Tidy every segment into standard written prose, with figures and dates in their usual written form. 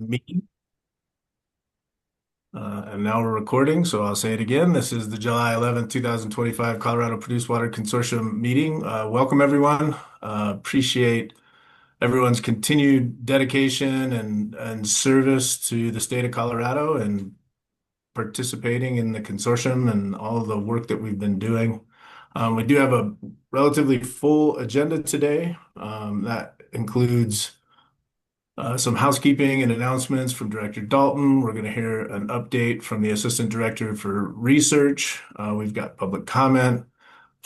meeting. And now we're recording, so I'll say it again. This is the July 11th, 2025 Colorado Produced Water Consortium meeting. Welcome, everyone. Appreciate everyone's continued dedication and service to the state of Colorado and participating in the consortium and all of the work that we've been doing. We do have a relatively full agenda today. That includes some housekeeping and announcements from Director Dalton. We're going to hear an update from the Assistant Director for Research. We've got public comment.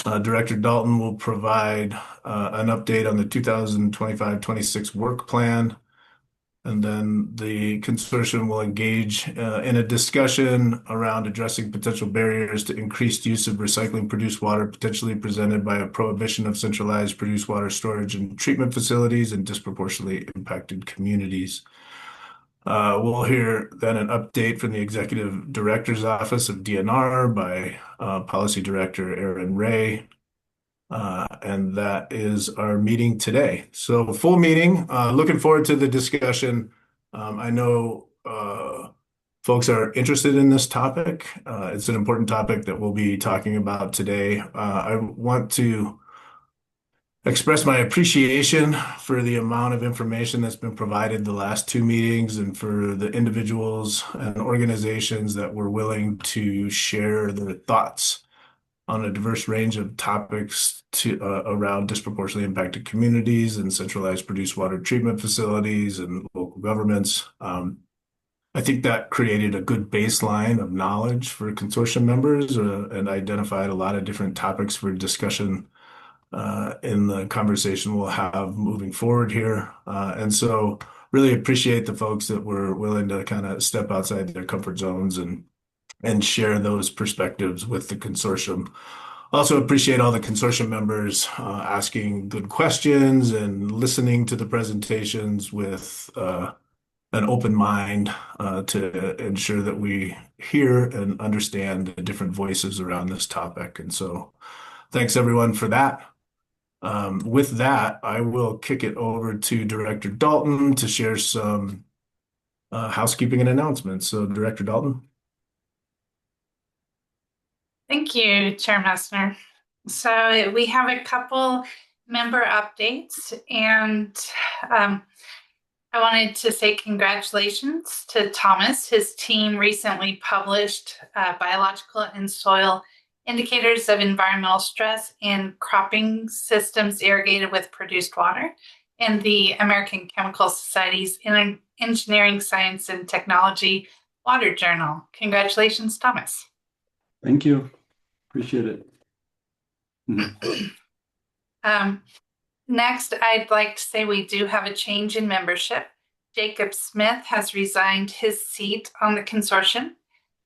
Director Dalton will provide an update on the 2025-26 work plan. And then the consortium will engage in a discussion around addressing potential barriers to increased use of recycling produced water, potentially presented by a prohibition of centralized produced water storage and treatment facilities in disproportionately impacted communities. We'll hear then an update from the Executive Director's Office of DNR by Policy Director Aaron Ray. And that is our meeting today. So full meeting, looking forward to the discussion. I know folks are interested in this topic. It's an important topic that we'll be talking about today. I want to express my appreciation for the amount of information that's been provided the last two meetings and for the individuals and organizations that were willing to share their thoughts on a diverse range of topics around disproportionately impacted communities and centralized produced water treatment facilities and local governments. I think that created a good baseline of knowledge for consortium members and identified a lot of different topics for discussion in the conversation we'll have moving forward here. And so really appreciate the folks that were willing to kind of step outside their comfort zones and share those perspectives with the consortium. Also appreciate all the consortium members asking good questions and listening to the presentations with an open mind to ensure that we hear and understand the different voices around this topic. And so thanks everyone for that. With that, I will kick it over to Director Dalton to share some housekeeping and announcements. So Director Dalton. Thank you, Chair Messner. So we have a couple member updates, and I wanted to say congratulations to Thomas. His team recently published biological and soil indicators of environmental stress in cropping systems irrigated with produced water in the American Chemical Society's Engineering, Science, and Technology Water Journal. Congratulations, Thomas. Thank you. Appreciate it. Next, I'd like to say we do have a change in membership. Jacob Smith has resigned his seat on the consortium.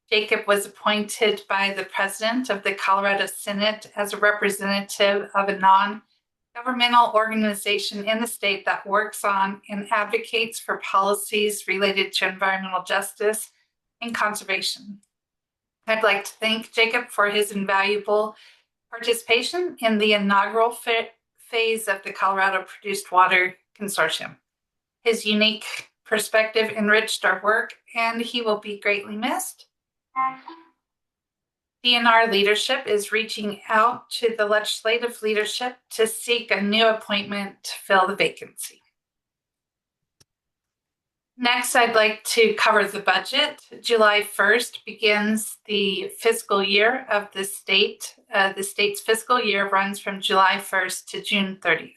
Jacob was appointed by the president of the Colorado Senate as a representative of a non-governmental organization in the state that works on and advocates for policies related to environmental justice and conservation. I'd like to thank Jacob for his invaluable participation in the inaugural phase of the Colorado Produced Water Consortium. His unique perspective enriched our work, and he will be greatly missed. DNR leadership is reaching out to the legislative leadership to seek a new appointment to fill the vacancy. Next, I'd like to cover the budget. July 1st begins the fiscal year of the state. The state's fiscal year runs from July 1st to June 30th.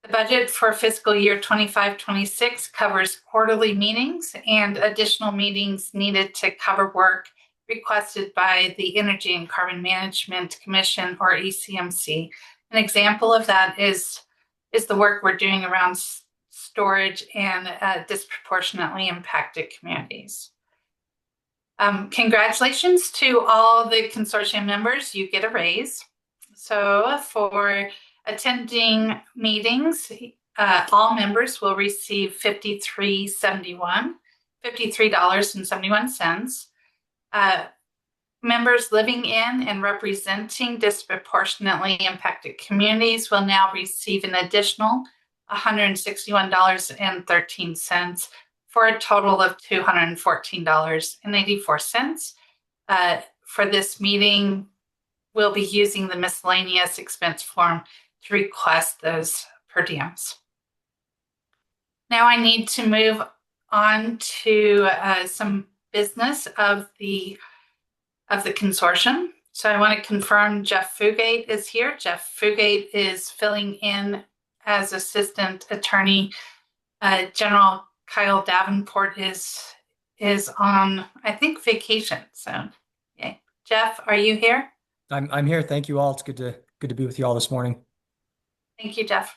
The budget for fiscal year 25-26 covers quarterly meetings and additional meetings needed to cover work requested by the Energy and Carbon Management Commission, or ECMC. An example of that is the work we're doing around storage and disproportionately impacted communities. Congratulations to all the consortium members. You get a raise. So for attending meetings, all members will receive $53.71. Members living in and representing disproportionately impacted communities will now receive an additional $161.13 for a total of $214.84. For this meeting, we'll be using the miscellaneous expense form to request those per diems. Now I need to move on to some business of the consortium. So I want to confirm Jeff Fugate is here. Jeff Fugate is filling in as Assistant Attorney General. Kyle Davenport is on, I think, vacation. So, okay. Jeff, are you here? I'm here. Thank you all. It's good to be with you all this morning. Thank you, Jeff.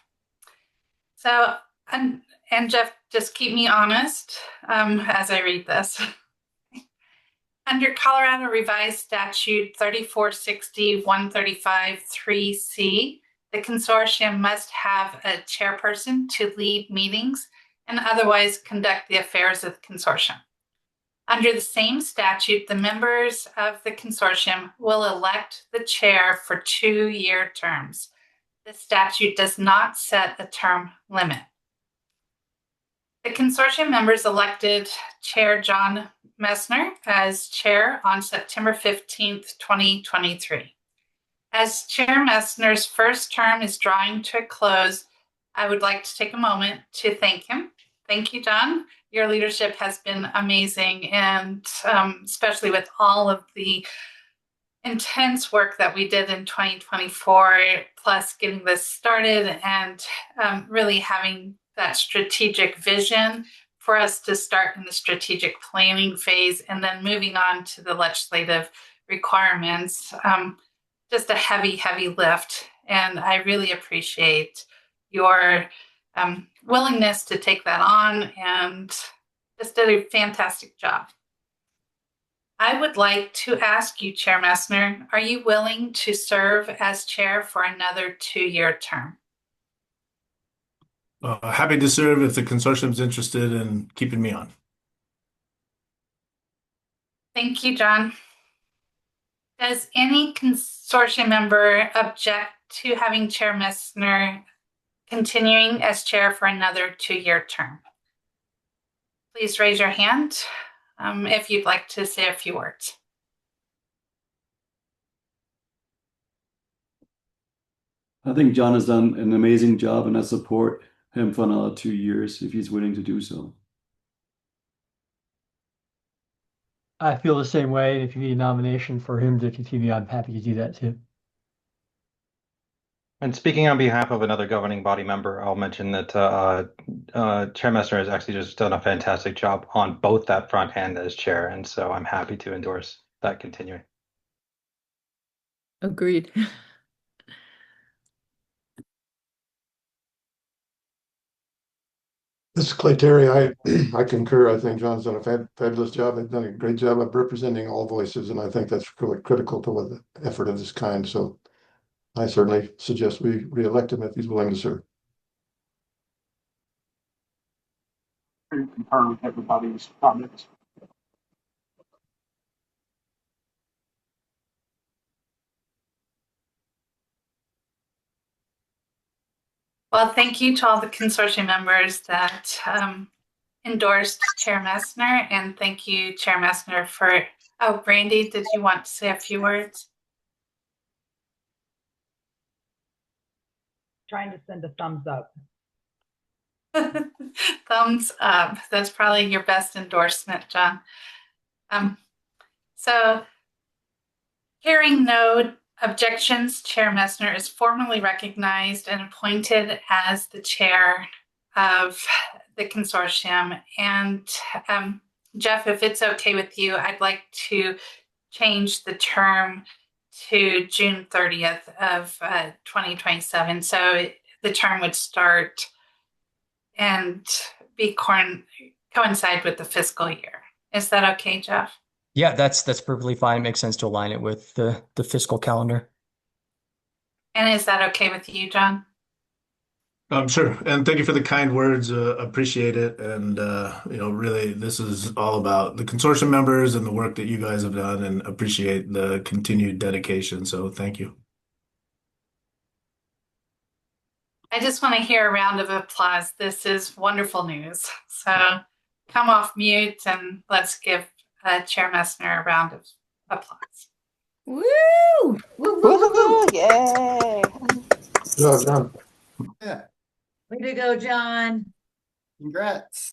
So, and Jeff, just keep me honest as I read this. Under Colorado Revised Statute 3460-135-3C, the consortium must have a chairperson to lead meetings and otherwise conduct the affairs of the consortium. Under the same statute, the members of the consortium will elect the chair for 2-year terms. The statute does not set a term limit. The consortium members elected Chair John Messner as chair on September 15th, 2023. As Chair Messner's first term is drawing to a close, I would like to take a moment to thank him. Thank you, John. Your leadership has been amazing, and especially with all of the intense work that we did in 2024, plus getting this started and really having that strategic vision for us to start in the strategic planning phase and then moving on to the legislative requirements. Just a heavy, heavy lift. And I really appreciate your willingness to take that on and just did a fantastic job. I would like to ask you, Chair Messner, are you willing to serve as chair for another 2-year term? Happy to serve if the consortium's interested in keeping me on. Thank you, John. Does any consortium member object to having Chair Messner continuing as chair for another 2-year term? Please raise your hand if you'd like to say a few words. I think John has done an amazing job, and I support him for another 2 years if he's willing to do so. I feel the same way. If you need a nomination for him to continue, I'm happy to do that too. And speaking on behalf of another governing body member, I'll mention that Chair Messner has actually just done a fantastic job on both that front and as chair, and so I'm happy to endorse that continuing. Agreed. This is Clay Terry. I concur. I think John's done a fabulous job. They've done a great job of representing all voices, and I think that's really critical to an effort of this kind. So I certainly suggest we re-elect him if he's willing to serve. I concur with everybody's comments. Well, thank you to all the consortium members that endorsed Chair Messner, and thank you, Chair Messner, for, oh, Brandy, did you want to say a few words? Trying to send a thumbs up. Thumbs up. That's probably your best endorsement, John. So hearing no objections, Chair Messner is formally recognized and appointed as the chair of the consortium. And Jeff, if it's okay with you, I'd like to change the term to June 30th of 2027. So the term would start and be coincide with the fiscal year. Is that okay, Jeff? Yeah, that's perfectly fine. It makes sense to align it with the fiscal calendar. And is that okay with you, John? Sure. And thank you for the kind words. Appreciate it. And, really, this is all about the consortium members and the work that you guys have done, and appreciate the continued dedication. So thank you. I just want to hear a round of applause. This is wonderful news. So come off mute and let's give Chair Messner a round of applause. Woo! Woo, woo, woo, woo. Woohoo! Yay! Well done. Yeah, Way to go, John. congrats.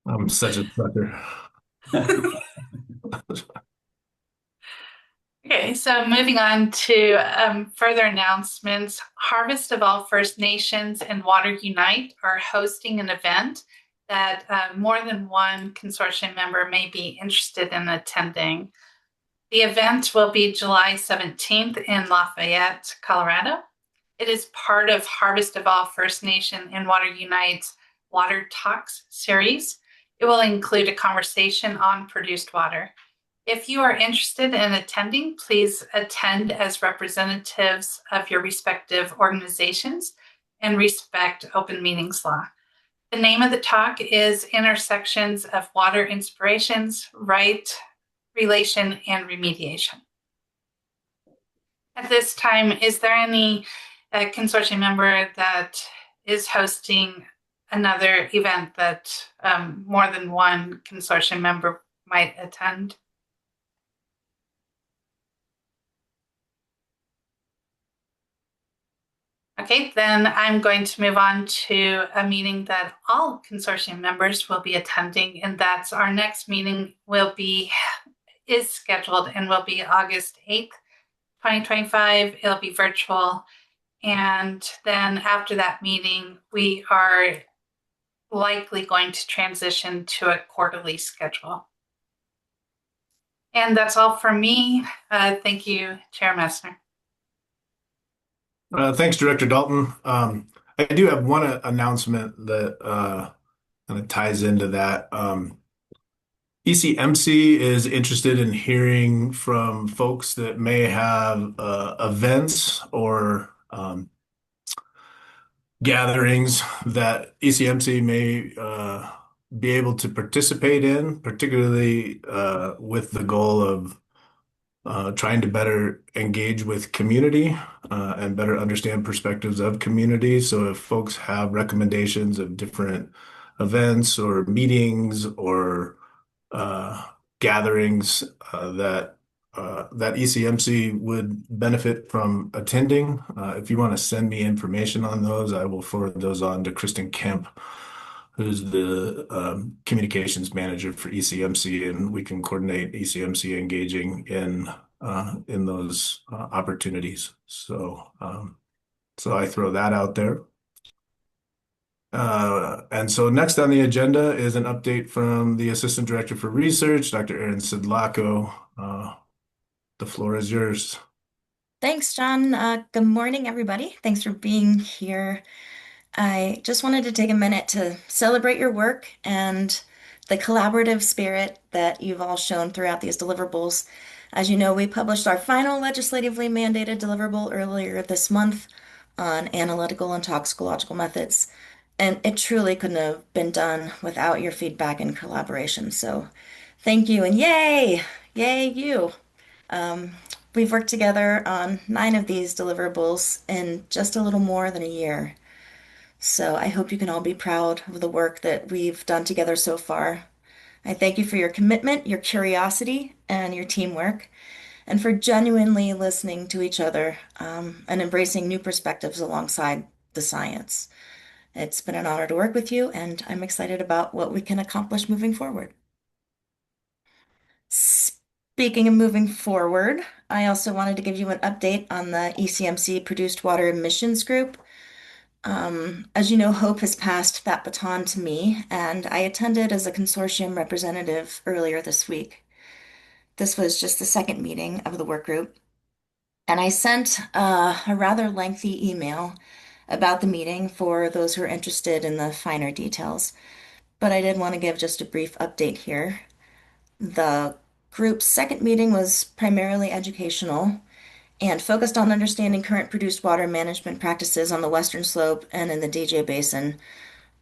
I'm such a sucker. Okay, so moving on to further announcements. Harvest of All First Nations and Water Unite are hosting an event that more than one consortium member may be interested in attending. The event will be July 17th in Lafayette, Colorado. It is part of Harvest of All First Nation and Water Unite's Water Talks series. It will include a conversation on produced water. If you are interested in attending, please attend as representatives of your respective organizations and respect open meetings law. The name of the talk is Intersections of Water Inspirations, Right, Relation, and Remediation. At this time, is there any consortium member that is hosting another event that more than one consortium member might attend? Okay, then I'm going to move on to a meeting that all consortium members will be attending, and that's our next meeting is scheduled and will be August 8th, 2025. It'll be virtual. And then after that meeting, we are likely going to transition to a quarterly schedule. And that's all for me. Thank you, Chair Messner. Thanks, Director Dalton. I do have one announcement that kind of ties into that. ECMC is interested in hearing from folks that may have events or gatherings that ECMC may be able to participate in, particularly with the goal of trying to better engage with community and better understand perspectives of community. So if folks have recommendations of different events or meetings or gatherings that ECMC would benefit from attending, if you want to send me information on those, I will forward those on to Kristen Kemp, who's the communications manager for ECMC, and we can coordinate ECMC engaging in those opportunities. So I throw that out there. And so next on the agenda is an update from the Assistant Director for Research, Dr. Erin Sidlako. The floor is yours. Thanks, John. Good morning, everybody. Thanks for being here. I just wanted to take a minute to celebrate your work and the collaborative spirit that you've all shown throughout these deliverables. As you know, we published our final legislatively mandated deliverable earlier this month on analytical and toxicological methods, and it truly couldn't have been done without your feedback and collaboration. So thank you, and yay! Yay, you! We've worked together on 9 of these deliverables in just a little more than a year. So I hope you can all be proud of the work that we've done together so far. I thank you for your commitment, your curiosity, and your teamwork, and for genuinely listening to each other and embracing new perspectives alongside the science. It's been an honor to work with you, and I'm excited about what we can accomplish moving forward. Speaking of moving forward, I also wanted to give you an update on the ECMC Produced Water Emissions Group. As you know, Hope has passed that baton to me, and I attended as a consortium representative earlier this week. This was just the second meeting of the work group, and I sent a rather lengthy email about the meeting for those who are interested in the finer details, but I did want to give just a brief update here. The group's second meeting was primarily educational and focused on understanding current produced water management practices on the Western Slope and in the DJ Basin,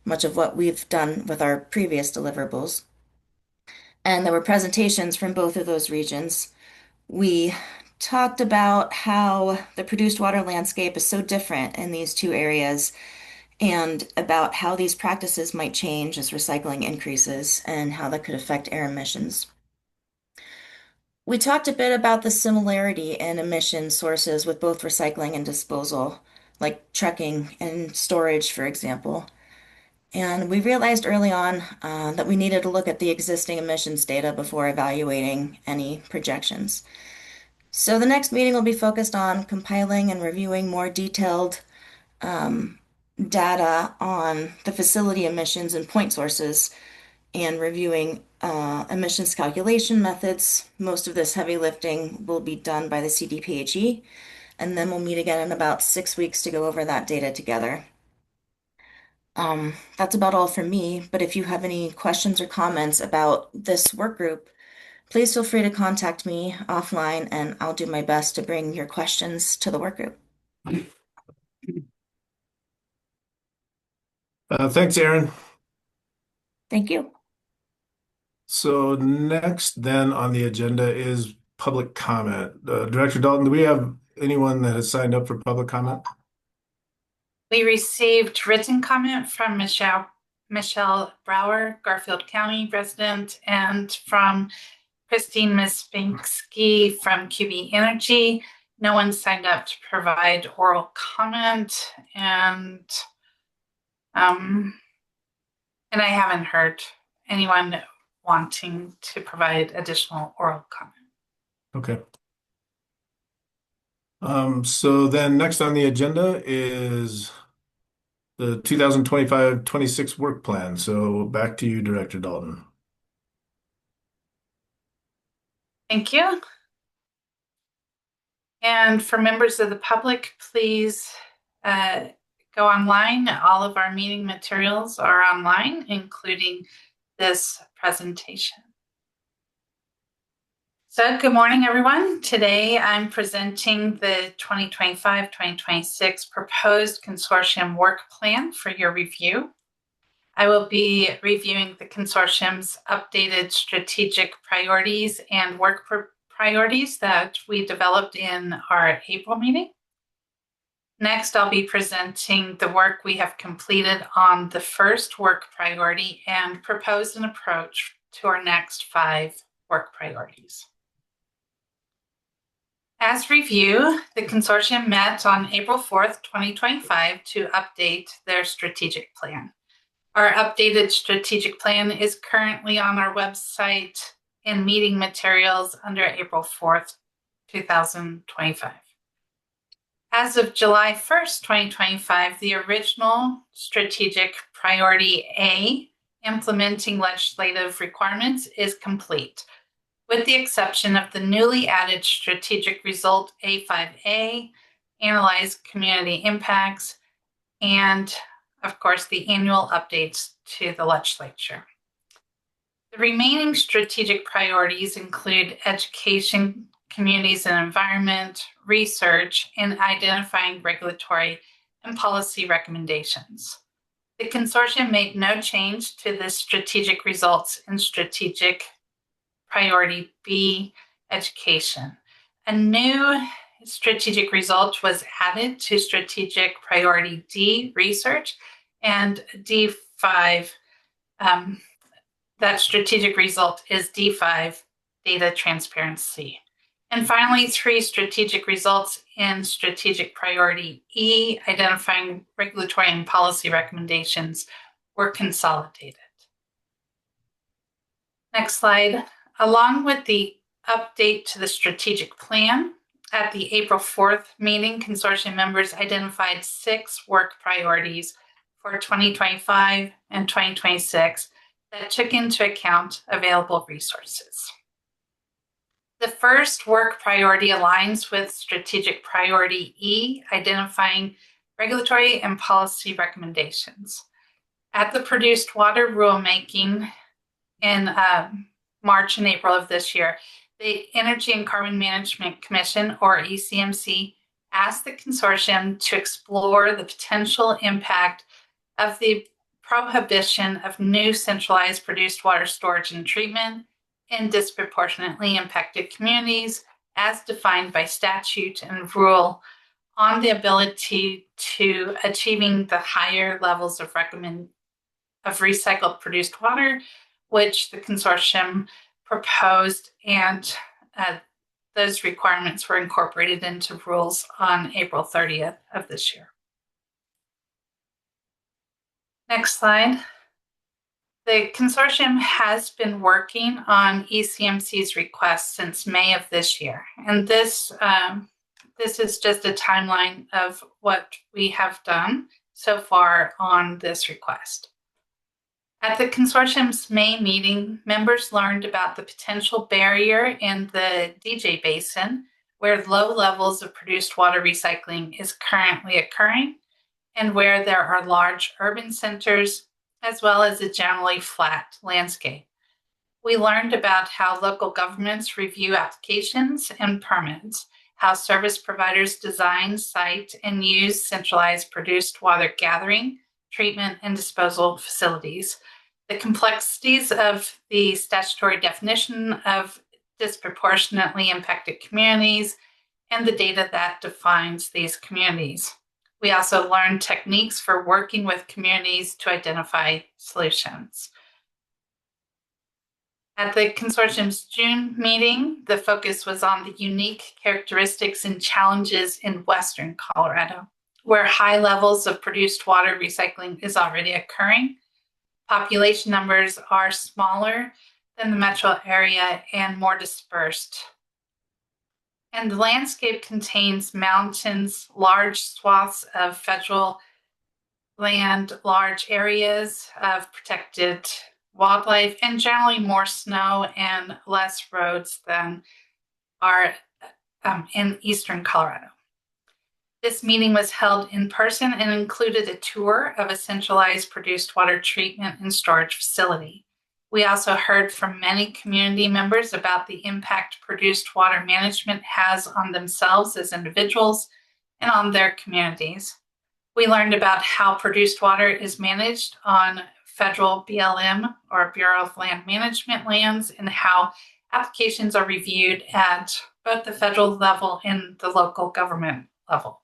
much of what we've done with our previous deliverables. And there were presentations from both of those regions. We talked about how the produced water landscape is so different in these two areas and about how these practices might change as recycling increases and how that could affect air emissions. We talked a bit about the similarity in emission sources with both recycling and disposal, like trucking and storage, for example. And we realized early on that we needed to look at the existing emissions data before evaluating any projections. So the next meeting will be focused on compiling and reviewing more detailed data on the facility emissions and point sources and reviewing emissions calculation methods. Most of this heavy lifting will be done by the CDPHE, and then we'll meet again in about 6 weeks to go over that data together. That's about all for me, but if you have any questions or comments about this work group, please feel free to contact me offline and I'll do my best to bring your questions to the work group. Thanks, Aaron. Thank you. So next then on the agenda is public comment. Director Dalton, do we have anyone that has signed up for public comment? We received written comment from Michelle Brower, Garfield County resident, and from Christine Mispinsky from QB Energy. No one signed up to provide oral comment, and I haven't heard anyone wanting to provide additional oral comment. Okay. So then next on the agenda is the 2025-26 work plan. So back to you, Director Dalton. Thank you. And for members of the public, please go online. All of our meeting materials are online, including this presentation. So good morning, everyone. Today I'm presenting the 2025-2026 proposed consortium work plan for your review. I will be reviewing the consortium's updated strategic priorities and work priorities that we developed in our April meeting. Next, I'll be presenting the work we have completed on the first work priority and propose an approach to our next 5 work priorities. As review, the consortium met on April 4th, 2025 to update their strategic plan. Our updated strategic plan is currently on our website in meeting materials under April 4th, 2025. As of July 1st, 2025, the original strategic priority A, implementing legislative requirements, is complete, with the exception of the newly added strategic result A5A, analyze community impacts, and of course, the annual updates to the legislature. The remaining strategic priorities include education, communities and environment, research, and identifying regulatory and policy recommendations. The consortium made no change to the strategic results in strategic priority B, education. A new strategic result was added to strategic priority D, research, and D5, that strategic result is D5, data transparency. And finally, 3 strategic results in strategic priority E, identifying regulatory and policy recommendations, were consolidated. Next slide. Along with the update to the strategic plan, at the April 4th meeting, consortium members identified 6 work priorities for 2025 and 2026 that took into account available resources. The first work priority aligns with strategic priority E, identifying regulatory and policy recommendations. At the produced water rulemaking in March and April of this year, the Energy and Carbon Management Commission, or ECMC, asked the consortium to explore the potential impact of the prohibition of new centralized produced water storage and treatment in disproportionately impacted communities as defined by statute and rule on the ability to achieving the higher levels of recycled produced water, which the consortium proposed, and those requirements were incorporated into rules on April 30th of this year. Next slide. The consortium has been working on ECMC's request since May of this year, and this is just a timeline of what we have done so far on this request. At the consortium's May meeting, members learned about the potential barrier in the DJ Basin, where low levels of produced water recycling is currently occurring, and where there are large urban centers, as well as a generally flat landscape. We learned about how local governments review applications and permits, how service providers design, site, and use centralized produced water gathering, treatment, and disposal facilities, the complexities of the statutory definition of disproportionately impacted communities, and the data that defines these communities. We also learned techniques for working with communities to identify solutions. At the consortium's June meeting, the focus was on the unique characteristics and challenges in Western Colorado, where high levels of produced water recycling is already occurring. Population numbers are smaller than the metro area and more dispersed. And the landscape contains mountains, large swaths of federal land, large areas of protected wildlife, and generally more snow and less roads than are in eastern Colorado. This meeting was held in person and included a tour of a centralized produced water treatment and storage facility. We also heard from many community members about the impact produced water management has on themselves as individuals and on their communities. We learned about how produced water is managed on federal BLM or Bureau of Land Management lands, and how applications are reviewed at both the federal level and the local government level.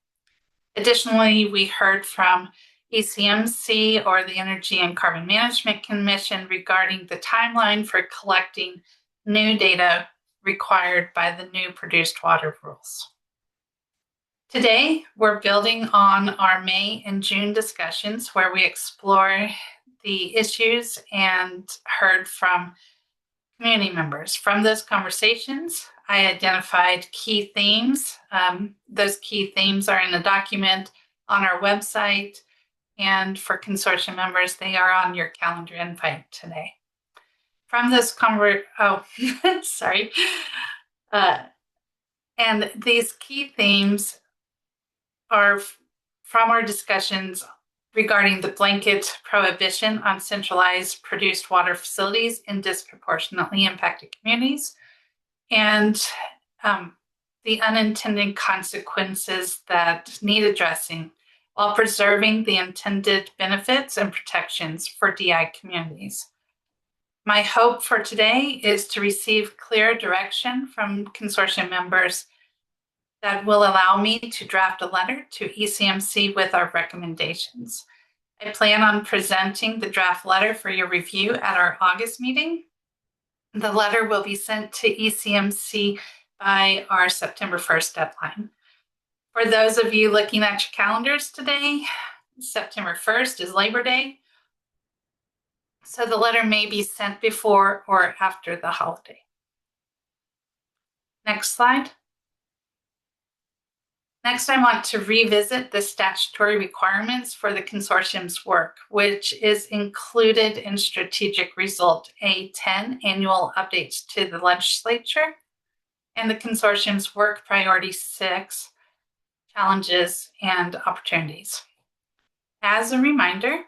Additionally, we heard from ECMC, or the Energy and Carbon Management Commission, regarding the timeline for collecting new data required by the new produced water rules. Today, we're building on our May and June discussions where we explore the issues and heard from community members. From those conversations, I identified key themes. Those key themes are in the document on our website, and for consortium members, they are on your calendar invite today. From this and these key themes are from our discussions regarding the blanket prohibition on centralized produced water facilities in disproportionately impacted communities, and the unintended consequences that need addressing while preserving the intended benefits and protections for DI communities. My hope for today is to receive clear direction from consortium members that will allow me to draft a letter to ECMC with our recommendations. I plan on presenting the draft letter for your review at our August meeting. The letter will be sent to ECMC by our September 1st deadline. For those of you looking at your calendars today, September 1st is Labor Day, so the letter may be sent before or after the holiday. Next slide. Next, I want to revisit the statutory requirements for the consortium's work, which is included in Strategic Result A10, Annual Updates to the Legislature, and the consortium's Work Priority 6, Challenges and Opportunities. As a reminder,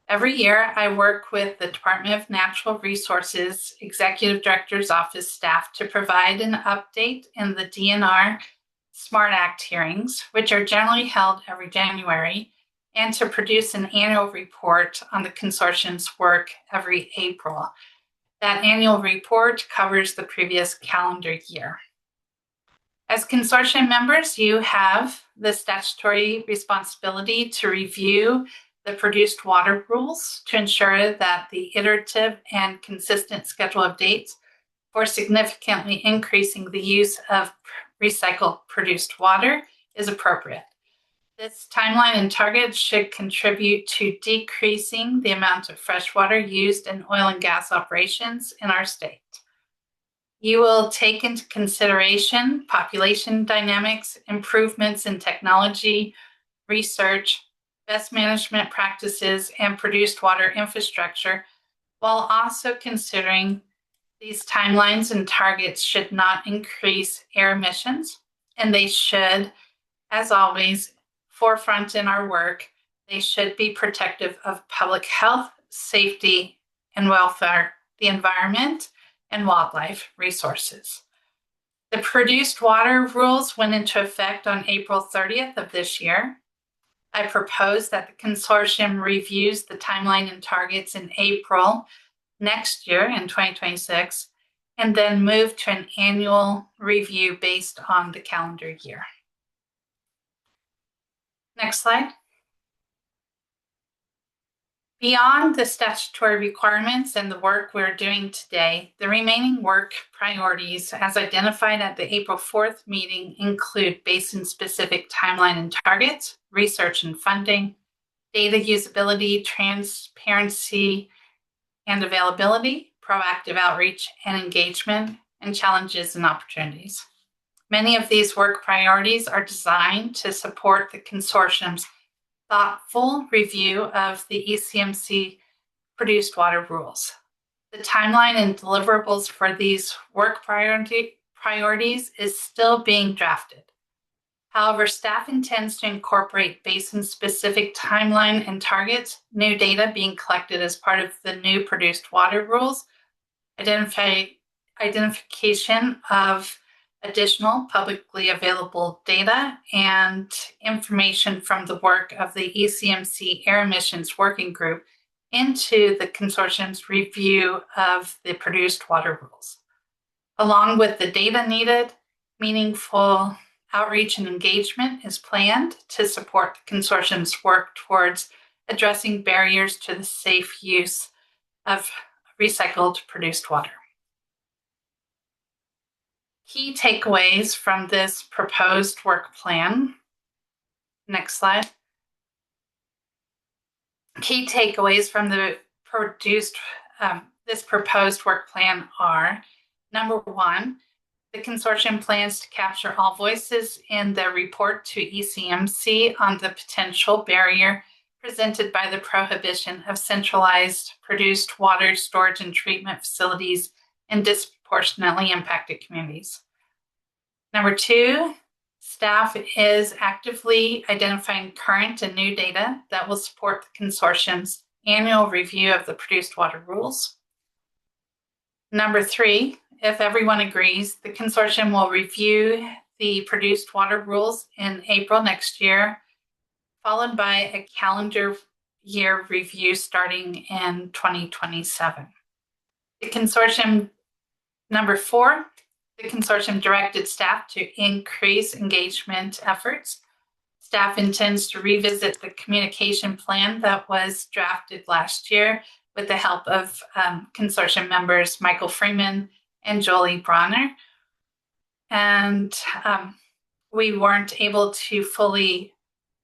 every year I work with the Department of Natural Resources Executive Director's Office staff to provide an update in the DNR SMART Act hearings, which are generally held every January, and to produce an annual report on the consortium's work every April. That annual report covers the previous calendar year. As consortium members, you have the statutory responsibility to review the produced water rules to ensure that the iterative and consistent schedule of dates for significantly increasing the use of recycled produced water is appropriate. This timeline and target should contribute to decreasing the amount of fresh water used in oil and gas operations in our state. You will take into consideration population dynamics, improvements in technology, research, best management practices, and produced water infrastructure, while also considering these timelines and targets should not increase air emissions, and they should, as always, forefront in our work, they should be protective of public health, safety, and welfare, the environment, and wildlife resources. The produced water rules went into effect on April 30th of this year. I propose that the consortium reviews the timeline and targets in April next year in 2026, and then move to an annual review based on the calendar year. Next slide. Beyond the statutory requirements and the work we're doing today, the remaining work priorities as identified at the April 4th meeting include basin-specific timeline and targets, research and funding, data usability, transparency and availability, proactive outreach and engagement, and challenges and opportunities. Many of these work priorities are designed to support the consortium's thoughtful review of the ECMC produced water rules. The timeline and deliverables for these work priorities is still being drafted. However, staff intends to incorporate basin-specific timeline and targets, new data being collected as part of the new produced water rules, identification of additional publicly available data, and information from the work of the ECMC Air Emissions Working Group into the consortium's review of the produced water rules. Along with the data needed, meaningful outreach and engagement is planned to support the consortium's work towards addressing barriers to the safe use of recycled produced water. Key takeaways from this proposed work plan. Next slide. Key takeaways from the this proposed work plan are: number one, the consortium plans to capture all voices in the report to ECMC on the potential barrier presented by the prohibition of centralized produced water storage and treatment facilities in disproportionately impacted communities. Number two, staff is actively identifying current and new data that will support the consortium's annual review of the produced water rules. Number three, if everyone agrees, the consortium will review the produced water rules in April next year, followed by a calendar year review starting in 2027. The consortium, number four, the consortium directed staff to increase engagement efforts. Staff intends to revisit the communication plan that was drafted last year with the help of consortium members Michael Freeman and Jolie Bronner. And we weren't able to fully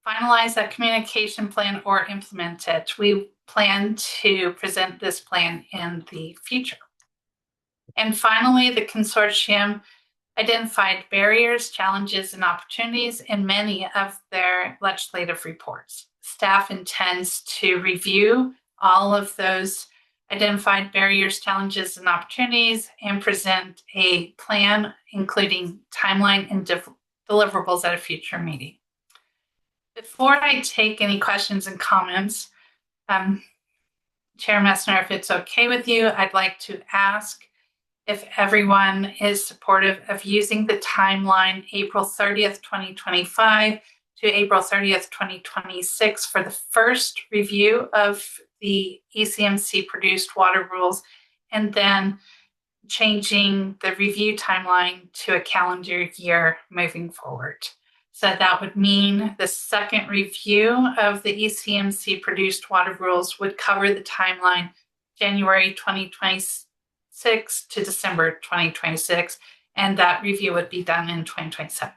finalize that communication plan or implement it. We plan to present this plan in the future. And finally, the consortium identified barriers, challenges, and opportunities in many of their legislative reports. Staff intends to review all of those identified barriers, challenges, and opportunities and present a plan including timeline and deliverables at a future meeting. Before I take any questions and comments, Chair Messner, if it's okay with you, I'd like to ask if everyone is supportive of using the timeline April 30th, 2025 to April 30th, 2026 for the first review of the ECMC produced water rules, and then changing the review timeline to a calendar year moving forward. So that would mean the second review of the ECMC produced water rules would cover the timeline January 2026 to December 2026, and that review would be done in 2027.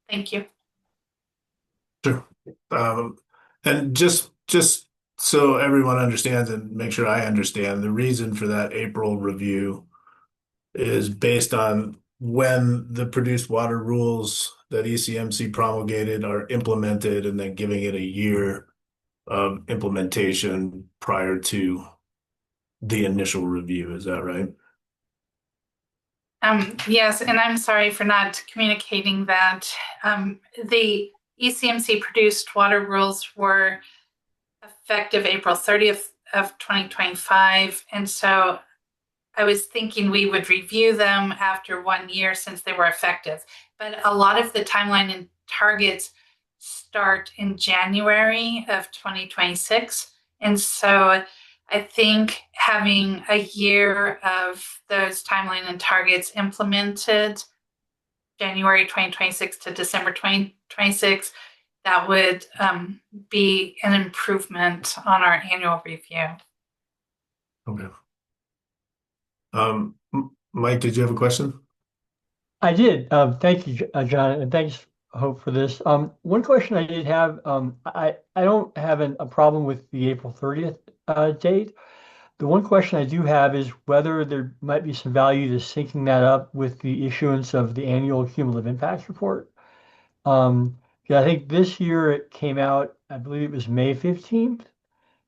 Thank you. Sure. And just so everyone understands and make sure I understand, the reason for that April review is based on when the produced water rules that ECMC promulgated are implemented and then giving it a year of implementation prior to the initial review. Is that right? Yes, and I'm sorry for not communicating that. The ECMC produced water rules were effective April 30th of 2025. And so I was thinking we would review them after 1 year since they were effective. But a lot of the timeline and targets start in January of 2026. And so I think having a year of those timeline and targets implemented January 2026 to December 2026, that would be an improvement on our annual review. Okay. Mike, did you have a question? I did. Thank you, John, and thanks, Hope, for this. One question I did have, I don't have a problem with the April 30th date. The one question I do have is whether there might be some value to syncing that up with the issuance of the annual cumulative impacts report. Yeah, I think this year it came out, I believe it was May 15th,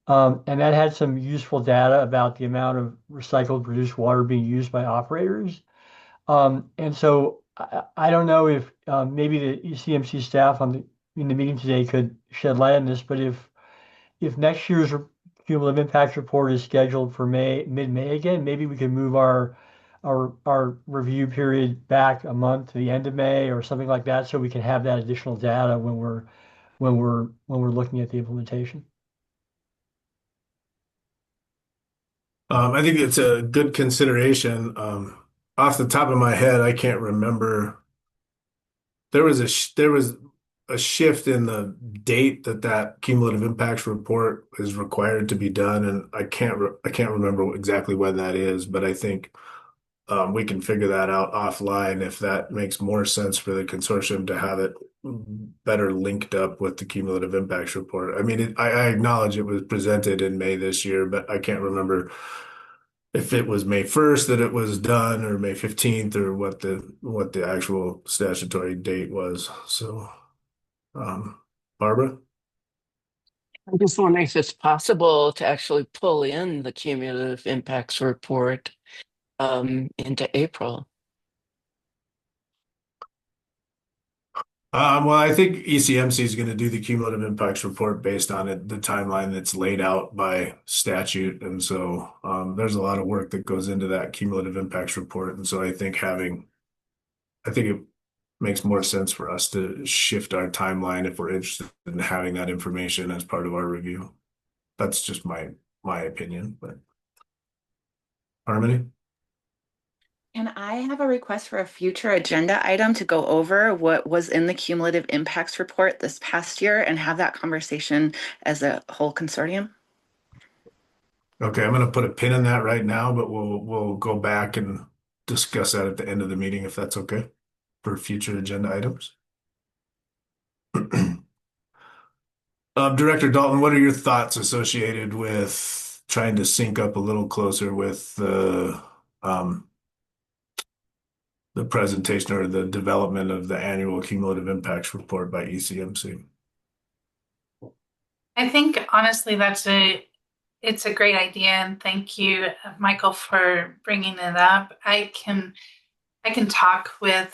and that had some useful data about the amount of recycled produced water being used by operators. And so I don't know if maybe the ECMC staff in the meeting today could shed light on this, but if next year's cumulative impact report is scheduled for mid-May again, maybe we can move our review period back a month to the end of May or something like that, so we can have that additional data when we're looking at the implementation. I think it's a good consideration. Off the top of my head, I can't remember. There was a shift in the date that cumulative impacts report is required to be done, and I can't remember exactly when that is, but I think we can figure that out offline if that makes more sense for the consortium to have it better linked up with the cumulative impacts report. I mean, I acknowledge it was presented in May this year, but I can't remember if it was May 1st that it was done or May 15th or what the actual statutory date was. So, Barbara? I'm just wondering if it's possible to actually pull in the cumulative impacts report into April. Well, I think ECMC is going to do the cumulative impacts report based on the timeline that's laid out by statute. And so there's a lot of work that goes into that cumulative impacts report. And so I think it makes more sense for us to shift our timeline if we're interested in having that information as part of our review. That's just my opinion, but Harmony? And I have a request for a future agenda item to go over what was in the cumulative impacts report this past year and have that conversation as a whole consortium. Okay, I'm going to put a pin in that right now, but we'll go back and discuss that at the end of the meeting if that's okay for future agenda items. Director Dalton, what are your thoughts associated with trying to sync up a little closer with the presentation or the development of the annual cumulative impacts report by ECMC? I think honestly it's a great idea, and thank you, Michael, for bringing it up. I can talk with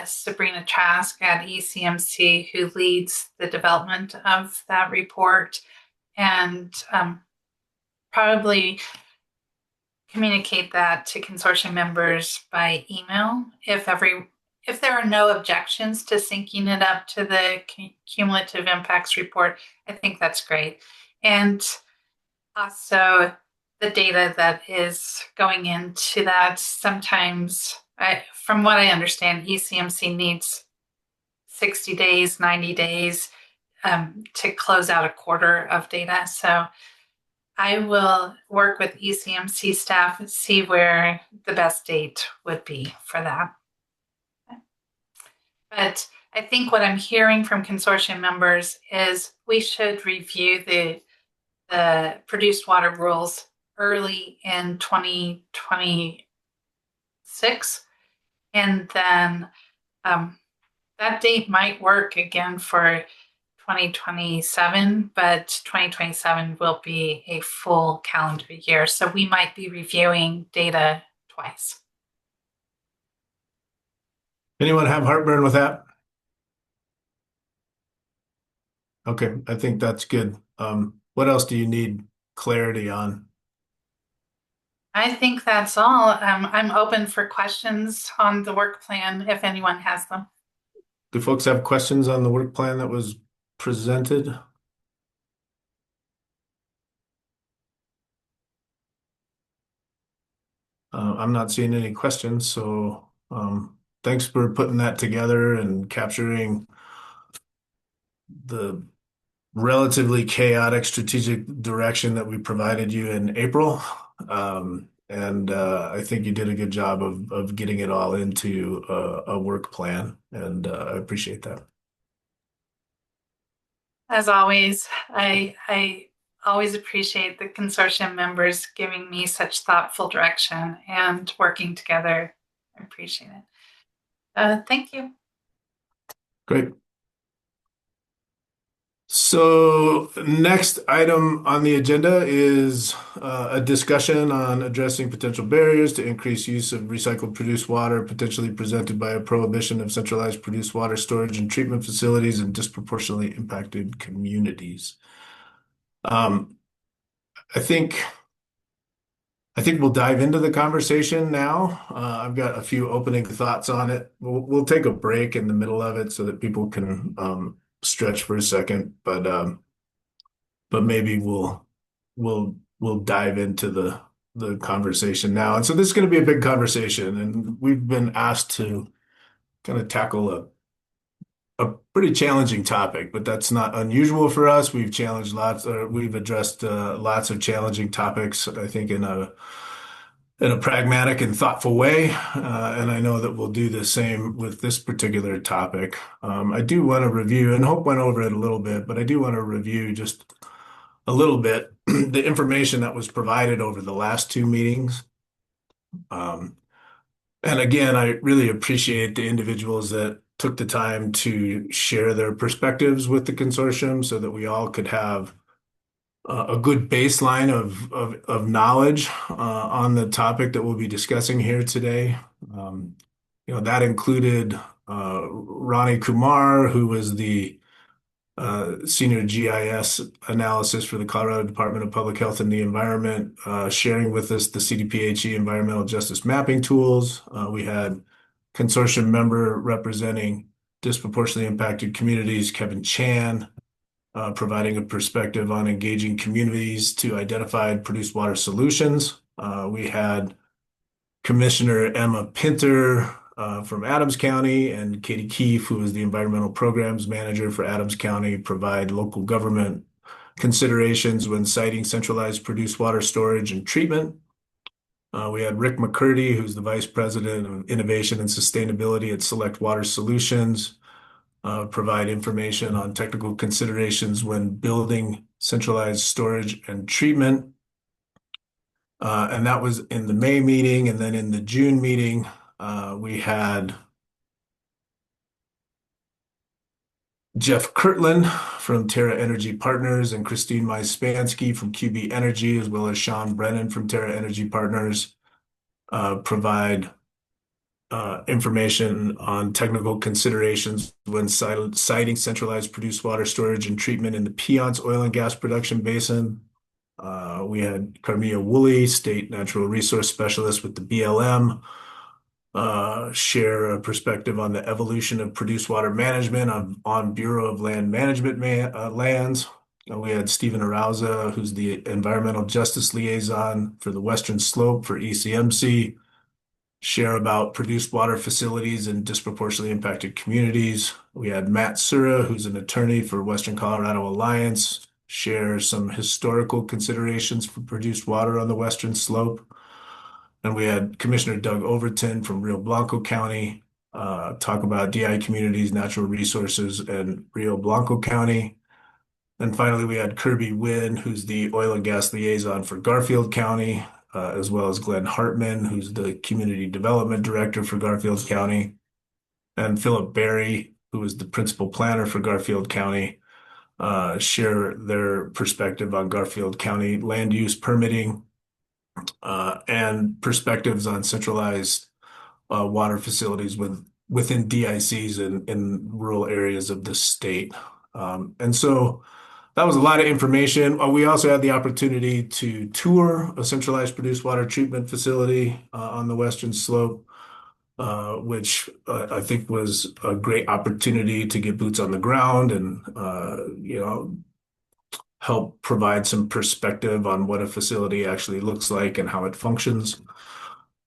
Sabrina Trask at ECMC, who leads the development of that report, and probably communicate that to consortium members by email. If there are no objections to syncing it up to the cumulative impacts report, I think that's great. And also, the data that is going into that. Sometimes, from what I understand, ECMC needs 60 days, 90 days to close out a quarter of data. So I will work with ECMC staff and see where the best date would be for that. But I think what I'm hearing from consortium members is we should review the produced water rules early in 2026. And then that date might work again for 2027, but 2027 will be a full calendar year. So we might be reviewing data twice. Anyone have heartburn with that? Okay, I think that's good. What else do you need clarity on? I think that's all. I'm open for questions on the work plan if anyone has them. Do folks have questions on the work plan that was presented? I'm not seeing any questions, so thanks for putting that together and capturing the relatively chaotic strategic direction that we provided you in April. I think you did a good job of getting it all into a work plan, and I appreciate that. As always, I always appreciate the consortium members giving me such thoughtful direction and working together. I appreciate it. Thank you. Great. So next item on the agenda is a discussion on addressing potential barriers to increase use of recycled produced water, potentially presented by a prohibition of centralized produced water storage and treatment facilities in disproportionately impacted communities. I think we'll dive into the conversation now. I've got a few opening thoughts on it. We'll take a break in the middle of it so that people can stretch for a second, but maybe we'll dive into the conversation now. And so this is going to be a big conversation, and we've been asked to kind of tackle a pretty challenging topic, but that's not unusual for us. We've addressed lots of challenging topics, I think, in a pragmatic and thoughtful way. And I know that we'll do the same with this particular topic. I do want to review, and Hope went over it a little bit, but I do want to review just a little bit the information that was provided over the last two meetings. And again, I really appreciate the individuals that took the time to share their perspectives with the consortium so that we all could have a good baseline of knowledge on the topic that we'll be discussing here today. That included Ronnie Kumar, who was the senior GIS analysis for the Colorado Department of Public Health and the Environment, sharing with us the CDPHE environmental justice mapping tools. We had consortium member representing disproportionately impacted communities, Kevin Chan, providing a perspective on engaging communities to identify produced water solutions. We had Commissioner Emma Pinter from Adams County and Katie Keefe, who is the Environmental Programs Manager for Adams County, provide local government considerations when citing centralized produced water storage and treatment. We had Rick McCurdy, who's the Vice President of Innovation and Sustainability at Select Water Solutions, provide information on technical considerations when building centralized storage and treatment. And that was in the May meeting. And then in the June meeting, we had Jeff Kirtland from Terra Energy Partners and Christine Myspansky from QB Energy, as well as Sean Brennan from Terra Energy Partners, provide information on technical considerations when citing centralized produced water storage and treatment in the Piceance oil and gas production basin. We had Carmia Woolley, State Natural Resource Specialist with the BLM, share a perspective on the evolution of produced water management on Bureau of Land Management lands. We had Stephen Arauza, who's the Environmental Justice Liaison for the Western Slope for ECMC, share about produced water facilities in disproportionately impacted communities. We had Matt Sura, who's an attorney for Western Colorado Alliance, share some historical considerations for produced water on the Western Slope. And we had Commissioner Doug Overton from Rio Blanco County talk about DI communities, natural resources, and Rio Blanco County. And finally, we had Kirby Wynn, who's the oil and gas liaison for Garfield County, as well as Glenn Hartman, who's the community development director for Garfield County, and Philip Berry, who is the principal planner for Garfield County, share their perspective on Garfield County land use permitting and perspectives on centralized water facilities within DICs in rural areas of the state. And so that was a lot of information. We also had the opportunity to tour a centralized produced water treatment facility on the Western Slope, which I think was a great opportunity to get boots on the ground and help provide some perspective on what a facility actually looks like and how it functions.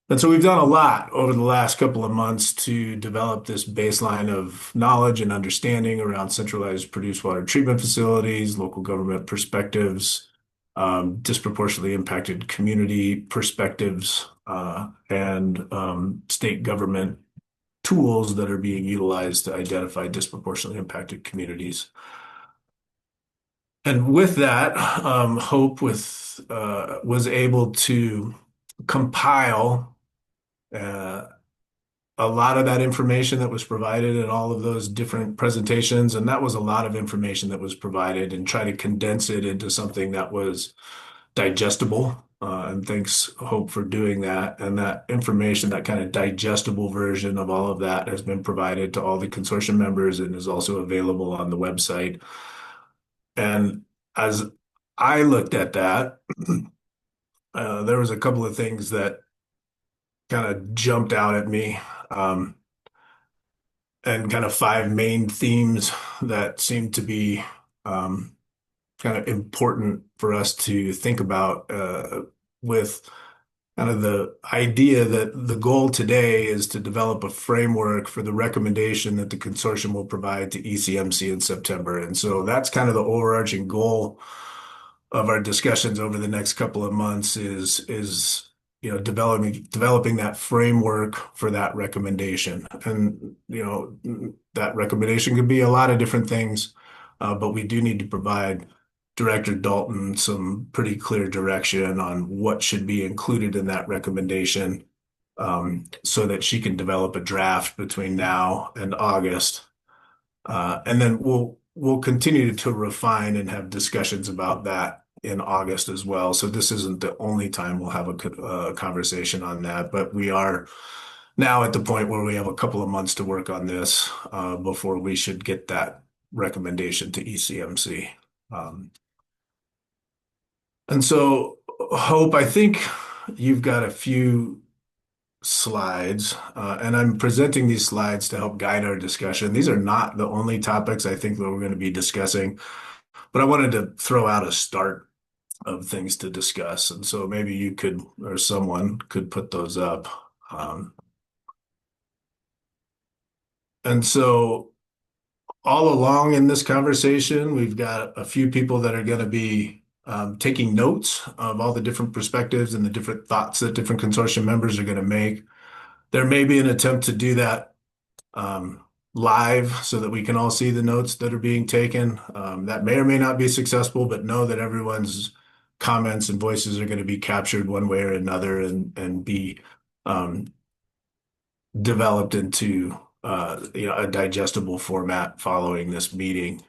And so we've done a lot over the last couple of months to develop this baseline of knowledge and understanding around centralized produced water treatment facilities, local government perspectives, disproportionately impacted community perspectives, and state government tools that are being utilized to identify disproportionately impacted communities. And with that, Hope was able to compile a lot of that information that was provided in all of those different presentations. And that was a lot of information that was provided, and try to condense it into something that was digestible. And thanks, Hope, for doing that. And that information, that kind of digestible version of all of that, has been provided to all the consortium members and is also available on the website. And as I looked at that, there was a couple of things that kind of jumped out at me, and kind of five main themes that seem to be kind of important for us to think about, with kind of the idea that the goal today is to develop a framework for the recommendation that the consortium will provide to ECMC in September. And so that's kind of the overarching goal of our discussions over the next couple of months is developing that framework for that recommendation. And that recommendation could be a lot of different things, but we do need to provide Director Dalton some pretty clear direction on what should be included in that recommendation, so that she can develop a draft between now and August. And then we'll continue to refine and have discussions about that in August as well. So this isn't the only time we'll have a conversation on that, but we are now at the point where we have a couple of months to work on this before we should get that recommendation to ECMC. And so, Hope, I think you've got a few slides, and I'm presenting these slides to help guide our discussion. These are not the only topics I think that we're going to be discussing, but I wanted to throw out a start of things to discuss. And so maybe you could, or someone could, put those up. And so all along in this conversation, we've got a few people that are going to be taking notes of all the different perspectives and the different thoughts that different consortium members are going to make. There may be an attempt to do that live so that we can all see the notes that are being taken. That may or may not be successful, but know that everyone's comments and voices are going to be captured one way or another and be developed into a digestible format following this meeting.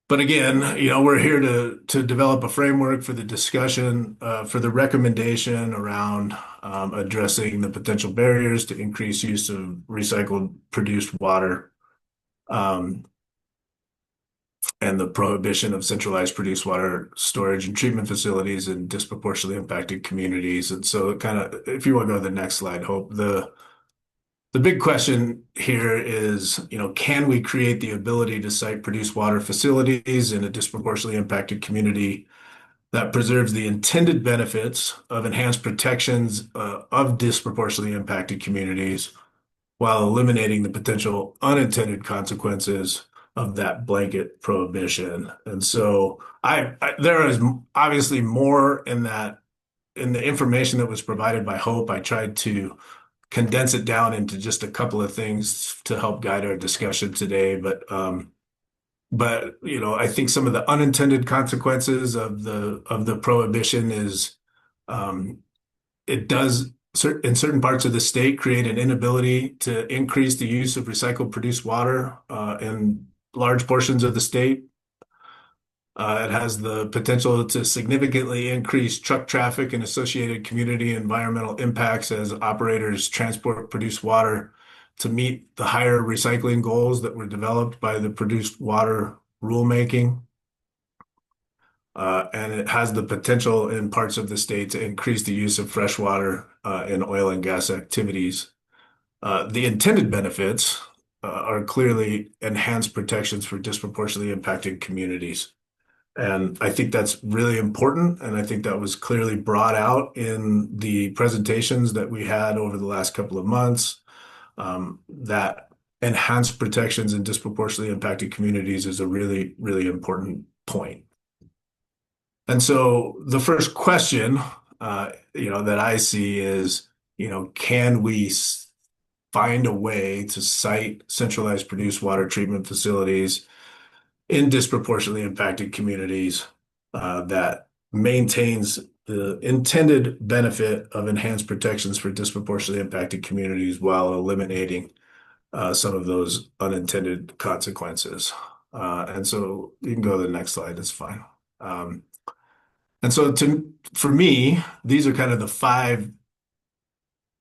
But again, we're here to develop a framework for the discussion, for the recommendation around addressing the potential barriers to increase use of recycled produced water, and the prohibition of centralized produced water storage and treatment facilities in disproportionately impacted communities. And so kind of, if you want to go to the next slide, Hope, the big question here is, can we create the ability to site produced water facilities in a disproportionately impacted community that preserves the intended benefits of enhanced protections of disproportionately impacted communities while eliminating the potential unintended consequences of that blanket prohibition. And so there is obviously more in that in the information that was provided by Hope. I tried to condense it down into just a couple of things to help guide our discussion today. But I think some of the unintended consequences of the prohibition is um, it does in certain parts of the state create an inability to increase the use of recycled produced water in large portions of the state. It has the potential to significantly increase truck traffic and associated community environmental impacts as operators transport produced water to meet the higher recycling goals that were developed by the produced water rulemaking. And it has the potential in parts of the state to increase the use of fresh water in oil and gas activities. The intended benefits are clearly enhanced protections for disproportionately impacted communities. And I think that's really important. And I think that was clearly brought out in the presentations that we had over the last couple of months. That enhanced protections in disproportionately impacted communities is a really, really important point. And so the first question, that I see is, can we find a way to site centralized produced water treatment facilities in disproportionately impacted communities that maintains the intended benefit of enhanced protections for disproportionately impacted communities while eliminating some of those unintended consequences. And so you can go to the next slide, it's fine. And so for me, these are kind of the 5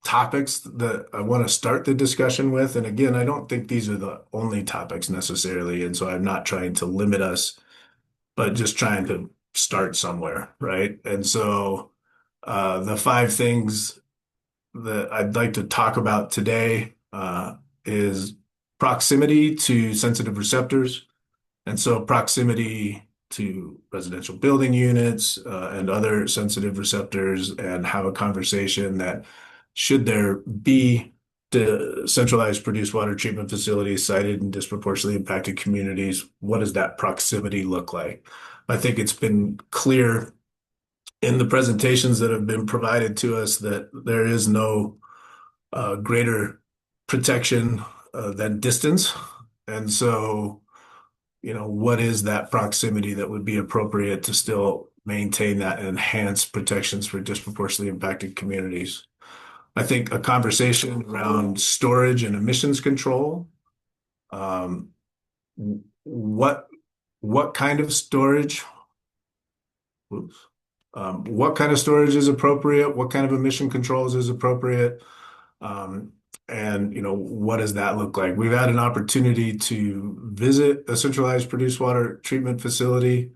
topics that I want to start the discussion with. And again, I don't think these are the only topics necessarily. And so I'm not trying to limit us, but just trying to start somewhere, right? And so the 5 things that I'd like to talk about today is proximity to sensitive receptors. And so proximity to residential building units and other sensitive receptors, and have a conversation that should there be the centralized produced water treatment facilities sited in disproportionately impacted communities, what does that proximity look like? I think it's been clear in the presentations that have been provided to us that there is no greater protection than distance. And so what is that proximity that would be appropriate to still maintain that and enhance protections for disproportionately impacted communities? I think a conversation around storage and emissions control. What kind of storage? Oops. What kind of storage is appropriate? What kind of emission controls is appropriate? And what does that look like? We've had an opportunity to visit a centralized produced water treatment facility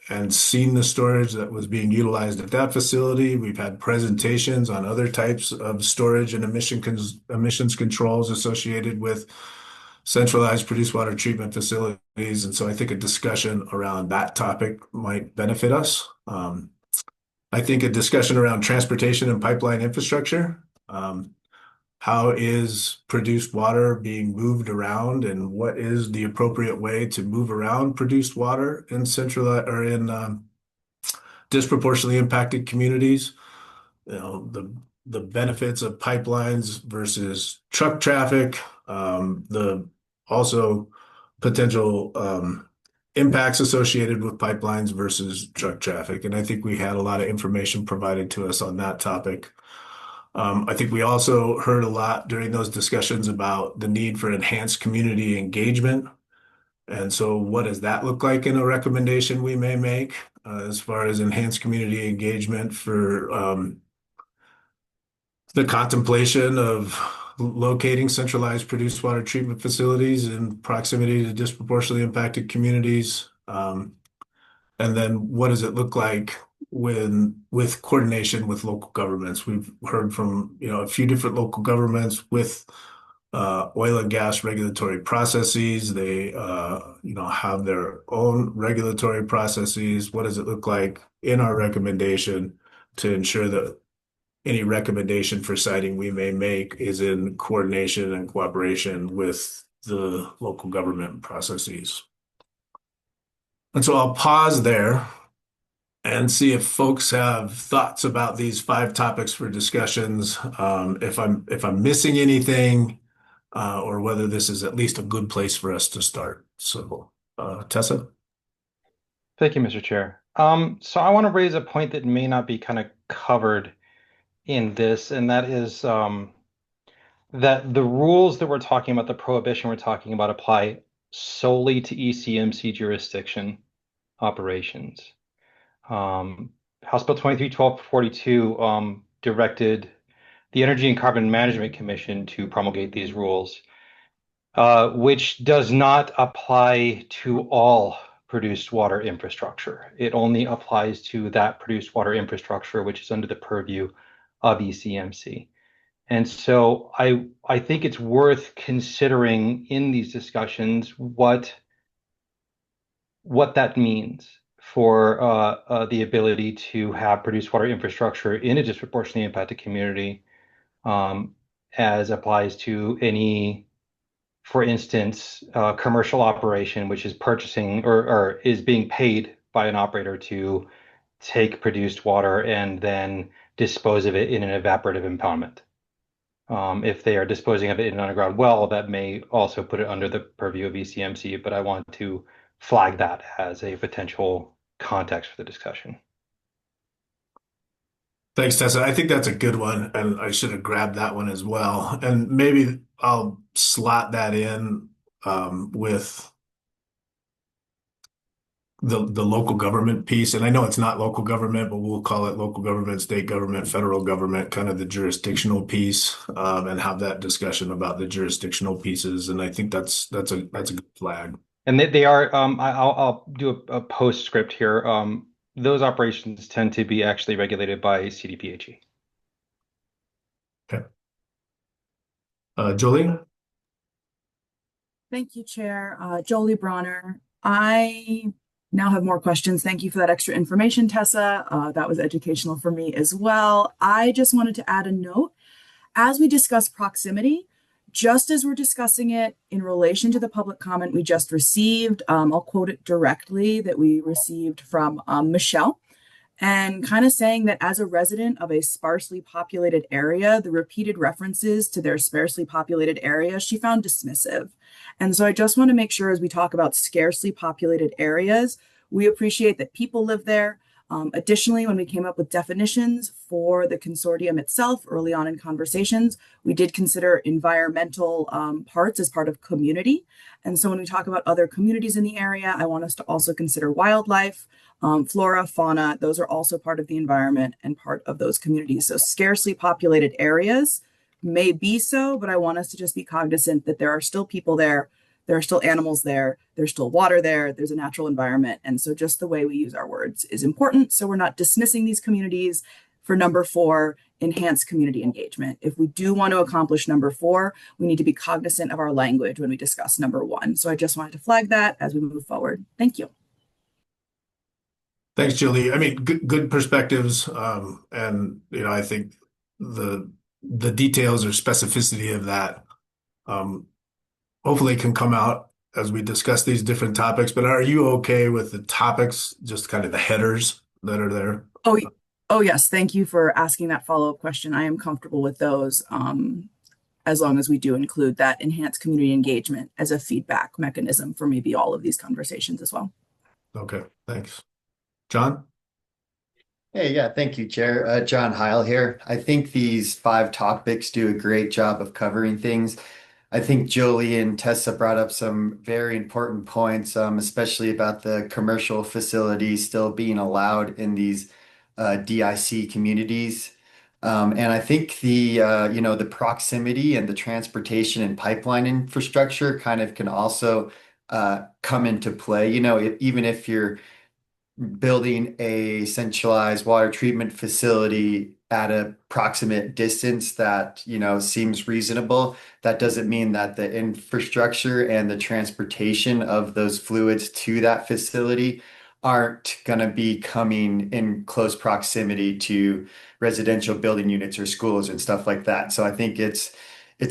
and seen the storage that was being utilized at that facility. We've had presentations on other types of storage and emissions controls associated with centralized produced water treatment facilities. And so I think a discussion around that topic might benefit us. I think a discussion around transportation and pipeline infrastructure. How is produced water being moved around, and what is the appropriate way to move around produced water in disproportionately impacted communities? The benefits of pipelines versus truck traffic, the also potential impacts associated with pipelines versus truck traffic. And I think we had a lot of information provided to us on that topic. I think we also heard a lot during those discussions about the need for enhanced community engagement. And so what does that look like in a recommendation we may make as far as enhanced community engagement for the contemplation of locating centralized produced water treatment facilities in proximity to disproportionately impacted communities? And then what does it look like with coordination with local governments. We've heard from, a few different local governments with oil and gas regulatory processes. They, have their own regulatory processes. What does it look like in our recommendation to ensure that any recommendation for siting we may make is in coordination and cooperation with the local government processes? And so I'll pause there and see if folks have thoughts about these 5 topics for discussions. If I'm missing anything, or whether this is at least a good place for us to start. So, Tessa? Thank you, Mr. Chair. So I want to raise a point that may not be kind of covered in this, and that is that the rules that we're talking about, the prohibition we're talking about, apply solely to ECMC jurisdiction operations. House Bill 23-1242 directed the Energy and Carbon Management Commission to promulgate these rules, which does not apply to all produced water infrastructure. It only applies to that produced water infrastructure which is under the purview of ECMC. And so I think it's worth considering in these discussions what that means for the ability to have produced water infrastructure in a disproportionately impacted community, as applies to any, for instance, commercial operation which is purchasing or is being paid by an operator to take produced water and then dispose of it in an evaporative impoundment. If they are disposing of it in an underground well, that may also put it under the purview of ECMC, but I want to flag that as a potential context for the discussion. Thanks, Tessa. I think that's a good one, and I should have grabbed that one as well. And maybe I'll slot that in with the local government piece. And I know it's not local government, but we'll call it local government, state government, federal government, kind of the jurisdictional piece, and have that discussion about the jurisdictional pieces. And I think that's a good flag. And they are, I'll do a postscript here. Those operations tend to be actually regulated by CDPHE. Okay. Jolie? Thank you, Chair. Jolie Bronner. I now have more questions. Thank you for that extra information, Tessa. That was educational for me as well. I just wanted to add a note. As we discuss proximity, just as we're discussing it in relation to the public comment we just received, I'll quote it directly that we received from Michelle, and kind of saying that as a resident of a sparsely populated area, the repeated references to their sparsely populated area, she found dismissive. And so I just want to make sure as we talk about scarcely populated areas, we appreciate that people live there. Additionally, when we came up with definitions for the consortium itself early on in conversations, we did consider environmental parts as part of community. And so when we talk about other communities in the area, I want us to also consider wildlife, flora, fauna. Those are also part of the environment and part of those communities. So scarcely populated areas may be so, but I want us to just be cognizant that there are still people there. There are still animals there. There's still water there. There's a natural environment. And so just the way we use our words is important. So we're not dismissing these communities. For number 4, enhance community engagement. If we do want to accomplish number 4, we need to be cognizant of our language when we discuss number 1. So I just wanted to flag that as we move forward. Thank you. Thanks, Julie. I mean, good perspectives. And, I think the details or specificity of that, hopefully can come out as we discuss these different topics. But are you okay with the topics, just kind of the headers that are there? Oh yes. Thank you for asking that follow-up question. I am comfortable with those, as long as we do include that enhanced community engagement as a feedback mechanism for maybe all of these conversations as well. Okay, thanks. John? Hey, yeah, thank you, Chair. John Heil here. I think these 5 topics do a great job of covering things. I think Jolie and Tessa brought up some very important points, especially about the commercial facilities still being allowed in these DIC communities. And I think the proximity and the transportation and pipeline infrastructure kind of can also come into play. Even if you're building a centralized water treatment facility at a proximate distance that, seems reasonable. That doesn't mean that the infrastructure and the transportation of those fluids to that facility aren't going to be coming in close proximity to residential building units or schools and stuff like that. So I think it's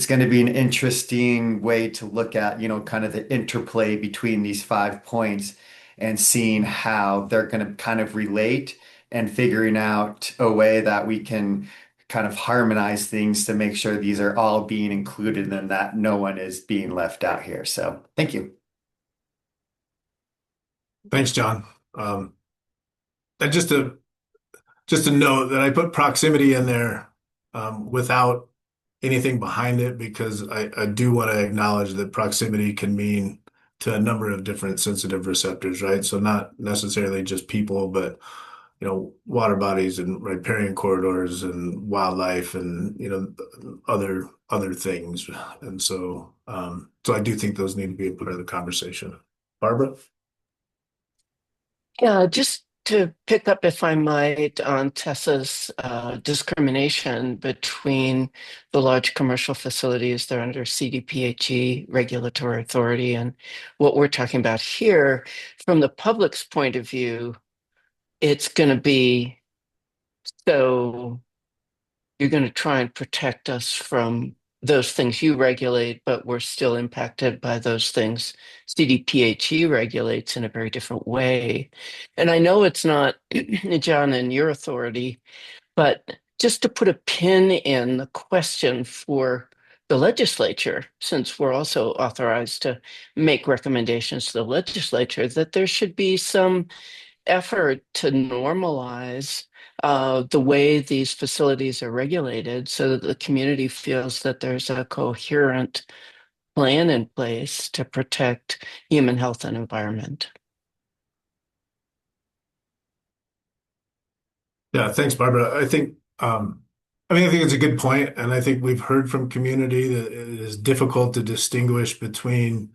going to be an interesting way to look at, kind of the interplay between these 5 points and seeing how they're going to kind of relate and figuring out a way that we can kind of harmonize things to make sure these are all being included and that no one is being left out here. So thank you. Thanks, John. And just to note that I put proximity in there without anything behind it because I do want to acknowledge that proximity can mean to a number of different sensitive receptors, right? So not necessarily just people, but water bodies and riparian corridors and wildlife and other things. And so I do think those need to be a part of the conversation. Barbara? Yeah, just to pick up, if I might, on Tessa's discrimination between the large commercial facilities that are under CDPHE regulatory authority and what we're talking about here, from the public's point of view, it's going to be so you're going to try and protect us from those things you regulate, but we're still impacted by those things CDPHE regulates in a very different way. And I know it's not, John, in your authority, but just to put a pin in the question for the legislature, since we're also authorized to make recommendations to the legislature, that there should be some effort to normalize the way these facilities are regulated so that the community feels that there's a coherent plan in place to protect human health and environment. Yeah, thanks, Barbara. I think it's a good point, and I think we've heard from community that it is difficult to distinguish between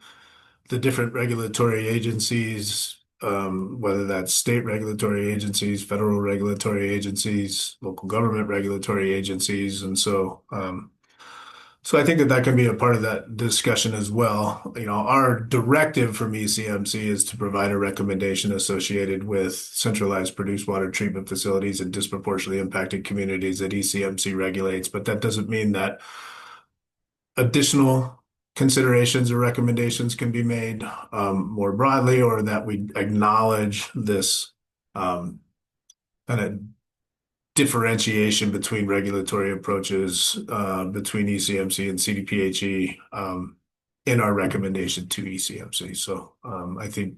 the different regulatory agencies, whether that's state regulatory agencies, federal regulatory agencies, local government regulatory agencies. And so I think that can be a part of that discussion as well. Our directive from ECMC is to provide a recommendation associated with centralized produced water treatment facilities in disproportionately impacted communities that ECMC regulates. But that doesn't mean that additional considerations or recommendations can be made more broadly, or that we acknowledge this kind of differentiation between regulatory approaches between ECMC and CDPHE in our recommendation to ECMC. So I think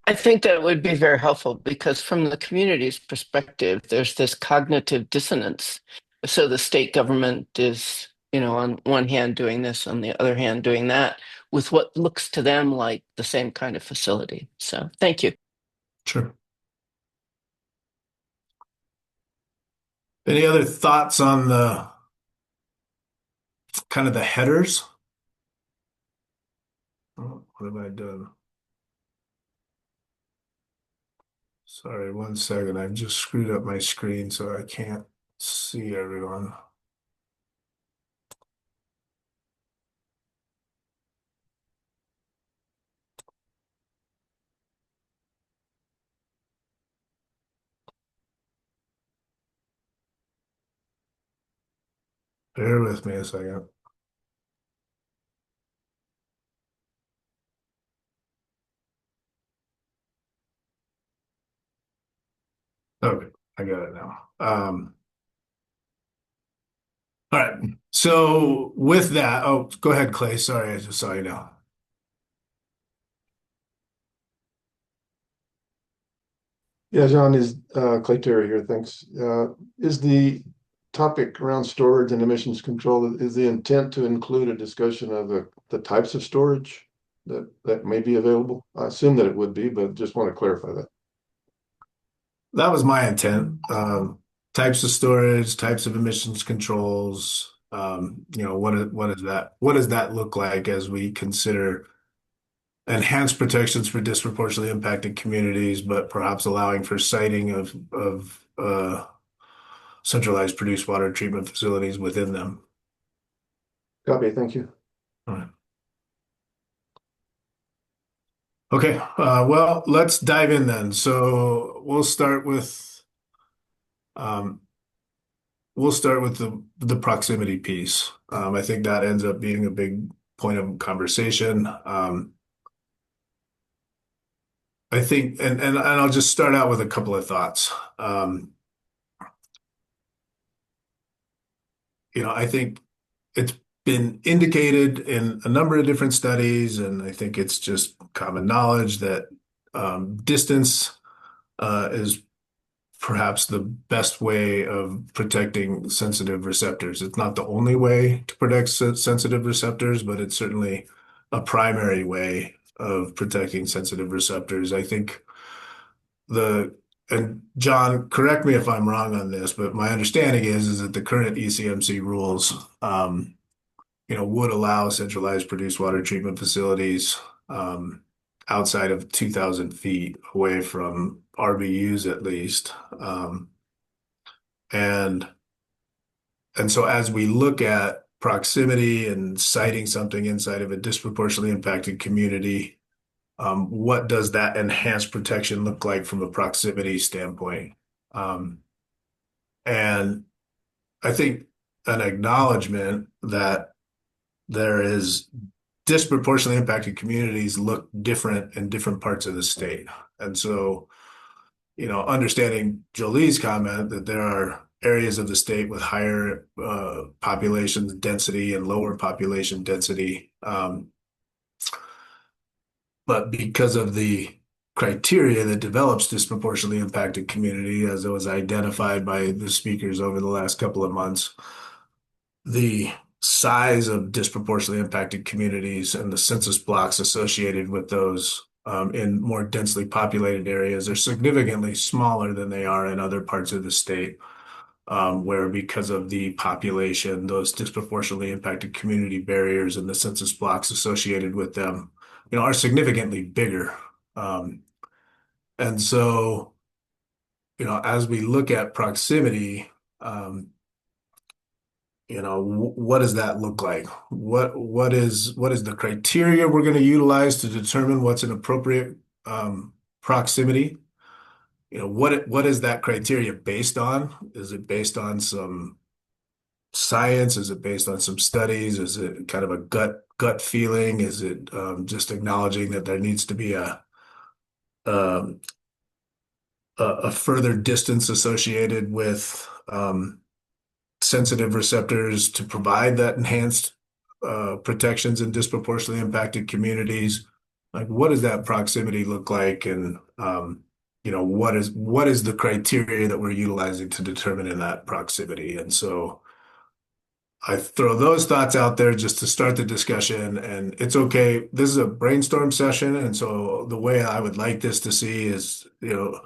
I think that would be very helpful because from the community's perspective, there's this cognitive dissonance. So the state government is, on one hand doing this, on the other hand doing that, with what looks to them like the same kind of facility. So thank you. Sure. Any other thoughts on the kind of the headers? Oh, what have I done? Sorry, 1 second. I've just screwed up my screen so I can't see everyone. Bear with me a second. Okay, I got it now. All right. So with that, oh, go ahead, Clay. Sorry, I just saw you now. Yeah, John, is Clay Terry here. Thanks. Is the topic around storage and emissions control, is the intent to include a discussion of the types of storage that may be available? I assume that it would be, but just want to clarify that. That was my intent. Types of storage, types of emissions controls. What is that? What does that look like as we consider enhance protections for disproportionately impacted communities, but perhaps allowing for siting of centralized produced water treatment facilities within them. Copy, thank you. All right. Okay, well, let's dive in then. So we'll start with the proximity piece. I think that ends up being a big point of conversation. I think, and I'll just start out with a couple of thoughts. I think it's been indicated in a number of different studies, and I think it's just common knowledge that distance is perhaps the best way of protecting sensitive receptors. It's not the only way to protect sensitive receptors, but it's certainly a primary way of protecting sensitive receptors. I think and John, correct me if I'm wrong on this, but my understanding is that the current ECMC rules, would allow centralized produced water treatment facilities outside of 2,000 feet away from RBUs at least. And so as we look at proximity and citing something inside of a disproportionately impacted community, what does that enhanced protection look like from a proximity standpoint? And I think an acknowledgement that there is disproportionately impacted communities look different in different parts of the state. And so, understanding Jolie's comment that there are areas of the state with higher population density and lower population density. But because of the criteria that develops disproportionately impacted community, as it was identified by the speakers over the last couple of months, the size of disproportionately impacted communities and the census blocks associated with those in more densely populated areas are significantly smaller than they are in other parts of the state, where because of the population, those disproportionately impacted community barriers and the census blocks associated with them, are significantly bigger. And so, as we look at proximity, what does that look like? What is the criteria we're going to utilize to determine what's an appropriate proximity? What is that criteria based on? Is it based on some science? Is it based on some studies? Is it kind of a gut feeling? Is it just acknowledging that there needs to be a further distance associated with sensitive receptors to provide that enhanced protections in disproportionately impacted communities? Like, what does that proximity look like? And, what is the criteria that we're utilizing to determine in that proximity? And so I throw those thoughts out there just to start the discussion, and it's okay. This is a brainstorm session. And so the way I would like this to see is, to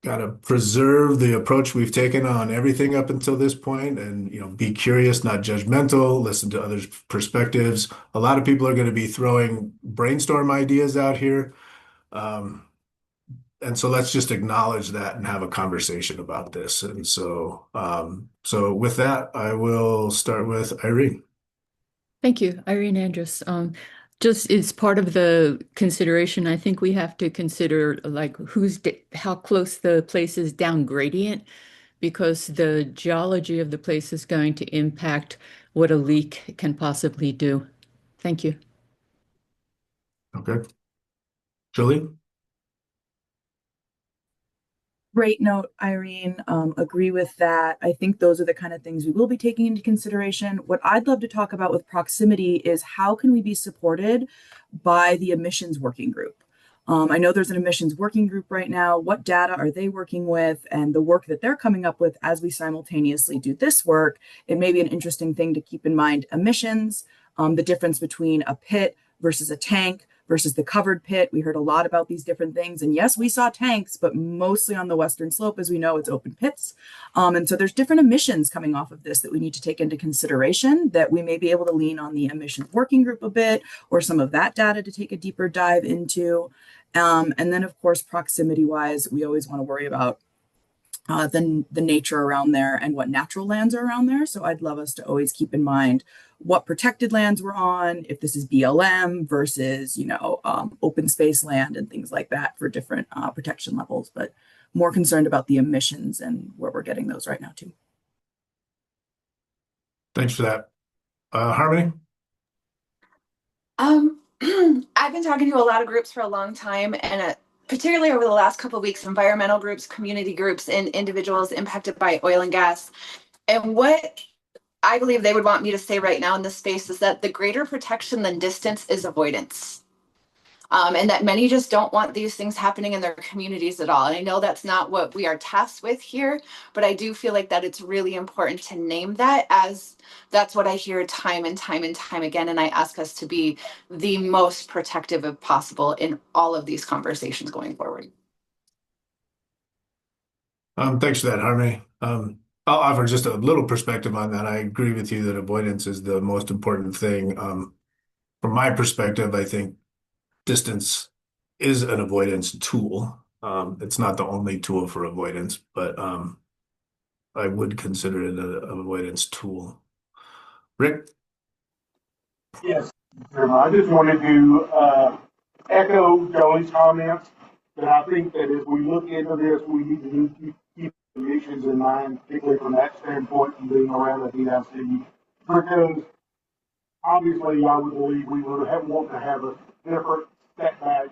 kind of preserve the approach we've taken on everything up until this point and, be curious, not judgmental, listen to others' perspectives. A lot of people are going to be throwing brainstorm ideas out here. And so let's just acknowledge that and have a conversation about this. And so, with that, I will start with Irene. Thank you, Irene Andrus. Just as part of the consideration, I think we have to consider like how close the place is down gradient, because the geology of the place is going to impact what a leak can possibly do. Thank you. Okay. Jolie? Great note, Irene. Agree with that. I think those are the kind of things we will be taking into consideration. What I'd love to talk about with proximity is how can we be supported by the emissions working group? I know there's an emissions working group right now. What data are they working with, and the work that they're coming up with as we simultaneously do this work? It may be an interesting thing to keep in mind. Emissions, the difference between a pit versus a tank versus the covered pit. We heard a lot about these different things. And yes, we saw tanks, but mostly on the western slope, as we know, it's open pits. And so there's different emissions coming off of this that we need to take into consideration, that we may be able to lean on the emissions working group a bit, or some of that data to take a deeper dive into. And then, of course, proximity wise, we always want to worry about the nature around there and what natural lands are around there. So I'd love us to always keep in mind what protected lands we're on, if this is BLM versus, open space land and things like that for different protection levels, but more concerned about the emissions and where we're getting those right now too. Thanks for that. Harmony? I've been talking to a lot of groups for a long time, and particularly over the last couple of weeks, environmental groups, community groups, and individuals impacted by oil and gas. And what I believe they would want me to say right now in this space is that the greater protection than distance is avoidance. And that many just don't want these things happening in their communities at all. And I know that's not what we are tasked with here, but I do feel like that it's really important to name that, as that's what I hear time and time and time again. And I ask us to be the most protective of possible in all of these conversations going forward. Thanks for that, Harmony. I'll offer just a little perspective on that. I agree with you that avoidance is the most important thing. From my perspective, I think distance is an avoidance tool. It's not the only tool for avoidance, but I would consider it an avoidance tool. Rick? Yes, I just wanted to echo Joey's comments, that I think that as we look into this, we need to keep emissions in mind, particularly from that standpoint and being around the DIC, because obviously I would believe we would want to have a different setback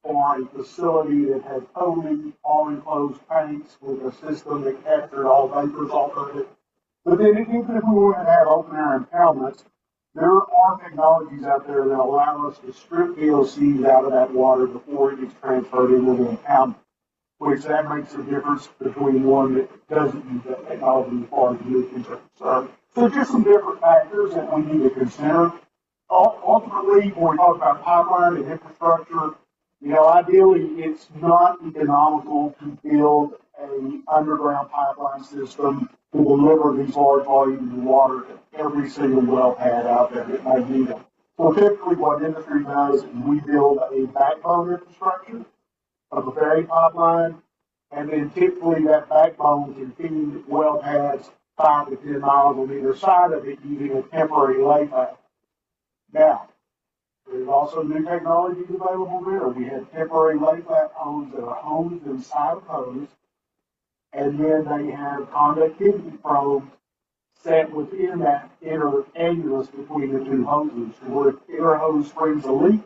for a facility that had totally all enclosed tanks with a system that captured all vapors off of it. But then even if we wanted to have open air impoundments, there are technologies out there that allow us to strip VOCs out of that water before it gets transferred into the impoundment, which that makes a difference between one that doesn't use that technology as far as emissions are concerned. So just some different factors that we need to consider. Ultimately, when we talk about pipeline and infrastructure, ideally it's not economical to build an underground pipeline system to deliver these large volumes of water to every single wellhead out there that might need them. So typically what industry does is we build a backbone infrastructure of a ferry pipeline, and then typically that backbone can feed wellheads 5 to 10 miles on either side of it using a temporary layback. Now, there's also new technologies available there. We have temporary layback homes that are hosed inside of hose, and then they have conductivity probes set within that inner annulus between the two hoses. Where if the inner hose springs a leak,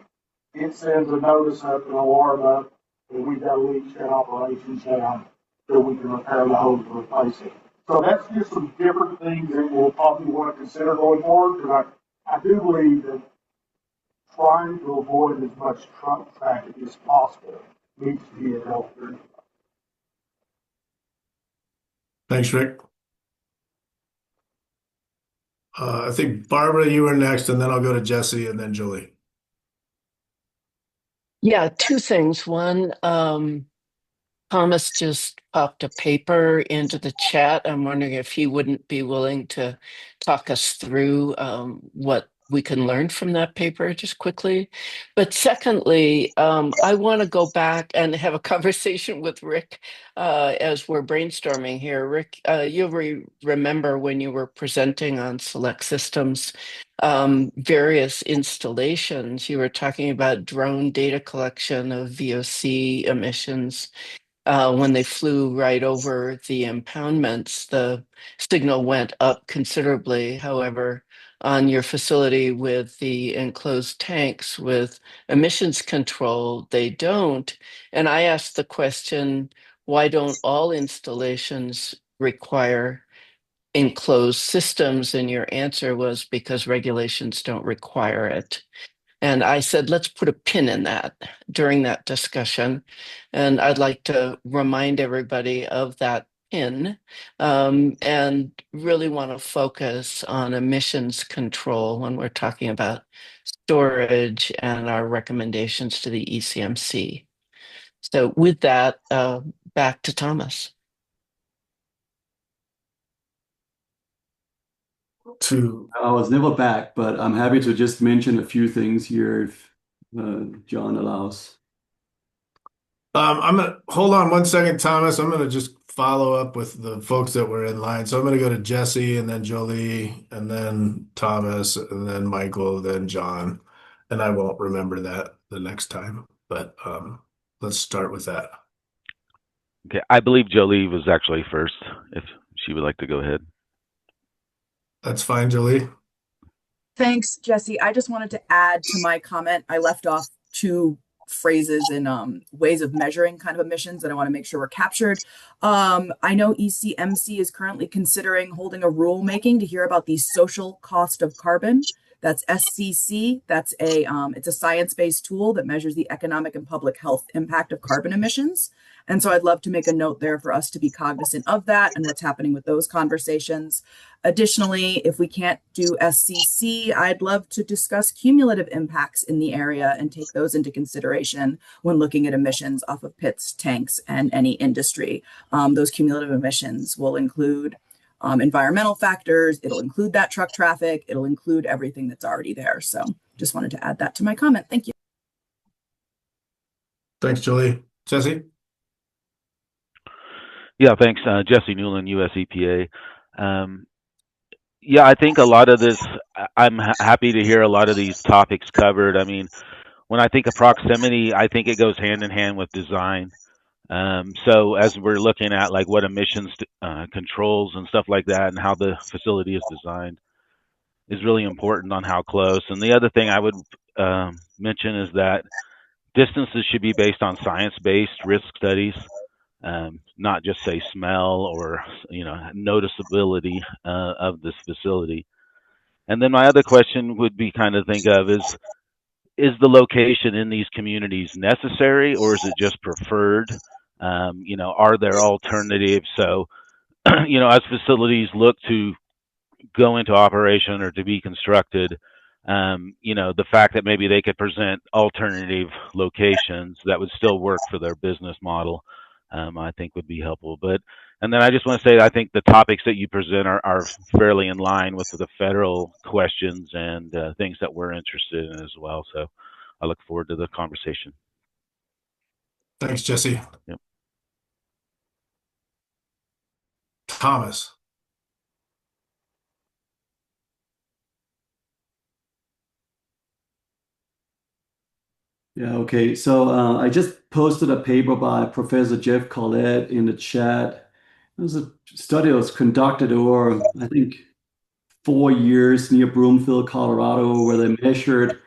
it sends a notice up, an alarm up, and we've got a leak, shut operations down so we can repair the hose and replace it. So that's just some different things that we'll probably want to consider going forward, because I do believe that trying to avoid as much truck traffic as possible needs to be a healthier. Thanks, Rick. I think Barbara, you were next, and then I'll go to Jesse and then Julie. Yeah, two things. One, Thomas just popped a paper into the chat. I'm wondering if he wouldn't be willing to talk us through what we can learn from that paper just quickly. But secondly, I want to go back and have a conversation with Rick as we're brainstorming here. Rick, you'll remember when you were presenting on Select Systems, various installations, you were talking about drone data collection of VOC emissions. When they flew right over the impoundments, the signal went up considerably. However, on your facility with the enclosed tanks with emissions control, they don't. And I asked the question, why don't all installations require enclosed systems? And your answer was because regulations don't require it. And I said, let's put a pin in that during that discussion. And I'd like to remind everybody of that pin and really want to focus on emissions control when we're talking about storage and our recommendations to the ECMC. So with that, back to Thomas. I was never back, but I'm happy to just mention a few things here if John allows. I'm gonna hold on one second, Thomas. I'm gonna just follow up with the folks that were in line. So I'm gonna go to Jesse and then Jolie and then Thomas and then Michael, then John. And I won't remember that the next time, but let's start with that. Okay, I believe Jolie was actually first, if she would like to go ahead. That's fine, Jolie. Thanks, Jesse. I just wanted to add to my comment. I left off two phrases in ways of measuring kind of emissions that I want to make sure were captured. I know ECMC is currently considering holding a rulemaking to hear about the social cost of carbon. That's SCC. That's it's a science-based tool that measures the economic and public health impact of carbon emissions. And so I'd love to make a note there for us to be cognizant of that and what's happening with those conversations. Additionally, if we can't do SCC, I'd love to discuss cumulative impacts in the area and take those into consideration when looking at emissions off of pits, tanks, and any industry. Those cumulative emissions will include environmental factors. It'll include that truck traffic. It'll include everything that's already there. So just wanted to add that to my comment. Thank you. Thanks, Jolie. Jesse? Yeah, thanks. Jesse Newland, US EPA. Yeah, I think a lot of this, I'm happy to hear a lot of these topics covered. I mean, when I think of proximity, I think it goes hand in hand with design. So as we're looking at like what emissions controls and stuff like that and how the facility is designed is really important on how close. And the other thing I would mention is that distances should be based on science-based risk studies, not just say smell or noticeability of this facility. And then my other question would be kind of think of is the location in these communities necessary or is it just preferred? Are there alternatives? So, as facilities look to go into operation or to be constructed, the fact that maybe they could present alternative locations that would still work for their business model, I think would be helpful. And then I just want to say, I think the topics that you present are fairly in line with the federal questions and things that we're interested in as well. So I look forward to the conversation. Thanks, Jesse. Yep. Thomas. Yeah, okay. So I just posted a paper by Professor Jeff Collette in the chat. It was a study that was conducted over, I think, 4 years near Broomfield, Colorado, where they measured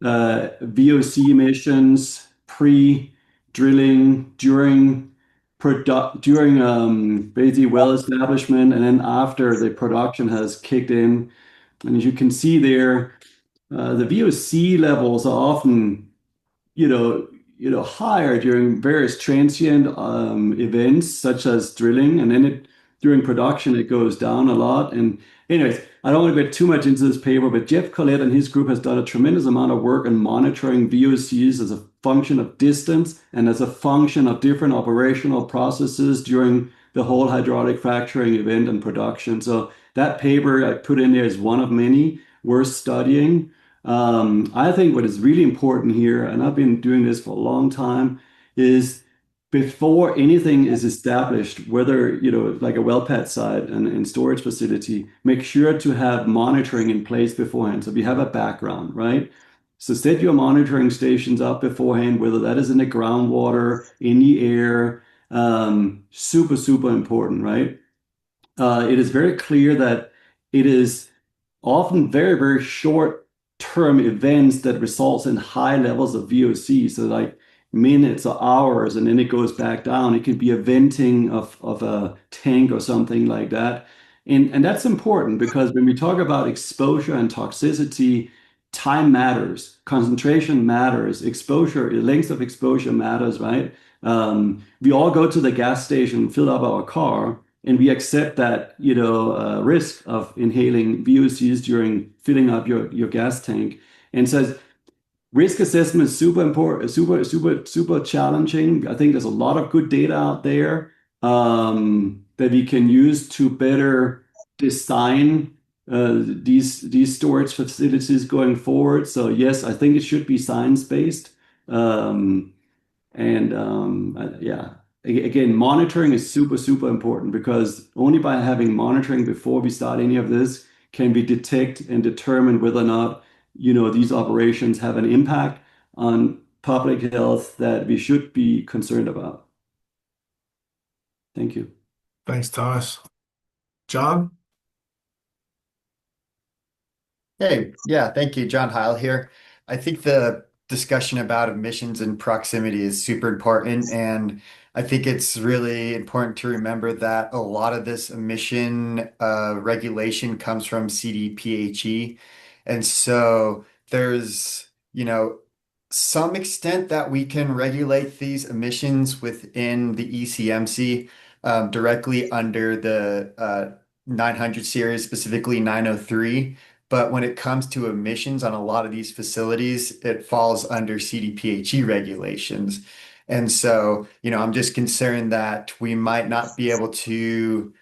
VOC emissions pre-drilling, during basically well establishment, and then after the production has kicked in. And as you can see there, the VOC levels are often higher during various transient events such as drilling, and then during production it goes down a lot. And anyways, I don't want to get too much into this paper, but Jeff Collette and his group has done a tremendous amount of work on monitoring VOCs as a function of distance and as a function of different operational processes during the whole hydraulic fracturing event and production. So that paper I put in there is one of many worth studying. I think what is really important here, and I've been doing this for a long time, is before anything is established, whether, like a well pad site and storage facility, make sure to have monitoring in place beforehand. So we have a background, right? So set your monitoring stations up beforehand, whether that is in the groundwater, in the air, super, super important, right? It is very clear that it is often very, very short-term events that results in high levels of VOC. So like minutes or hours, and then it goes back down. It could be a venting of a tank or something like that. And that's important because when we talk about exposure and toxicity, time matters, concentration matters, exposure, length of exposure matters, right? We all go to the gas station, fill up our car, and we accept that, risk of inhaling VOCs during filling up your gas tank. And says risk assessment is super important, super challenging. I think there's a lot of good data out there that we can use to better design these storage facilities going forward. So yes, I think it should be science-based. Yeah, again, monitoring is super important because only by having monitoring before we start any of this can we detect and determine whether or not, these operations have an impact on public health that we should be concerned about. Thank you. Thanks, Thomas. John? Hey, yeah, thank you. John Heil here. I think the discussion about emissions and proximity is super important. And I think it's really important to remember that a lot of this emission regulation comes from CDPHE. And so there's, some extent that we can regulate these emissions within the ECMC directly under the 900 series, specifically 903. But when it comes to emissions on a lot of these facilities, it falls under CDPHE regulations. And so, I'm just concerned that we might not be able to,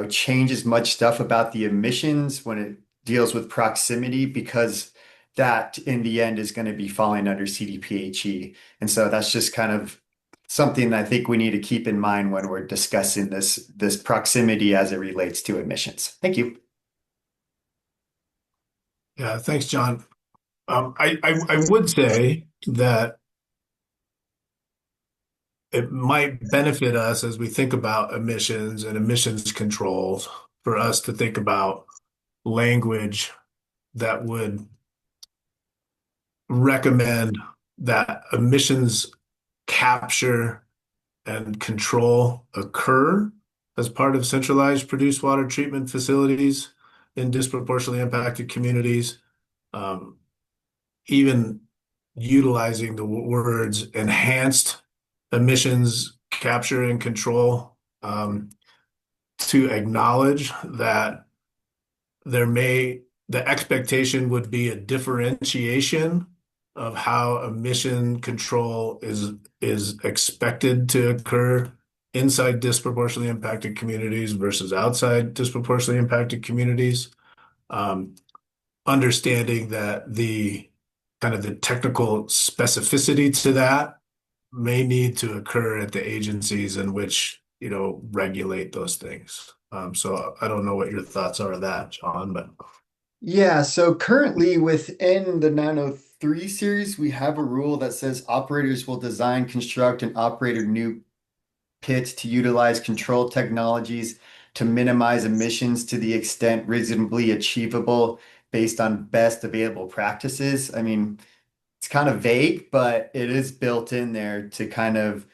change as much stuff about the emissions when it deals with proximity because that in the end is going to be falling under CDPHE. And so that's just kind of something I think we need to keep in mind when we're discussing this proximity as it relates to emissions. Thank you. Yeah, thanks, John. I would say that it might benefit us as we think about emissions and emissions controls for us to think about language that would recommend that emissions capture and control occur as part of centralized produced water treatment facilities in disproportionately impacted communities. Even utilizing the words enhanced emissions capture and control to acknowledge that the expectation would be a differentiation of how emission control is expected to occur inside disproportionately impacted communities versus outside disproportionately impacted communities. Understanding that the kind of the technical specificity to that may need to occur at the agencies in which, regulate those things. So I don't know what your thoughts are of that, John, but. Yeah, so currently within the 903 series, we have a rule that says operators will design, construct, and operate a new pits to utilize control technologies to minimize emissions to the extent reasonably achievable based on best available practices. I mean, it's kind of vague, but it is built in there to kind of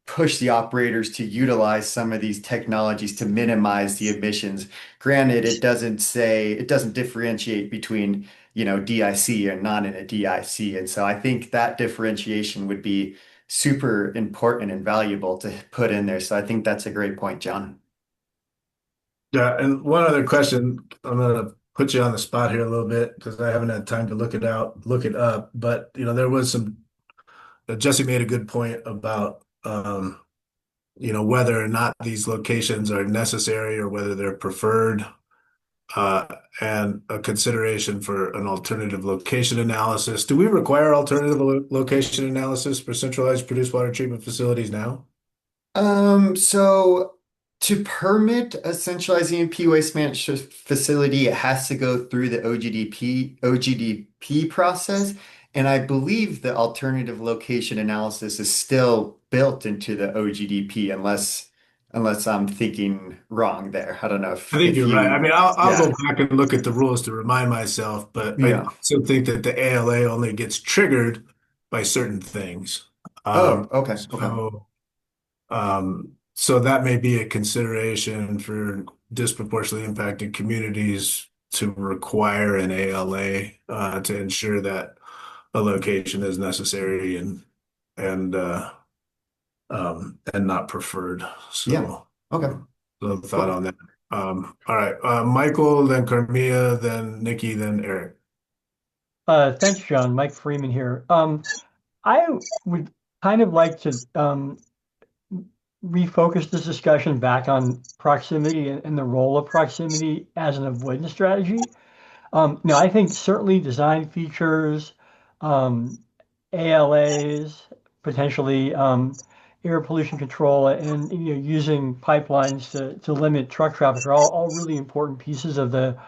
push the operators to utilize some of these technologies to minimize the emissions. Granted, it doesn't differentiate between, DIC and not in a DIC. And so I think that differentiation would be super important and valuable to put in there. So I think that's a great point, John. Yeah, and one other question, I'm gonna put you on the spot here a little bit because I haven't had time to look it up. But there was Jesse made a good point about whether or not these locations are necessary or whether they're preferred, and a consideration for an alternative location analysis. Do we require alternative location analysis for centralized produced water treatment facilities now? So to permit a centralized E&P waste management facility, it has to go through the OGDP process. And I believe the alternative location analysis is still built into the OGDP unless I'm thinking wrong there. I don't know I think if you're right. I mean, I'll yeah. go back and look at the rules to remind myself, but I Yeah. also think that the ALA only gets triggered by certain things. Oh, okay. So that may be a consideration for disproportionately impacted communities to require an ALA to ensure that a location is necessary and and not preferred. Yeah. So, Okay. so thought Cool. on that. All right, Michael, then Carmia, then Nikki, then Eric. Thanks, John. Mike Freeman here. I would kind of like to refocus this discussion back on proximity and the role of proximity as an avoidance strategy. No, I think certainly design features, um, ALAs, potentially air pollution control, and using pipelines to limit truck traffic are all really important pieces of the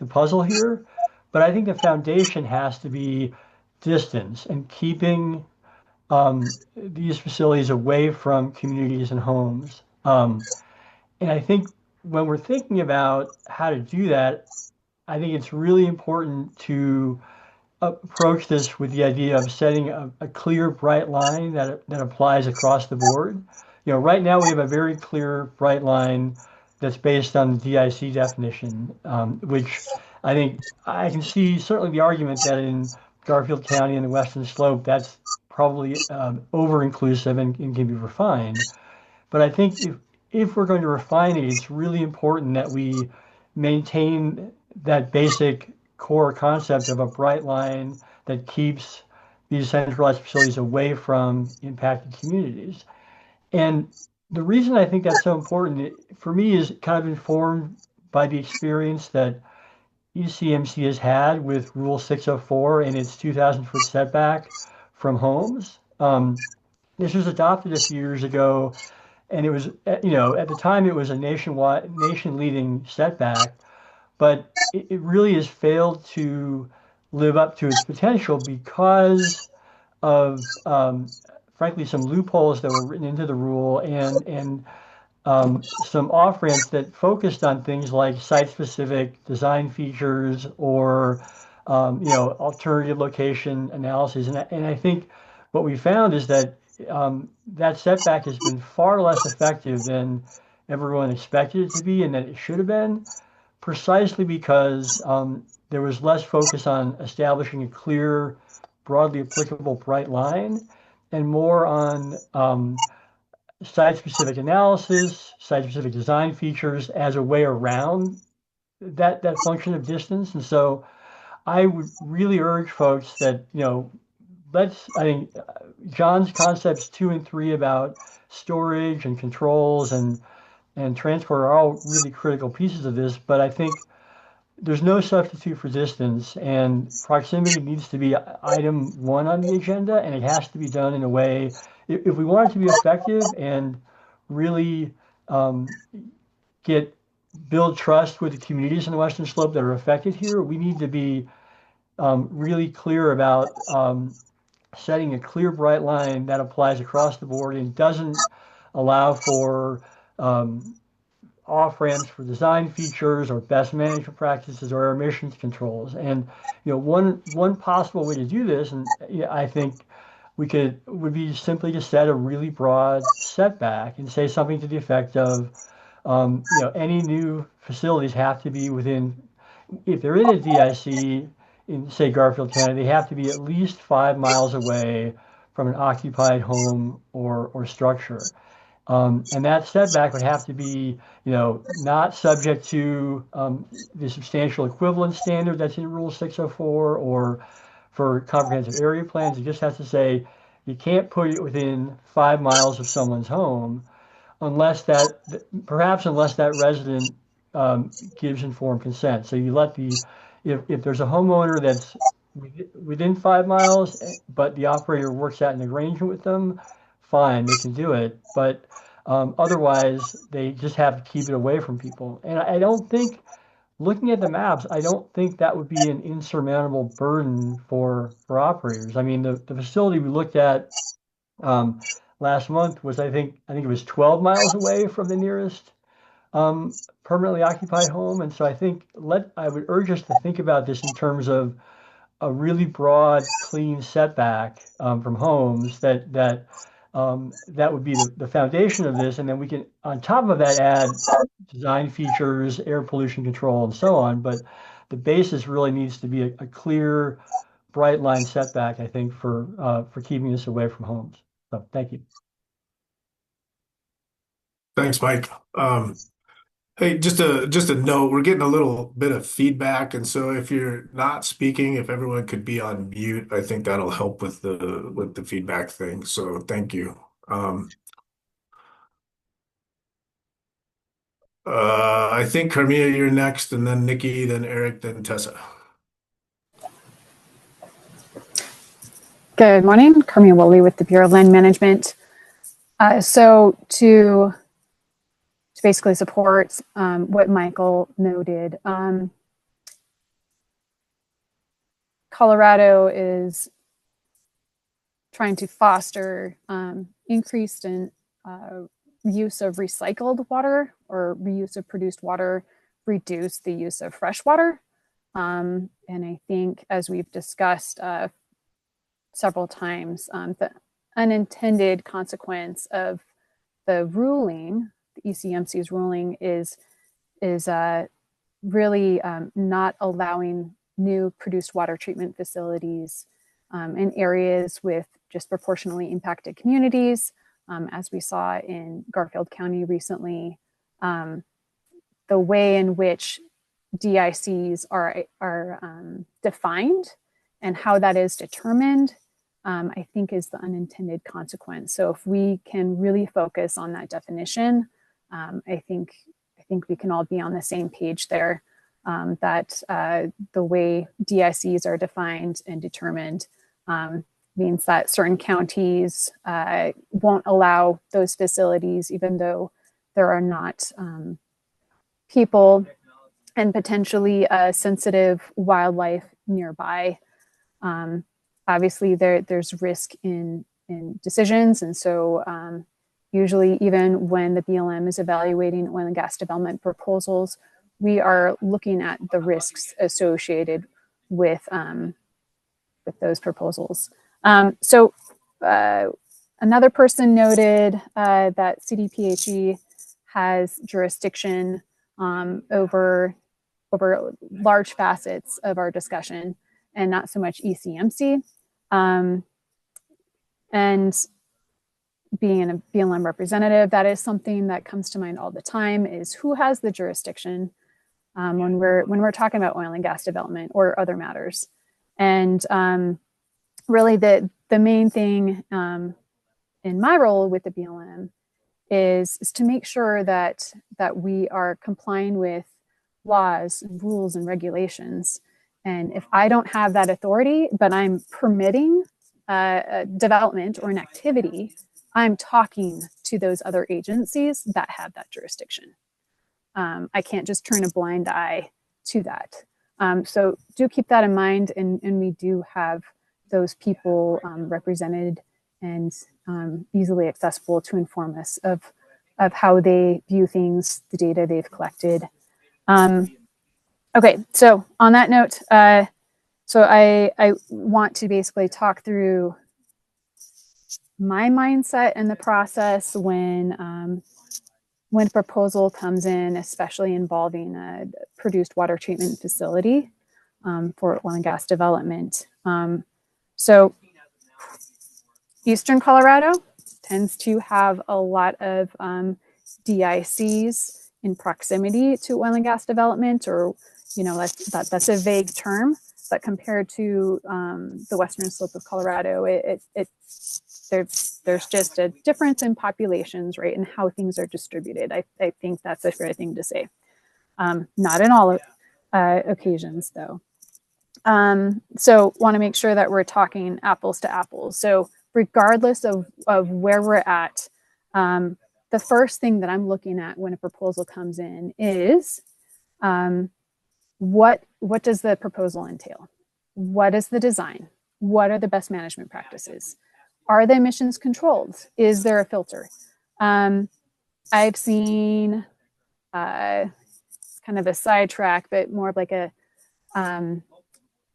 puzzle here. But I think the foundation has to be distance and keeping these facilities away from communities and homes. And I think when we're thinking about how to do that, I think it's really important to approach this with the idea of setting a clear, bright line that applies across the board. Right now we have a very clear, bright line that's based on the DIC definition, which I think I can see certainly the argument that in Garfield County and the Western Slope, that's probably over-inclusive and can be refined. But I think if we're going to refine it, it's really important that we maintain that basic core concept of a bright line that keeps these centralized facilities away from impacted communities. And the reason I think that's so important for me is kind of informed by the experience that ECMC has had with Rule 604 and its 2,000-foot setback from homes. This was adopted a few years ago, and it was, at the time it was a nation leading setback, but it really has failed to live up to its potential because of, frankly, some loopholes that were written into the rule and some off ramps that focused on things like site specific design features or alternative location analysis. And I think what we found is that that setback has been far less effective than everyone expected it to be and that it should have been, precisely because there was less focus on establishing a clear, broadly applicable bright line and more on site-specific analysis, site-specific design features as a way around that function of distance. And so I would really urge folks that, I think John's concepts 2 and 3 about storage and controls and transport are all really critical pieces of this, but I think there's no substitute for distance, and proximity needs to be item one on the agenda, and it has to be done in a way, if we want it to be effective and really um, build trust with the communities in the Western Slope that are affected here, we need to be really clear about setting a clear, bright line that applies across the board and doesn't allow for um, off ramps for design features or best management practices or emissions controls. And one possible way to do this, and I think would be simply to set a really broad setback and say something to the effect of, any new facilities have to be within, if they're in a DIC in say Garfield County, they have to be at least 5 miles away from an occupied home or structure. And that setback would have to be, not subject to the substantial equivalence standard that's in Rule 604 or for comprehensive area plans. It just has to say you can't put it within 5 miles of someone's home unless that resident gives informed consent. So you let if there's a homeowner that's within 5 miles, but the operator works out an arrangement with them, fine, they can do it. But otherwise, they just have to keep it away from people. And I don't think, looking at the maps, I don't think that would be an insurmountable burden for operators. I mean, the facility we looked at um, last month was, I think it was 12 miles away from the nearest permanently occupied home. And so I would urge us to think about this in terms of a really broad, clean setback from homes that would be the foundation of this, and then we can, on top of that, add design features, air pollution control, and so on. But the basis really needs to be a clear, bright line setback, I think, for keeping this away from homes. So, thank you. Thanks, Mike. Hey, just a note, we're getting a little bit of feedback, and so if you're not speaking, if everyone could be on mute, I think that'll help with the feedback thing. So thank you. I think Carmia, you're next, and then Nikki, then Eric, then Tessa. Good morning, Carmia Woolley with the Bureau of Land Management. So to basically support what Michael noted, Colorado is trying to foster increased use of recycled water or reuse of produced water, reduce the use of fresh water. And I think, as we've discussed several times, the unintended consequence of the ruling, the ECMC's ruling, is really not allowing new produced water treatment facilities in areas with disproportionately impacted communities, as we saw in Garfield County recently. The way in which DICs are defined and how that is determined, I think, is the unintended consequence. So if we can really focus on that definition, I think we can all be on the same page there, that the way DICs are defined and determined means that certain counties won't allow those facilities, even though there are not people and potentially sensitive wildlife nearby. Obviously, there's risk in decisions, and so usually, even when the BLM is evaluating oil and gas development proposals, we are looking at the risks associated with those proposals. So another person noted that CDPHE has jurisdiction over large facets of our discussion, and not so much ECMC. And being a BLM representative, that is something that comes to mind all the time, is who has the jurisdiction when we're talking about oil and gas development or other matters. And really the main thing in my role with the BLM is to make sure that we are complying with laws, rules, and regulations. And if I don't have that authority, but I'm permitting development or an activity, I'm talking to those other agencies that have that jurisdiction. I can't just turn a blind eye to that. So do keep that in mind, and we do have those people represented and easily accessible to inform us of how they view things, the data they've collected. Okay, so on that note, so I want to basically talk through my mindset and the process when a proposal comes in, especially involving a produced water treatment facility for oil and gas development. So Eastern Colorado tends to have a lot of DICs in proximity to oil and gas development, or that's a vague term, but compared to the western slope of Colorado, there's just a difference in populations, right, and how things are distributed. I think that's a fair thing to say. Not in all occasions, though. So want to make sure that we're talking apples to apples. So regardless of where we're at, the first thing that I'm looking at when a proposal comes in is what does the proposal entail? What is the design? What are the best management practices? Are the emissions controlled? Is there a filter? I've seen kind of a sidetrack, but more of like a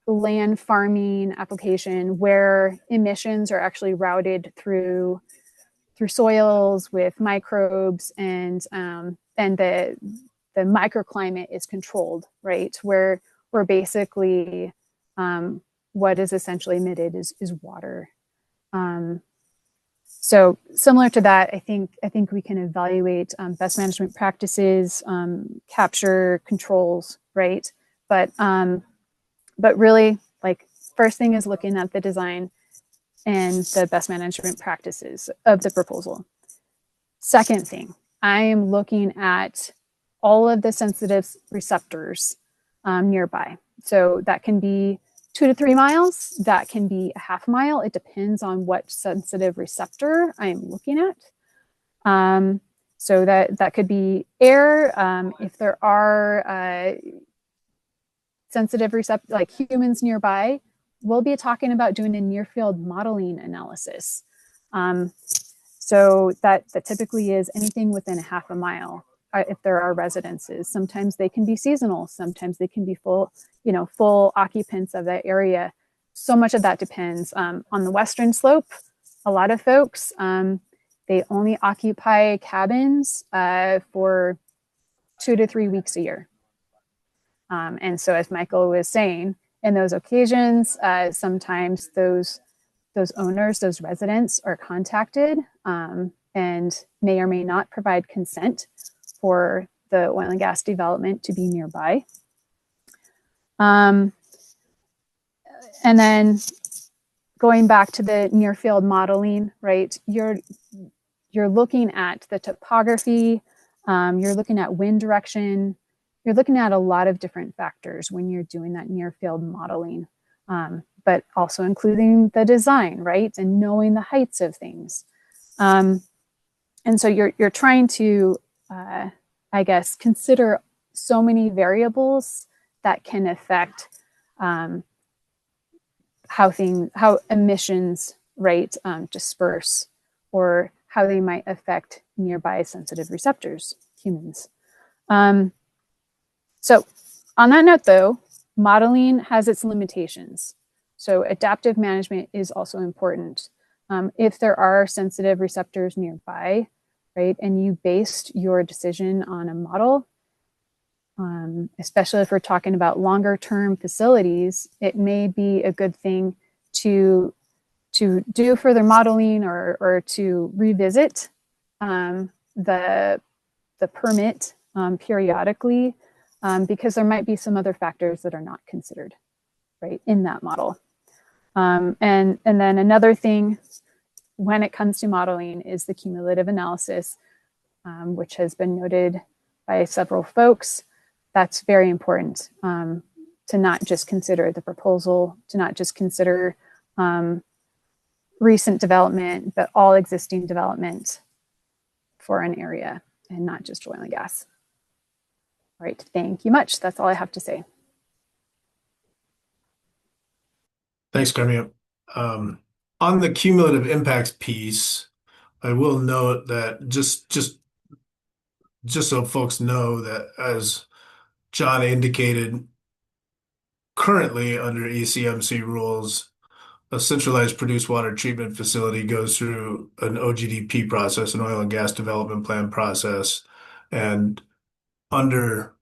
land farming application where emissions are actually routed through soils with microbes, and the microclimate is controlled, right? Where basically what is essentially emitted is water. So similar to that, I think we can evaluate best management practices, capture controls, right? But really, like, first thing is looking at the design and the best management practices of the proposal. Second thing, I am looking at all of the sensitive receptors nearby. So that can be 2 to 3 miles, that can be a half mile. It depends on what sensitive receptor I'm looking at. So that could be air. If there are sensitive receptors like humans nearby, we'll be talking about doing a near field modeling analysis. So that typically is anything within a half a mile. If there are residences, sometimes they can be seasonal, sometimes they can be full occupants of that area. So much of that depends. On the western slope, a lot of folks, they only occupy cabins for 2 to 3 weeks a year. And so, as Michael was saying, in those occasions, sometimes those owners, those residents are contacted and may or may not provide consent for the oil and gas development to be nearby. And then going back to the near field modeling, right? You're looking at the topography, you're looking at wind direction, you're looking at a lot of different factors when you're doing that near field modeling, but also including the design, right? And knowing the heights of things. And so you're trying to, I guess, consider so many variables that can affect how emissions, right, disperse, or how they might affect nearby sensitive receptors, humans. So on that note, though, modeling has its limitations. So adaptive management is also important. If there are sensitive receptors nearby, right, and you based your decision on a model, especially if we're talking about longer term facilities, it may be a good thing to do further modeling or to revisit the permit periodically, because there might be some other factors that are not considered, right, in that model. And then another thing when it comes to modeling is the cumulative analysis, which has been noted by several folks. That's very important, to not just consider the proposal, to not just consider recent development, but all existing development for an area and not just oil and gas. All right, thank you much. That's all I have to say. Thanks, Carmia. On the cumulative impacts piece, I will note that just so folks know that, as John indicated, currently under ECMC rules, a centralized produced water treatment facility goes through an OGDP process, an oil and gas development plan process, and under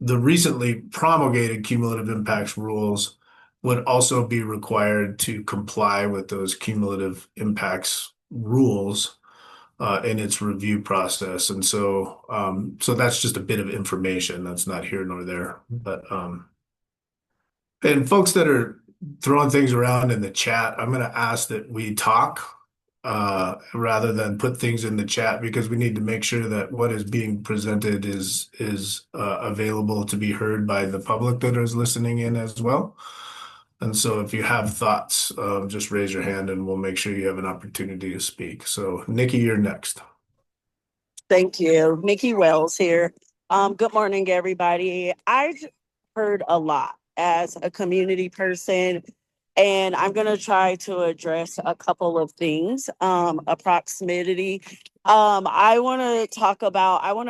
the recently promulgated cumulative impacts rules would also be required to comply with those cumulative impacts rules in its review process. And so that's just a bit of information that's not here nor there. But and folks that are throwing things around in the chat, I'm going to ask that we talk rather than put things in the chat, because we need to make sure that what is being presented is available to be heard by the public that is listening in as well. And so if you have thoughts, just raise your hand and we'll make sure you have an opportunity to speak. So Nikki, you're next. Thank you. Nikki Wells here. Good morning, everybody. I've heard a lot as a community person, and I'm going to try to address a couple of things. Proximity. I want to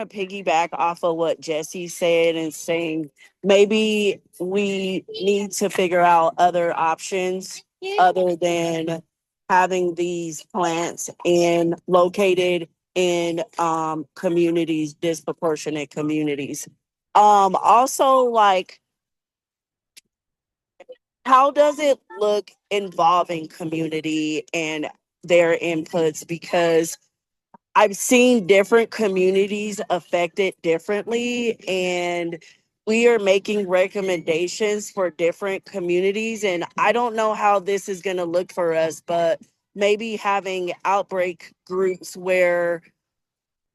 piggyback off of what Jesse said and saying maybe we need to figure out other options other than having these plants located in communities, disproportionate communities. Also, like, how does it look involving community and their inputs, because I've seen different communities affected differently, and we are making recommendations for different communities. And I don't know how this is going to look for us, but maybe having outbreak groups where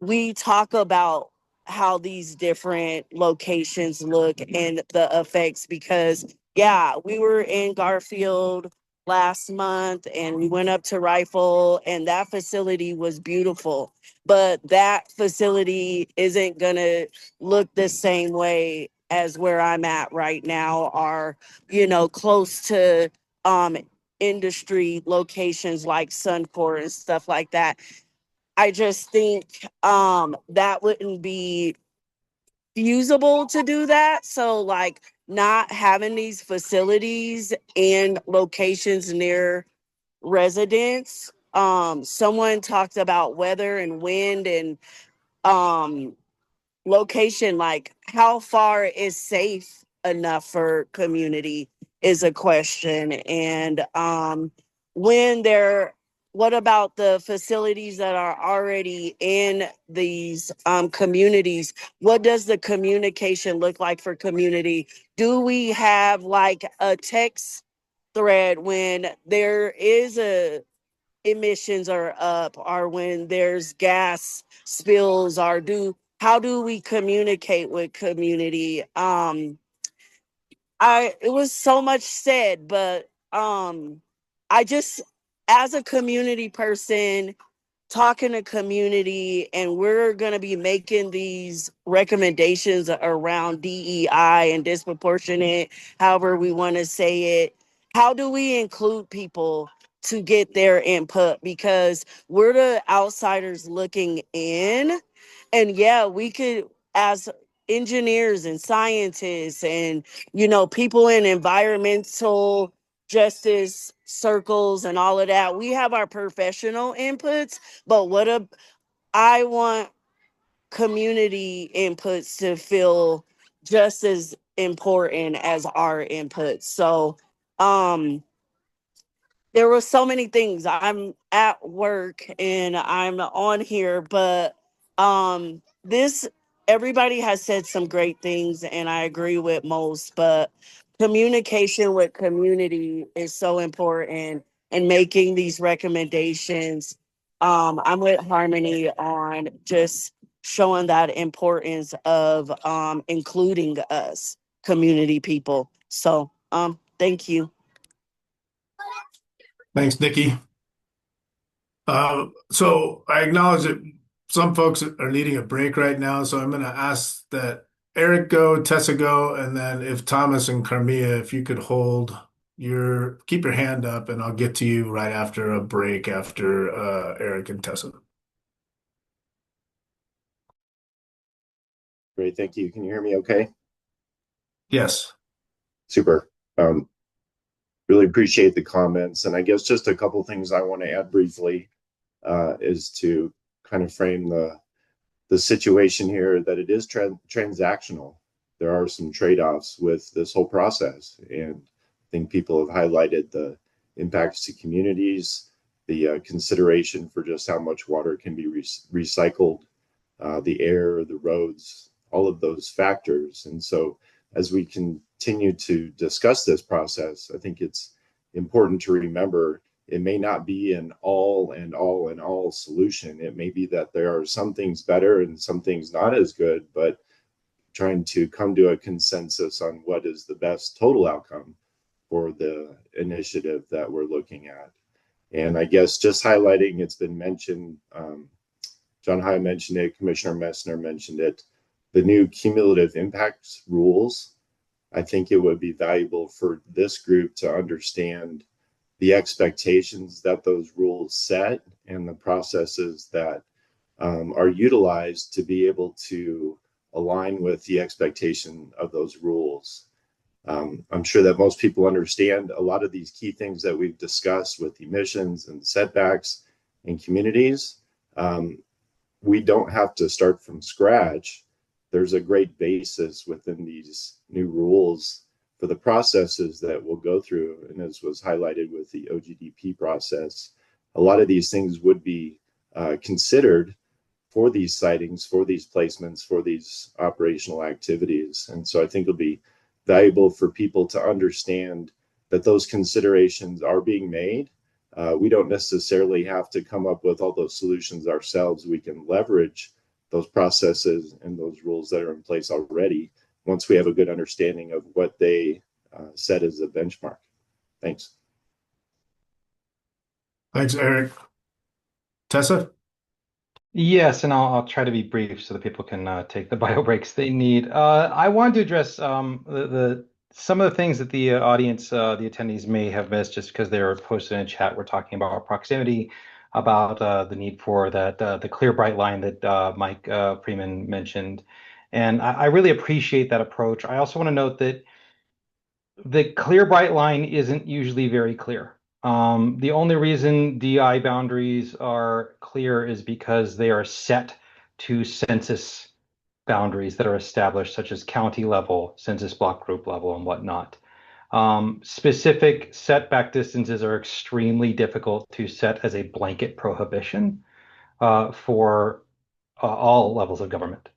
we talk about how these different locations look and the effects, because yeah, we were in Garfield last month and we went up to Rifle, and that facility was beautiful, but that facility isn't gonna look the same way as where I'm at right now, or close to um industry locations like Suncor and stuff like that. I just think that wouldn't be feasible to do that. So like not having these facilities and locations near residents. Someone talked about weather and wind and um location, like how far is safe enough for community is a question. And when they're what about the facilities that are already in these communities? What does the communication look like for community? Do we have like a text thread when there is a emissions are up, or when there's gas spills, or how do we communicate with community? It was so much said, but I just, as a community person, talking to community, and we're going to be making these recommendations around DEI and disproportionate, however we want to say it. How do we include people to get their input? Because we're the outsiders looking in. And yeah, we could, as engineers and scientists and, people in environmental justice circles and all of that, we have our professional inputs, but I want community inputs to feel just as important as our inputs. So there were so many things. I'm at work and I'm on here, but this everybody has said some great things and I agree with most, but communication with community is so important, and making these recommendations. I'm with Harmony on just showing that importance of including us, community people. So thank you. Thanks, Nikki. So I acknowledge that some folks are needing a break right now, so I'm going to ask that Eric go, Tessa go, and then if Thomas and Carmia, if you could keep your hand up, and I'll get to you right after a break after Eric and Tessa. Great, thank you. Can you hear me okay? Yes. Super. Really appreciate the comments. And I guess just a couple things I want to add briefly is to kind of frame the situation here, that it is transactional. There are some trade-offs with this whole process. And I think people have highlighted the impacts to communities, the consideration for just how much water can be recycled, the air, the roads, all of those factors. And so as we continue to discuss this process, I think it's important to remember it may not be an all solution. It may be that there are some things better and some things not as good, but trying to come to a consensus on what is the best total outcome for the initiative that we're looking at. And I guess just highlighting, it's been mentioned, John High mentioned it, Commissioner Messner mentioned it, the new cumulative impacts rules. I think it would be valuable for this group to understand the expectations that those rules set and the processes that are utilized to be able to align with the expectation of those rules. I'm sure that most people understand a lot of these key things that we've discussed with emissions and setbacks in communities. We don't have to start from scratch. There's a great basis within these new rules for the processes that we'll go through. And as was highlighted with the OGDP process, a lot of these things would be considered for these sightings, for these placements, for these operational activities. And so I think it'll be valuable for people to understand that those considerations are being made. We don't necessarily have to come up with all those solutions ourselves. We can leverage those processes and those rules that are in place already once we have a good understanding of what they set as a benchmark. Thanks. Thanks, Eric. Tessa? Yes, and I'll try to be brief so that people can take the bio breaks they need. I wanted to address some of the things that the audience, the attendees may have missed just because they were posted in chat. We're talking about proximity, about the need for that the clear bright line that Mike Freeman mentioned, and I really appreciate that approach. I also want to note that the clear bright line isn't usually very clear. The only reason DI boundaries are clear is because they are set to census boundaries that are established, such as county level, census block group level, and whatnot. Specific setback distances are extremely difficult to set as a blanket prohibition for all levels of government,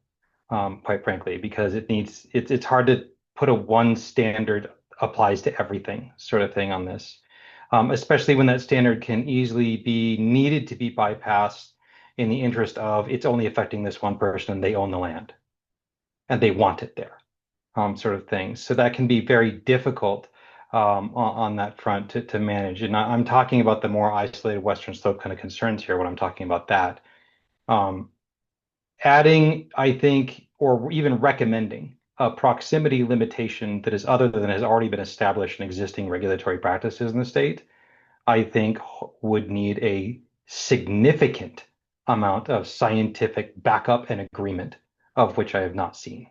quite frankly, because it's hard to put a one standard applies to everything sort of thing on this, especially when that standard can easily be needed to be bypassed in the interest of it's only affecting this one person and they own the land and they want it there, sort of thing. So that can be very difficult on that front to manage. And I'm talking about the more isolated Western Slope kind of concerns here when I'm talking about that. Adding, I think, or even recommending a proximity limitation that is other than has already been established in existing regulatory practices in the state, I think would need a significant amount of scientific backup and agreement, of which I have not seen,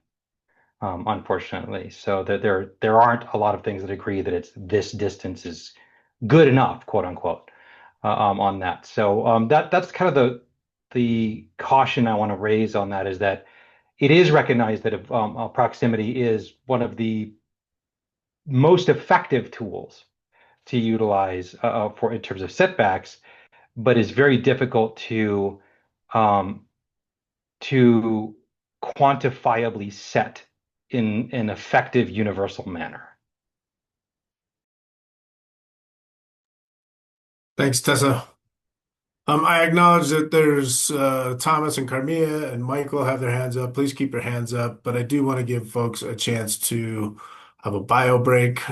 unfortunately. So that there aren't a lot of things that agree that it's this distance is good enough, quote unquote, on that. So that's kind of the caution I want to raise on that is that it is recognized that proximity is one of the most effective tools to utilize for in terms of setbacks, but is very difficult um, to quantifiably set in an effective universal manner. Thanks, Tessa. I acknowledge that there's Thomas and Carmia and Michael have their hands up. Please keep your hands up, but I do want to give folks a chance to have a bio break.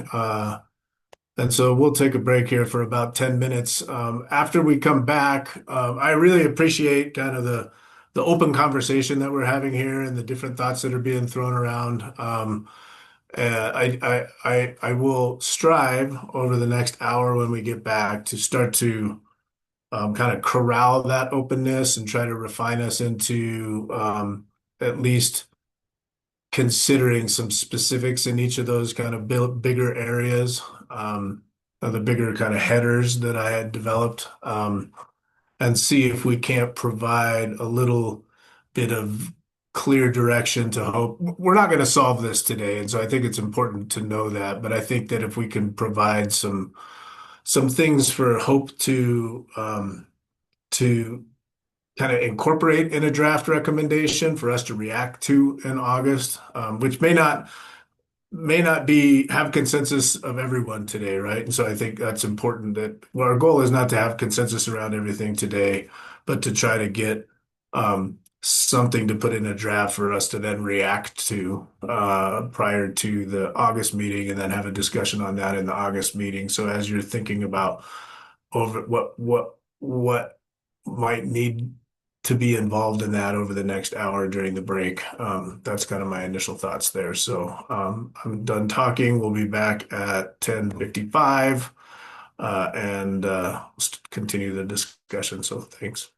And so we'll take a break here for about 10 minutes. After we come back, I really appreciate kind of the open conversation that we're having here and the different thoughts that are being thrown around. I will strive over the next hour when we get back to start to kind of corral that openness and try to refine us into at least considering some specifics in each of those kind of bigger areas, the bigger kind of headers that I had developed, and see if we can't provide a little bit of clear direction to hope. We're not going to solve this today, and so I think it's important to know that. But I think that if we can provide some things for hope to kind of incorporate in a draft recommendation for us to react to in August, which may not be have consensus of everyone today, right? And so I think that's important that well, our goal is not to have consensus around everything today, but to try to get something to put in a draft for us to then react to prior to the August meeting and then have a discussion on that in the August meeting. So as you're thinking about over what might need to be involved in that over the next hour during the break. That's kind of my initial thoughts there. So I'm done talking. We'll be back at 10:55 and continue the discussion. So thanks.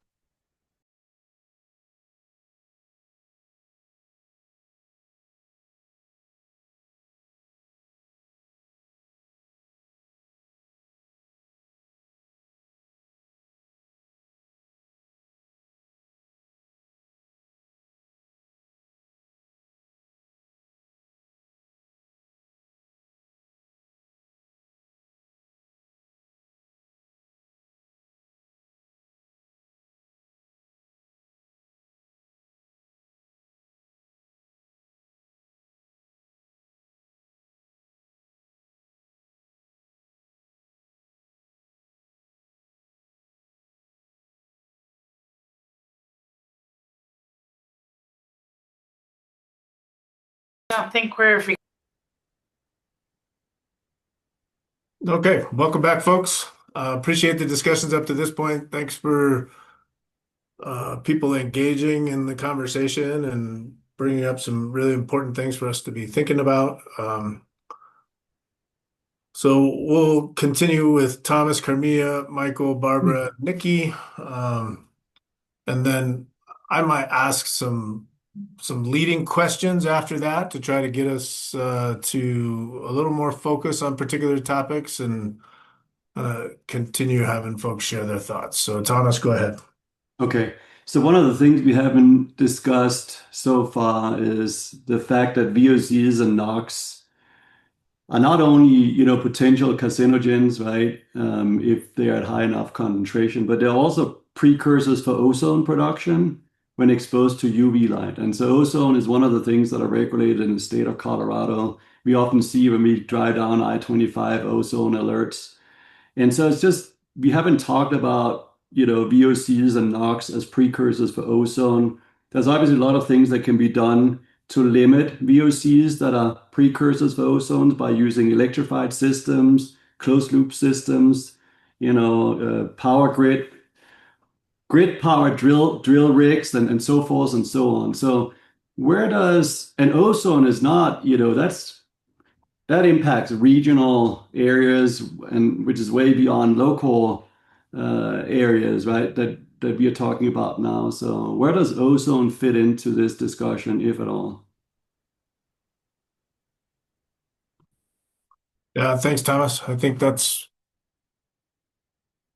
I don't think we're. Okay, welcome back, folks. Appreciate the discussions up to this point. Thanks for people engaging in the conversation and bringing up some really important things for us to be thinking about. So we'll continue with Thomas, Carmia, Michael, Barbara, Nikki, and then I might ask some leading questions after that to try to get us to a little more focus on particular topics and continue having folks share their thoughts. So Thomas, go ahead. Okay. So one of the things we haven't discussed so far is the fact that VOCs and NOx are not only, potential carcinogens, right? If they are at high enough concentration, but they're also precursors for ozone production when exposed to UV light. And so ozone is one of the things that are regulated in the state of Colorado. We often see when we drive down I-25 ozone alerts. And so it's just, we haven't talked about, VOCs and NOx as precursors for ozone. There's obviously a lot of things that can be done to limit VOCs that are precursors for ozone by using electrified systems, closed loop systems, power grid power drill rigs and so forth and so on. So and ozone is not, that impacts regional areas and which is way beyond local areas, right? That we are talking about now. So where does ozone fit into this discussion, if at all? Yeah, thanks, Thomas. I think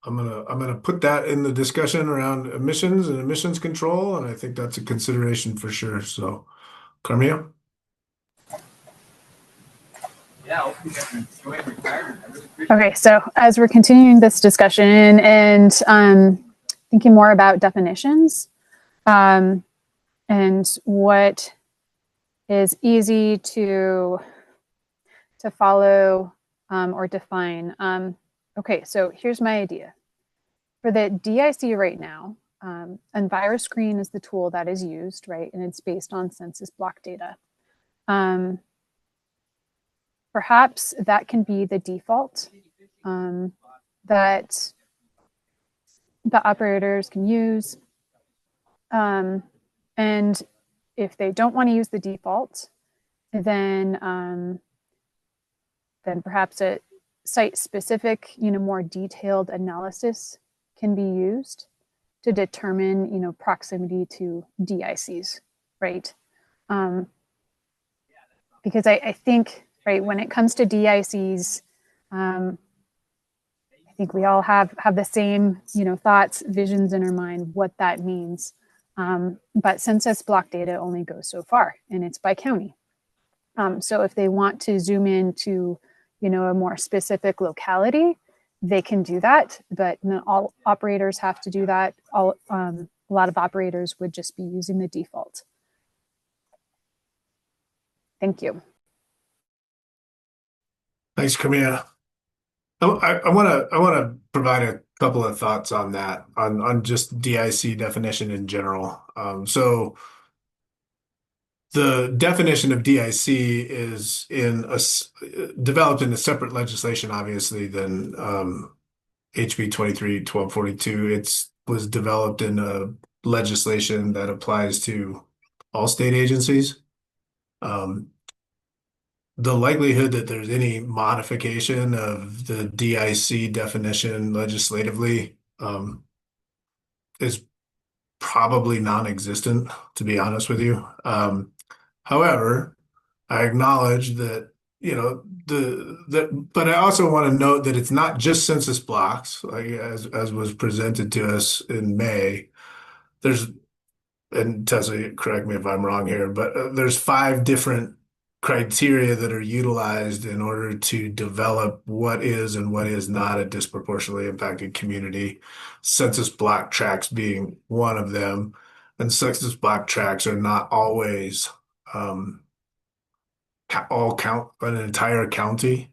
I'm gonna put that in the discussion around emissions and emissions control, and I think that's a consideration for sure. So, Carmia? Okay, so as we're continuing this discussion and thinking more about definitions and what is easy to follow or define. Okay, so here's my idea. For the DIC right now, and virus screen is the tool that is used, right? And it's based on census block data. Perhaps that can be the default that the operators can use. And if they don't want to use the default, then perhaps a site-specific, more detailed analysis can be used to determine, proximity to DICs, right? Because I think, right, when it comes to DICs, I think we all have the same, thoughts, visions in our mind, what that means. But census block data only goes so far, and it's by county. So if they want to zoom in to, a more specific locality, they can do that, but not all operators have to do that. A lot of operators would just be using the default. Thank you. Thanks, Camilla. I want to provide a couple of thoughts on that, on just DIC definition in general. So the definition of DIC is developed in a separate legislation, obviously, than HB 23-1242. It was developed in a legislation that applies to all state agencies. The likelihood that there's any modification of the DIC definition legislatively is probably non-existent, to be honest with you. However, I acknowledge that, but I also want to note that it's not just census blocks, like as was presented to us in May. And Tessa, correct me if I'm wrong here, but there's 5 different criteria that are utilized in order to develop what is and what is not a disproportionately impacted community. Census block tracts being one of them, and census block tracts are not always all count an entire county.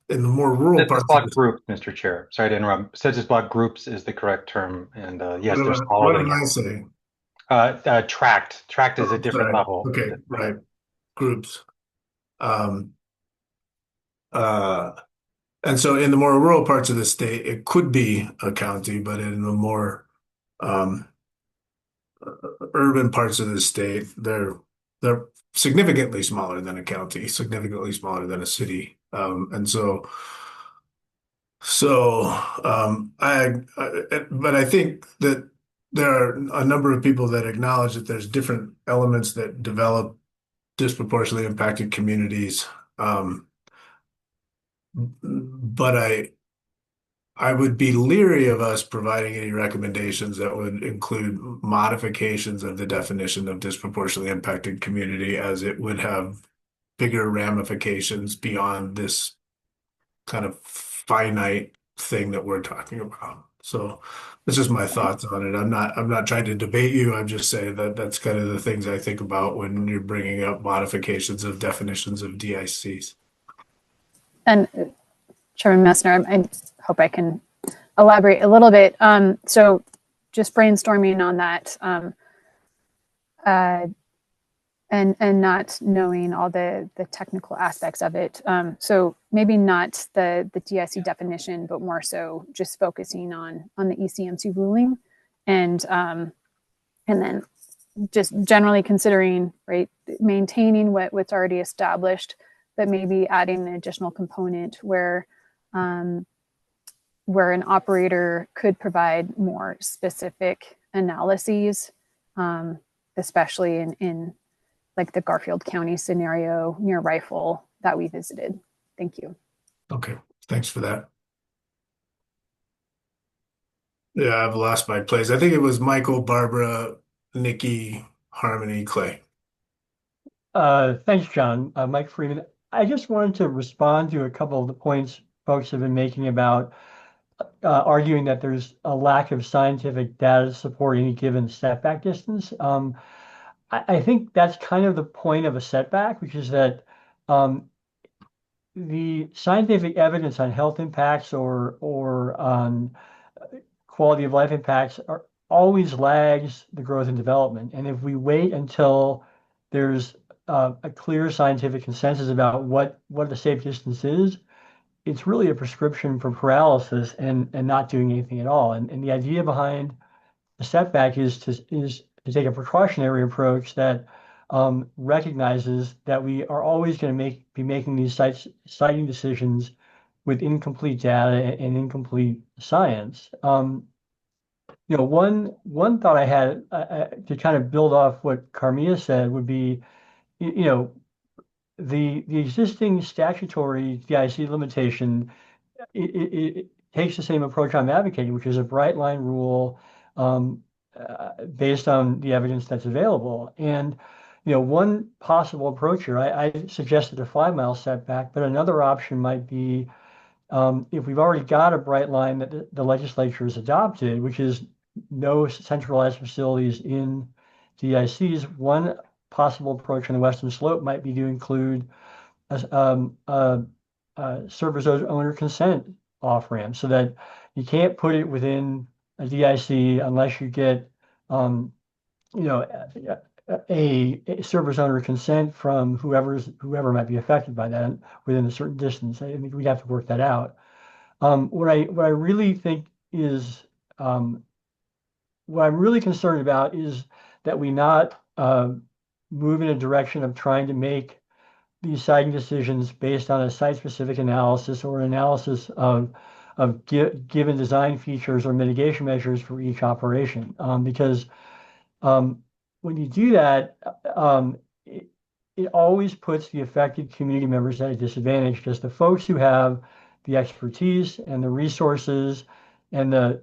In the more rural parts block group, Mr. Chair. Sorry to interrupt. Census block groups is the correct term, and yes, they're smaller. What am I saying? Tract is a different level. Okay, right. Groups. Um, and so in the more rural parts of the state, it could be a county, but in the more um, urban parts of the state, they're significantly smaller than a county, significantly smaller than a city. But I think that there are a number of people that acknowledge that there's different elements that develop disproportionately impacted communities. But I would be leery of us providing any recommendations that would include modifications of the definition of disproportionately impacted community, as it would have bigger ramifications beyond this kind of finite thing that we're talking about. So that's just my thoughts on it. I'm not trying to debate you. I'm just saying that that's kind of the things I think about when you're bringing up modifications of definitions of DICs. And Chairman Messner, I hope I can elaborate a little bit. So just brainstorming on that, and not knowing all the technical aspects of it. So maybe not the DIC definition, but more so just focusing on the ECMC ruling, and then just generally considering, right, maintaining what's already established, but maybe adding an additional component where an operator could provide more specific analyses, especially in like the Garfield County scenario near Rifle that we visited. Thank you. Okay, thanks for that. Yeah, I've lost my place. I think it was Michael, Barbara, Nikki, Harmony, Clay. Thanks, John. Mike Freeman. I just wanted to respond to a couple of the points folks have been making about arguing that there's a lack of scientific data to support any given setback distance. I think that's kind of the point of a setback, which is that the scientific evidence on health impacts or on quality of life impacts always lags the growth and development. And if we wait until there's a clear scientific consensus about what the safe distance is, it's really a prescription for paralysis and not doing anything at all. And the idea behind the setback is to take a precautionary approach that recognizes that we are always going to be making these siting decisions with incomplete data and incomplete science. One thought I had to kind of build off what Carmia said would be, the existing statutory DIC limitation, it takes the same approach I'm advocating, which is a bright line rule based on the evidence that's available. And one possible approach here, I suggested a 5-mile setback, but another option might be if we've already got a bright line that the legislature has adopted, which is no centralized facilities in DICs, one possible approach on the Western Slope might be to include a service owner consent off ramp, so that you can't put it within a DIC unless you get a service owner consent from whoever might be affected by that within a certain distance. I think we have to work that out. What I really think is what I'm really concerned about is that we not move in a direction of trying to make these siting decisions based on a site-specific analysis or analysis of given design features or mitigation measures for each operation. Because when you do that, it always puts the affected community members at a disadvantage, because the folks who have the expertise and the resources and the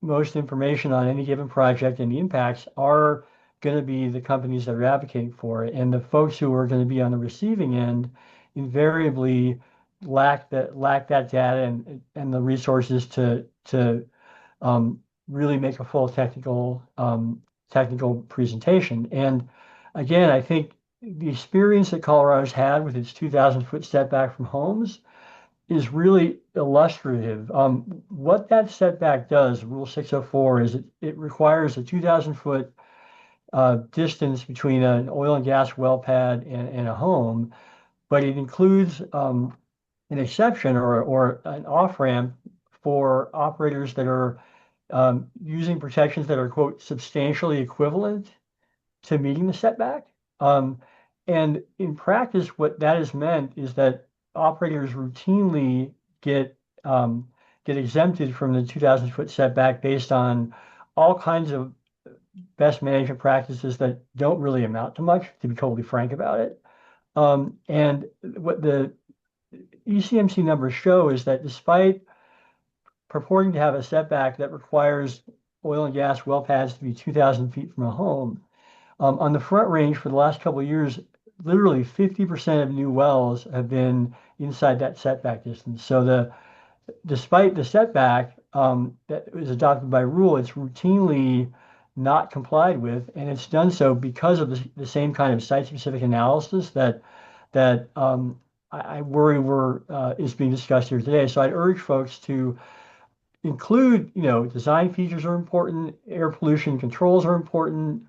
most information on any given project and the impacts are going to be the companies that are advocating for it. And the folks who are going to be on the receiving end invariably lack that data and the resources to really make a full technical presentation. And again, I think the experience that Colorado's had with its 2,000-foot setback from homes is really illustrative. What that setback does, Rule 604, is it requires a 2,000-foot distance between an oil and gas well pad and a home. but it includes an exception or an off-ramp for operators that are using protections that are, quote, substantially equivalent to meeting the setback. And in practice, what that has meant is that operators routinely get exempted from the 2,000-foot setback based on all kinds of best management practices that don't really amount to much, to be totally frank about it. And what the ECMC numbers show is that despite purporting to have a setback that requires oil and gas well pads to be 2,000 feet from a home, on the Front Range for the last couple of years, literally 50% of new wells have been inside that setback distance. So despite the setback that was adopted by rule, it's routinely not complied with, and it's done so because of the same kind of site-specific analysis that I worry is being discussed here today. So I'd urge folks to include, design features are important, air pollution controls are important.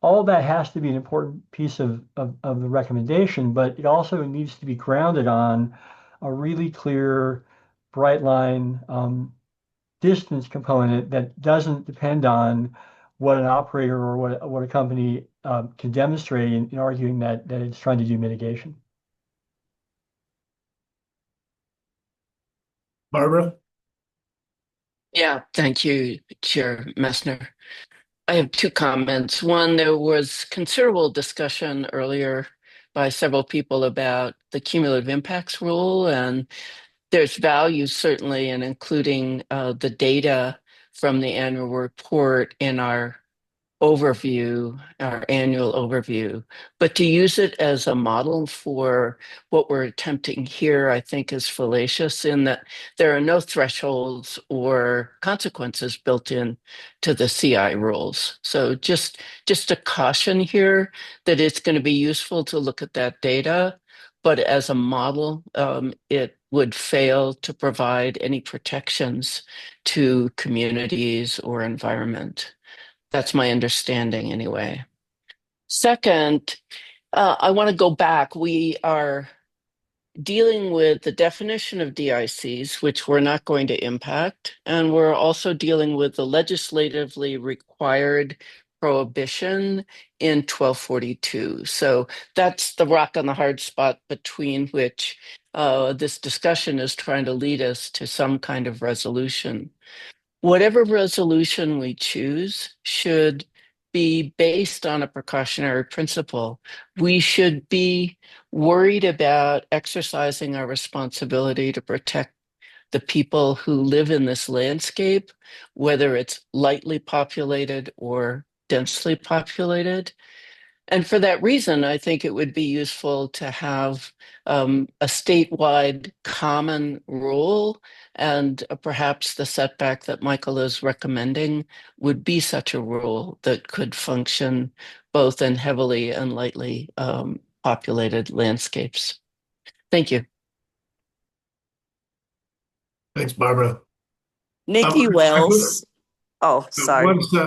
All that has to be an important piece of the recommendation, but it also needs to be grounded on a really clear, bright line distance component that doesn't depend on what an operator or what a company can demonstrate in arguing that it's trying to do mitigation. Barbara? Yeah, thank you, Chair Messner. I have two comments. One, there was considerable discussion earlier by several people about the cumulative impacts rule, and there's value certainly in including the data from the annual report in our overview, our annual overview, but to use it as a model for what we're attempting here, I think is fallacious in that there are no thresholds or consequences built in to the CI rules. So just a caution here that it's going to be useful to look at that data, but as a model, it would fail to provide any protections to communities or environment. That's my understanding anyway. Second, I want to go back. We are dealing with the definition of DICs, which we're not going to impact, and we're also dealing with the legislatively required prohibition in 1242. So that's the rock on the hard spot between which this discussion is trying to lead us to some kind of resolution. Whatever resolution we choose should be based on a precautionary principle. We should be worried about exercising our responsibility to protect the people who live in this landscape, whether it's lightly populated or densely populated. And for that reason, I think it would be useful to have a statewide common rule, and perhaps the setback that Michael is recommending would be such a rule that could function both in heavily and lightly populated landscapes. Thank you. Thanks, Barbara. Nikki Wells. Oh, sorry.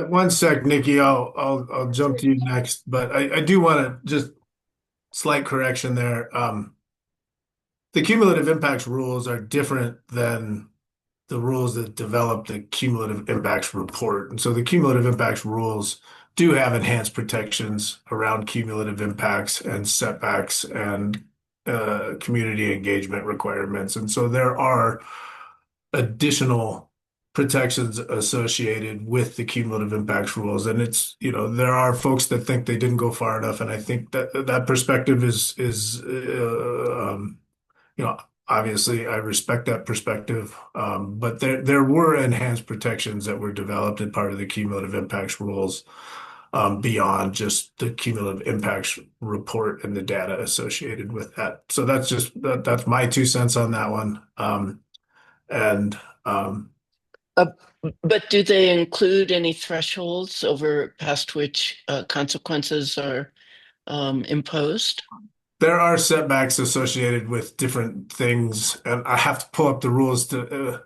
One sec, Nikki. I'll jump to you next, but I do want to just slight correction there. The cumulative impacts rules are different than the rules that develop the cumulative impacts report. And so the cumulative impacts rules do have enhanced protections around cumulative impacts and setbacks and community engagement requirements. And so there are additional protections associated with the cumulative impacts rules. And there are folks that think they didn't go far enough. And I think that perspective is obviously I respect that perspective. But there were enhanced protections that were developed in part of the cumulative impacts rules beyond just the cumulative impacts report and the data associated with that. So that's my 2 cents on that one. But do they include any thresholds over past which consequences are imposed? There are setbacks associated with different things, and I have to pull up the rules to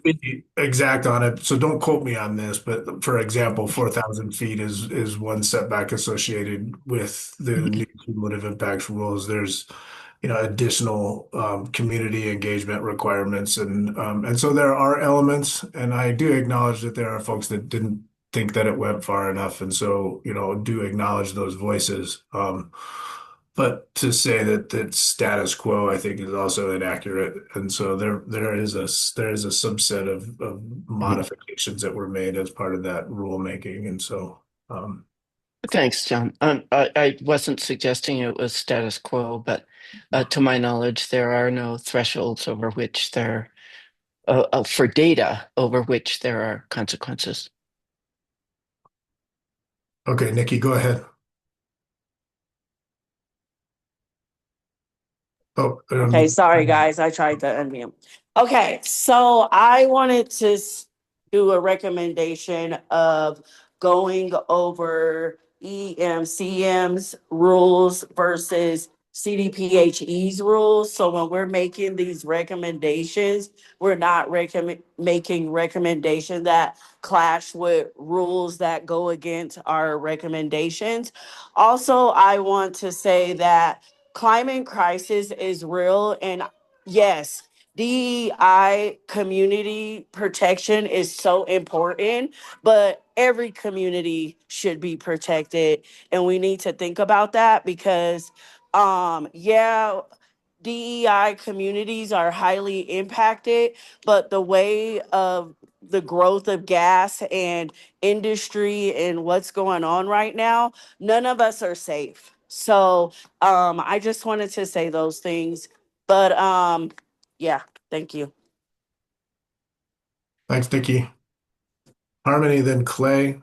be exact on it. So don't quote me on this, but for example, 4,000 feet is one setback associated with the new cumulative impacts rules. There's additional community engagement requirements. And so there are elements, and I do acknowledge that there are folks that didn't think that it went far enough. And so, do acknowledge those voices. But to say that status quo, I think, is also inaccurate. And so there is a subset of modifications that were made as part of that rulemaking. And so, Thanks, John. I wasn't suggesting it was status quo, but to my knowledge, there are no thresholds over which for data over which there are consequences. okay, Nikki, go ahead. Oh, Okay, sorry guys, I tried to unmute. Okay, so I wanted to do a recommendation of going over EMCM's rules versus CDPHE's rules. So when we're making these recommendations, we're not making recommendations that clash with rules that go against our recommendations. Also, I want to say that climate crisis is real, and yes, DEI community protection is so important, but every community should be protected, and we need to think about that because yeah, DEI communities are highly impacted, but the way of the growth of gas and industry and what's going on right now, none of us are safe. So I just wanted to say those things. But yeah, thank you. Thanks, Nikki. Harmony, then Clay.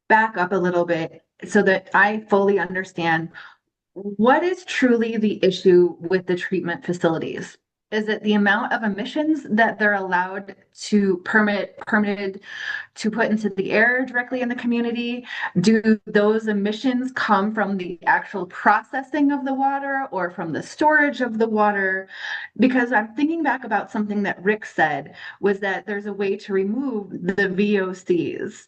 Back up a little bit so that I fully understand what is truly the issue with the treatment facilities. Is it the amount of emissions that they're allowed to permitted to put into the air directly in the community? Do those emissions come from the actual processing of the water or from the storage of the water? Because I'm thinking back about something that Rick said was that there's a way to remove the VOCs.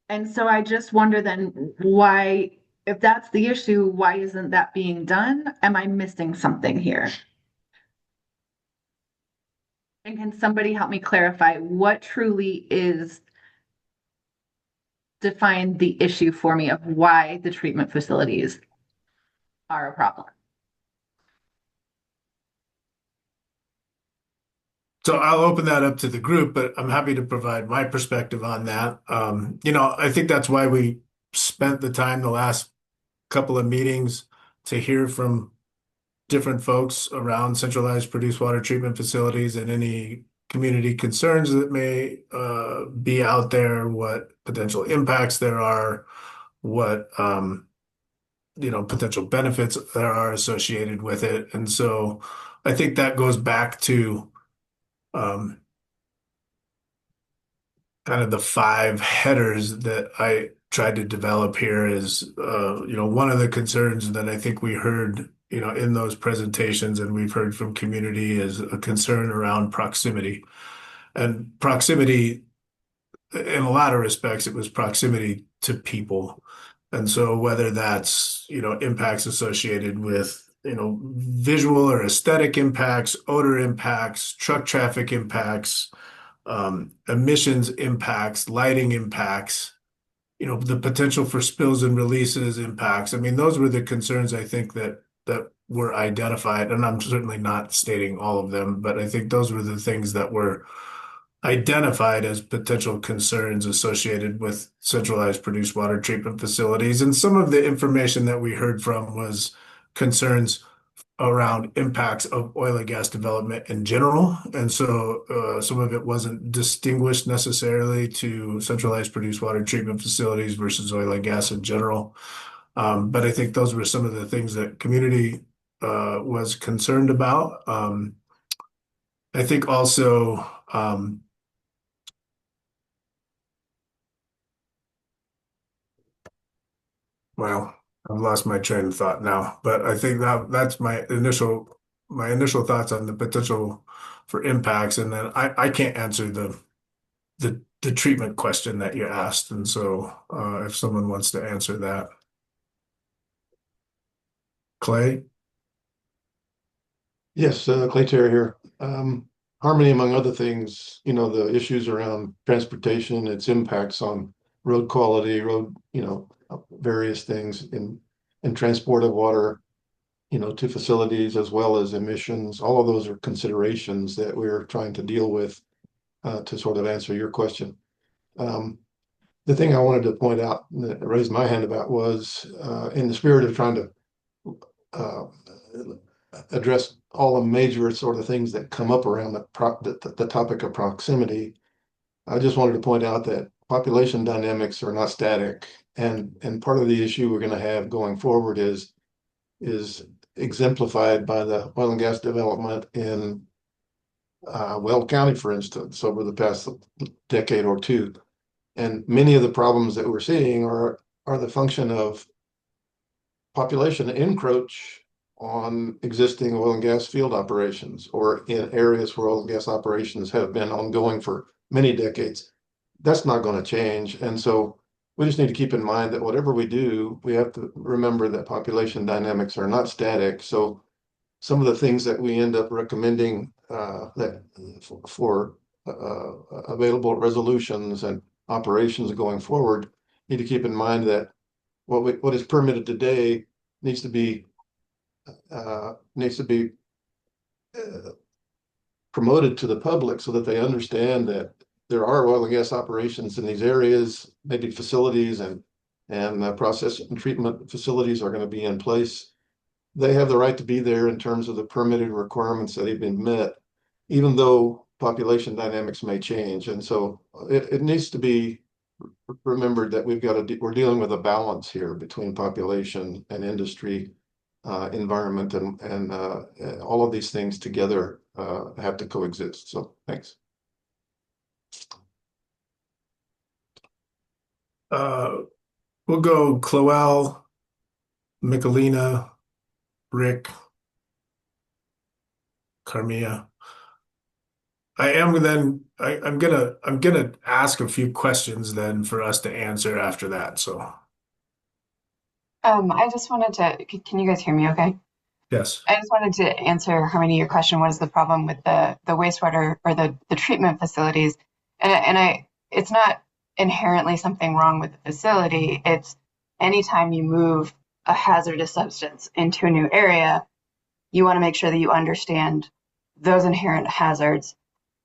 And so I just wonder then why, if that's the issue, why isn't that being done? Am I missing something here? And can somebody help me clarify what truly is define the issue for me of why the treatment facilities are a problem? So I'll open that up to the group, but I'm happy to provide my perspective on that. I think that's why we spent the time the last couple of meetings to hear from different folks around centralized produced water treatment facilities and any community concerns that may be out there, what potential impacts there are, what potential benefits there are associated with it. And so I think that goes back to um, kind of the five headers that I tried to develop here is, one of the concerns that I think we heard, in those presentations and we've heard from community is a concern around proximity. And proximity, in a lot of respects, it was proximity to people. And so whether that's, impacts associated with, visual or aesthetic impacts, odor impacts, truck traffic impacts, emissions impacts, lighting impacts, the potential for spills and releases impacts. I mean, those were the concerns I think that were identified, and I'm certainly not stating all of them, but I think those were the things that were identified as potential concerns associated with centralized produced water treatment facilities. And some of the information that we heard from was concerns around impacts of oil and gas development in general. And so some of it wasn't distinguished necessarily to centralized produced water treatment facilities versus oil and gas in general. But I think those were some of the things that community was concerned about. I think also well, I've lost my train of thought now, but I think that's my initial thoughts on the potential for impacts, and then I can't answer the treatment question that you asked, and so if someone wants to answer that. Clay? Yes, Clay Terry here. Harmony, among other things, the issues around transportation, its impacts on road quality, various things in transport of water, to facilities as well as emissions. All of those are considerations that we're trying to deal with to sort of answer your question. The thing I wanted to point out, that I raised my hand about, was in the spirit of trying to uh, address all the major sort of things that come up around the topic of proximity. I just wanted to point out that population dynamics are not static, and part of the issue we're going to have going forward is exemplified by the oil and gas development in Weld County, for instance, over the past decade or two. And many of the problems that we're seeing are the function of population encroach on existing oil and gas field operations, or in areas where oil and gas operations have been ongoing for many decades. That's not going to change. And so we just need to keep in mind that whatever we do, we have to remember that population dynamics are not static. So some of the things that we end up recommending that for available resolutions and operations going forward, need to keep in mind that what is permitted today needs to be uh, promoted to the public so that they understand that there are oil and gas operations in these areas, maybe facilities and process and treatment facilities are going to be in place. They have the right to be there in terms of the permitted requirements that have been met, even though population dynamics may change. And so it needs to be remembered that we're dealing with a balance here between population and industry, environment, and all of these things together have to coexist. So thanks. We'll go Cloel, Michelina, Rick, Carmia. I'm gonna ask a few questions then for us to answer after that. So I just wanted to, can you guys hear me okay? yes. I just wanted to answer, Harmony, your question. What is the problem with the wastewater or the treatment facilities? It's not inherently something wrong with the facility. It's anytime you move a hazardous substance into a new area, you want to make sure that you understand those inherent hazards,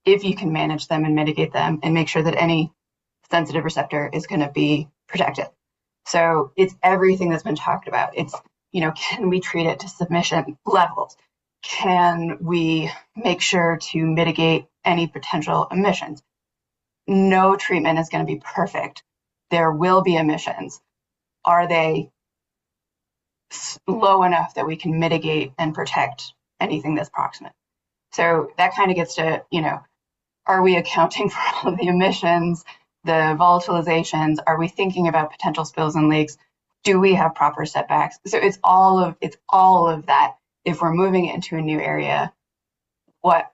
if you can manage them and mitigate them, and make sure that any sensitive receptor is going to be protected. So it's everything that's been talked about. It's, can we treat it to submission levels? Can we make sure to mitigate any potential emissions? No treatment is going to be perfect. There will be emissions. Are they low enough that we can mitigate and protect anything that's proximate? So that kind of gets to, are we accounting for all of the emissions, the volatilizations? Are we thinking about potential spills in lakes? Do we have proper setbacks? So it's all of that. If we're moving into a new area, what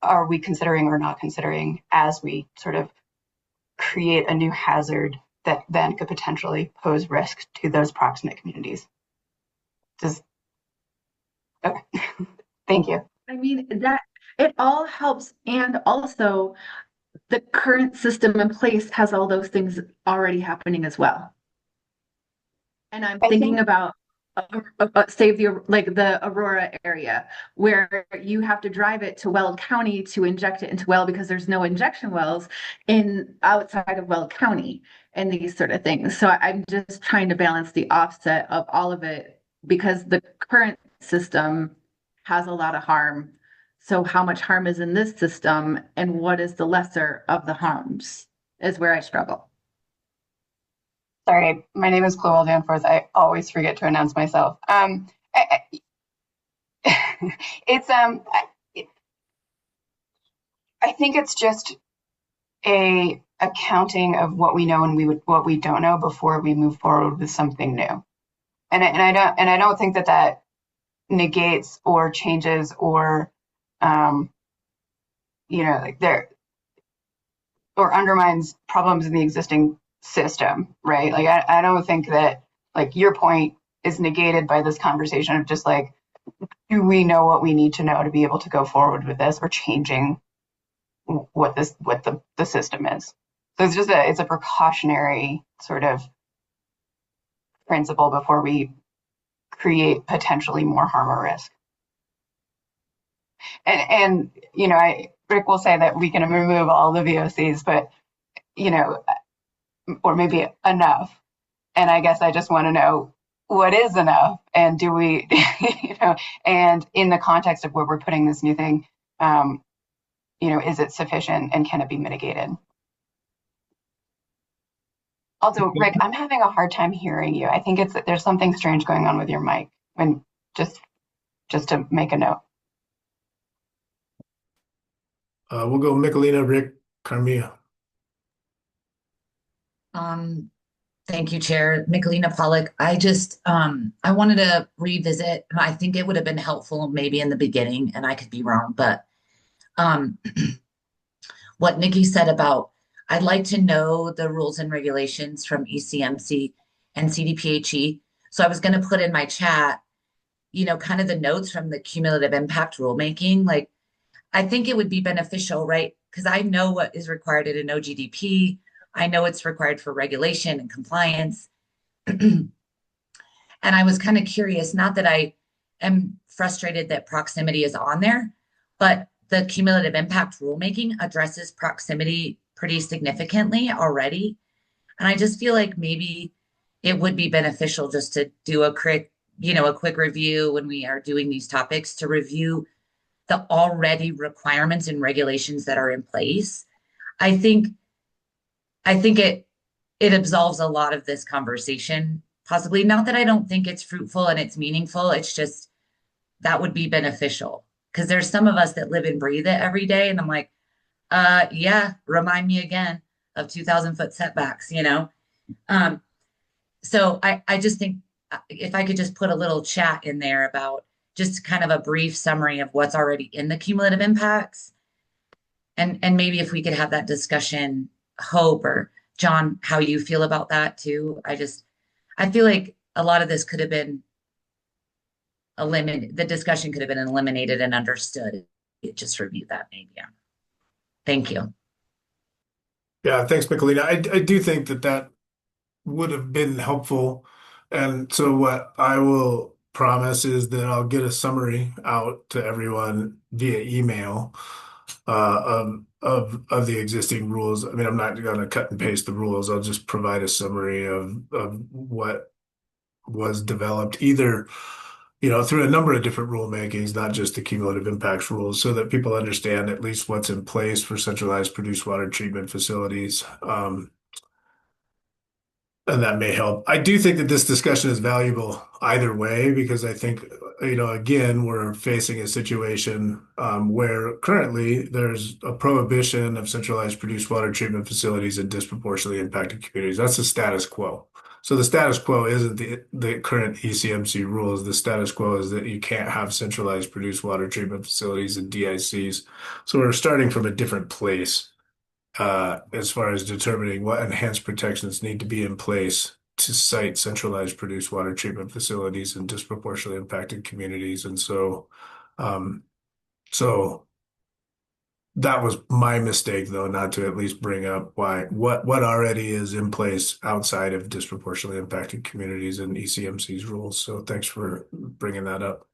are we considering or not considering as we sort of create a new hazard that then could potentially pose risk to those proximate communities? Okay. Thank you. I mean, that it all helps, and also the current system in place has all those things already happening as well. And I'm thinking about save the Aurora area, where you have to drive it to Weld County to inject it into well, because there's no injection wells outside of Weld County and these sort of things. So I'm just trying to balance the offset of all of it, because the current system has a lot of harm. So how much harm is in this system, and what is the lesser of the harms, is where I struggle. Sorry, my name is Chloe Danforth. I always forget to announce myself. It's I think it's just a accounting of what we know and what we don't know before we move forward with something new. And I don't think that negates or changes or or undermines problems in the existing system, right? Like I don't think that, like your point, is negated by this conversation of just like, do we know what we need to know to be able to go forward with this or changing what the system is. So it's a precautionary sort of principle before we create potentially more harm or risk. And Rick will say that we can remove all the VOCs, but or maybe enough. And I guess I just want to know what is enough, and do we, and in the context of where we're putting this new thing, is it sufficient and can it be mitigated? Also, Rick, I'm having a hard time hearing you. I think there's something strange going on with your mic. When just to make a note. We'll go Michelina, Rick, Carmia. Thank you, Chair. Michelina Pollock. I wanted to revisit, and I think it would have been helpful maybe in the beginning, and I could be wrong, but what Nikki said about, I'd like to know the rules and regulations from ECMC and CDPHE. So I was going to put in my chat, kind of the notes from the cumulative impact rulemaking. Like, I think it would be beneficial, right? Because I know what is required in an OGDP. I know it's required for regulation and compliance. And I was kind of curious, not that I am frustrated that proximity is on there, but the cumulative impact rulemaking addresses proximity pretty significantly already. And I just feel like maybe it would be beneficial just to do a quick review when we are doing these topics, to review the already requirements and regulations that are in place. I think it absolves a lot of this conversation, possibly. Not that I don't think it's fruitful and it's meaningful. It's just that would be beneficial, because there's some of us that live and breathe it every day. And I'm like, yeah, remind me again of 2,000-foot setbacks, So I just think if I could just put a little chat in there about just kind of a brief summary of what's already in the cumulative impacts. And maybe if we could have that discussion, Hope or John, how you feel about that too. I feel like a lot of this could have been eliminated. The discussion could have been eliminated and understood. Just review that maybe. Yeah. Thank you. Yeah, thanks, Michelina. I do think that would have been helpful. And so what I will promise is that I'll get a summary out to everyone via email of the existing rules. I mean, I'm not going to cut and paste the rules. I'll just provide a summary of what was developed either through a number of different rulemakings, not just the cumulative impacts rules, so that people understand at least what's in place for centralized produced water treatment facilities. And that may help. I do think that this discussion is valuable either way, because I think, again, we're facing a situation where currently there's a prohibition of centralized produced water treatment facilities in disproportionately impacted communities. That's the status quo. So the status quo isn't the current ECMC rules. The status quo is that you can't have centralized produced water treatment facilities in DICs. So we're starting from a different place as far as determining what enhanced protections need to be in place to site centralized produced water treatment facilities in disproportionately impacted communities. And so that was my mistake, though, not to at least bring up what already is in place outside of disproportionately impacted communities and ECMC's rules. So thanks for bringing that up.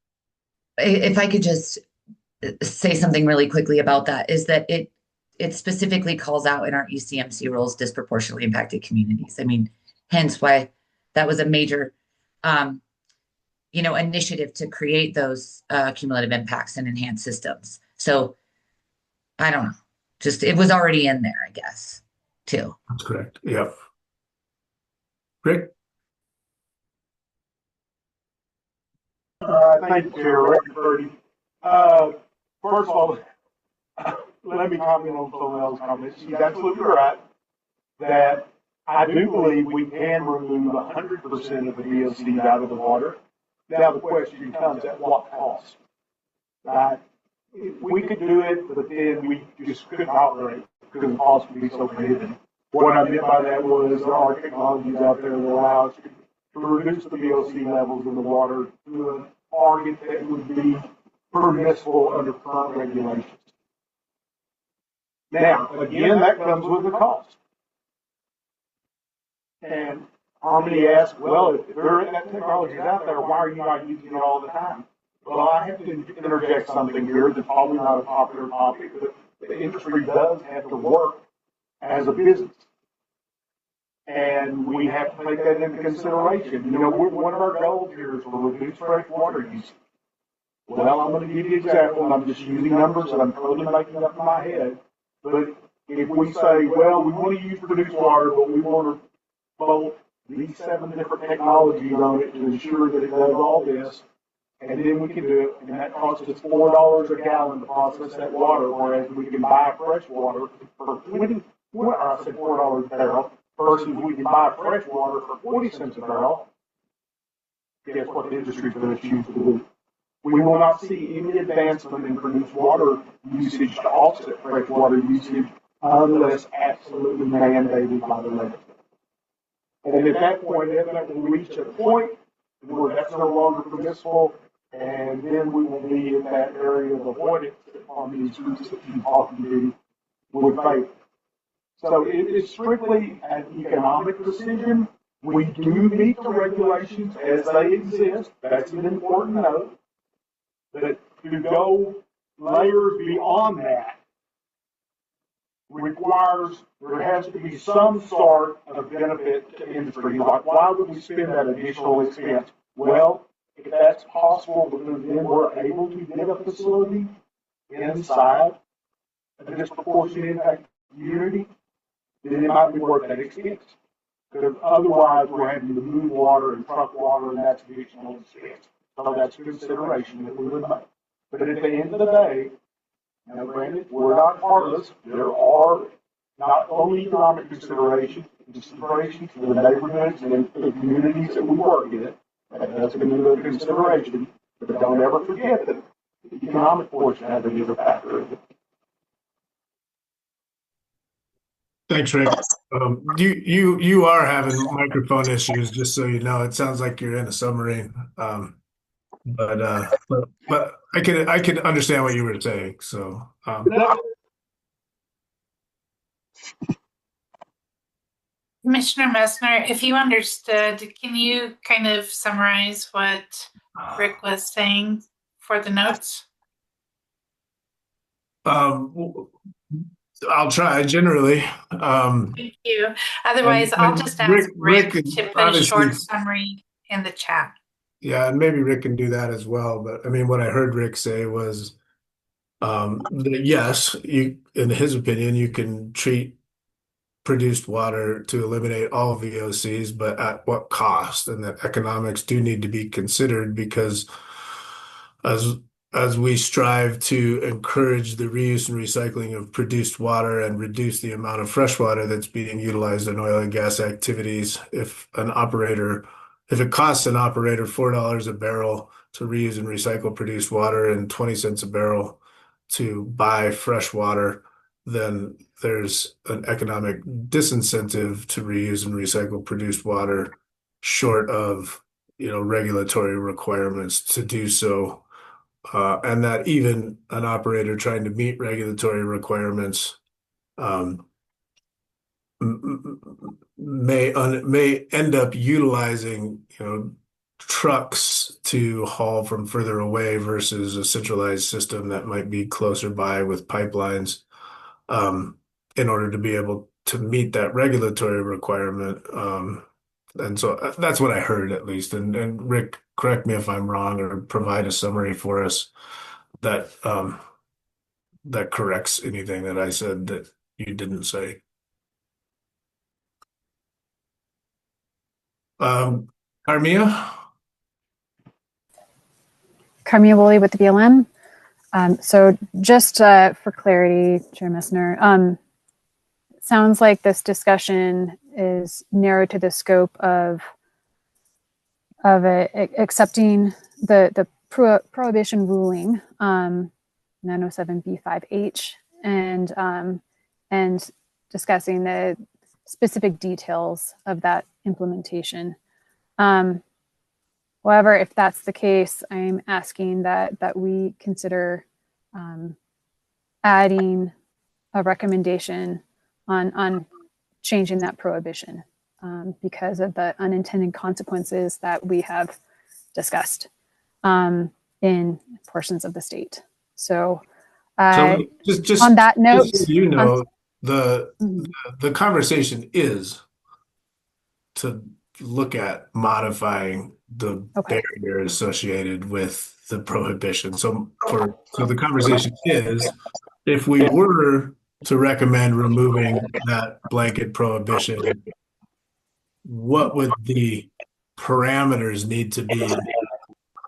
If I could just say something really quickly about that, is that it specifically calls out in our ECMC rules disproportionately impacted communities. I mean, hence why that was a major initiative to create those cumulative impacts and enhanced systems. So I don't know, just it was already in there, I guess, too. That's correct. Yep. Rick? Thank you, Chair. Rick Purdy. First of all, let me comment on someone else's comments. She's absolutely right that I do believe we can remove 100% of the VOCs out of the water. Now the question comes, at what cost? Right? We could do it, but then we just couldn't operate because the cost would be so prohibitive. What I meant by that was there are technologies out there that allow us to to reduce the VOC levels in the water to a target that would be permissible under current regulations. Now, again, that comes with a cost. And Harmony asked, well, if that technology is out there, why are you not using it all the time? Well, I have to interject something here that's probably not a popular topic, but the industry does have to work as a business. And we have to take that into consideration. You know, one of our goals here is to reduce fresh water use. Well, I'm going to give you an example, and I'm just using numbers that I'm totally making up in my head. But if we say, well, we want to use produced water, but we want to bolt these 7 different technologies on it to ensure that it does all this, and then we can do it, and that costs us $4 a gallon to process that water, whereas we can buy fresh water for I said $4 a barrel, versus we can buy fresh water for 40 cents a barrel. Guess what the industry is going to choose to do? We will not see any advancement in produced water usage to offset fresh water usage unless absolutely mandated by the legislature. And at that point, that will reach a point where that's no longer permissible, and then we will be in that area of avoidance on these groups that you talking to would favor. So it is strictly an economic decision. We do meet the regulations as they exist. That's an important note. But to go layers beyond that requires there has to be some sort of benefit to industry. Like, why would we spend that additional expense? Well, if that's possible, because then we're able to get a facility inside a disproportionate impact community, then it might be worth that expense. Because otherwise, we're having to move water and truck water, and that's additional expense. So that's a consideration that we would make. But at the end of the day, now, granted, we're not heartless. There are not only economic considerations to the neighborhoods and the communities that we work in. That's going to be a consideration. But don't ever forget that the economic portion has to be a factor. Thanks, Rick. You are having microphone issues, just so you know. It sounds like you're in a submarine. But I can understand what you were saying. So Commissioner Messner, if you understood, can you kind of summarize what Rick was saying for the notes? I'll try generally. Thank you. Otherwise, I'll just ask Rick to put a short summary in the chat. Yeah, and maybe Rick can do that as well. But I mean, what I heard Rick say was that yes, in his opinion, you can treat produced water to eliminate all VOCs, but at what cost? And that economics do need to be considered, because as we strive to encourage the reuse and recycling of produced water and reduce the amount of fresh water that's being utilized in oil and gas activities, if it costs an operator $4 a barrel to reuse and recycle produced water and 20 cents a barrel to buy fresh water, then there's an economic disincentive to reuse and recycle produced water, short of, regulatory requirements to do so. And that even an operator trying to meet regulatory requirements may end up utilizing, trucks to haul from further away versus a centralized system that might be closer by with pipelines, in order to be able to meet that regulatory requirement. And so that's what I heard, at least. And Rick, correct me if I'm wrong, or provide a summary for us that that corrects anything that I said that you didn't say. Carmia? Carmia Woolley with the BLM. So just for clarity, Chair Messner, it sounds like this discussion is narrowed to the scope of accepting the prohibition ruling, 907B5H, and discussing the specific details of that implementation. However, if that's the case, I'm asking that we consider adding a recommendation on changing that prohibition because of the unintended consequences that we have discussed in portions of the state. So, just on that note, so you know, the conversation is to look at modifying the barrier associated with the prohibition. So the conversation is, if we were to recommend removing that blanket prohibition, what would the parameters need to be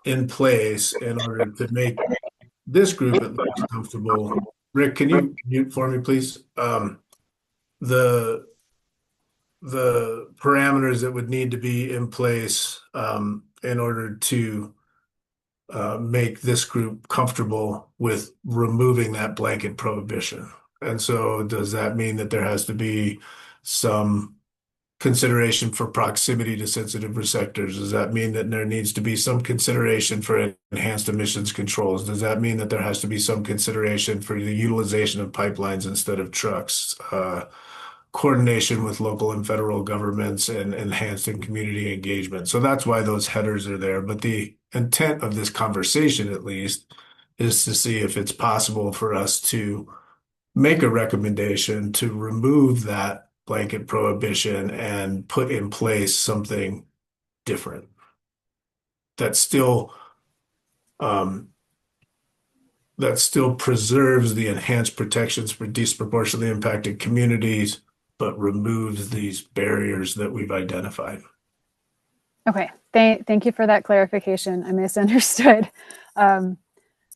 in place in order to make this group at least comfortable? Rick, can you mute for me, please? The parameters that would need to be in place in order to make this group comfortable with removing that blanket prohibition. And so does that mean that there has to be some consideration for proximity to sensitive receptors? Does that mean that there needs to be some consideration for enhanced emissions controls? Does that mean that there has to be some consideration for the utilization of pipelines instead of trucks? Coordination with local and federal governments and enhancing community engagement. So that's why those headers are there. But the intent of this conversation, at least, is to see if it's possible for us to make a recommendation to remove that blanket prohibition and put in place something different that still preserves the enhanced protections for disproportionately impacted communities, but removes these barriers that we've identified. Okay, thank you for that clarification. I misunderstood.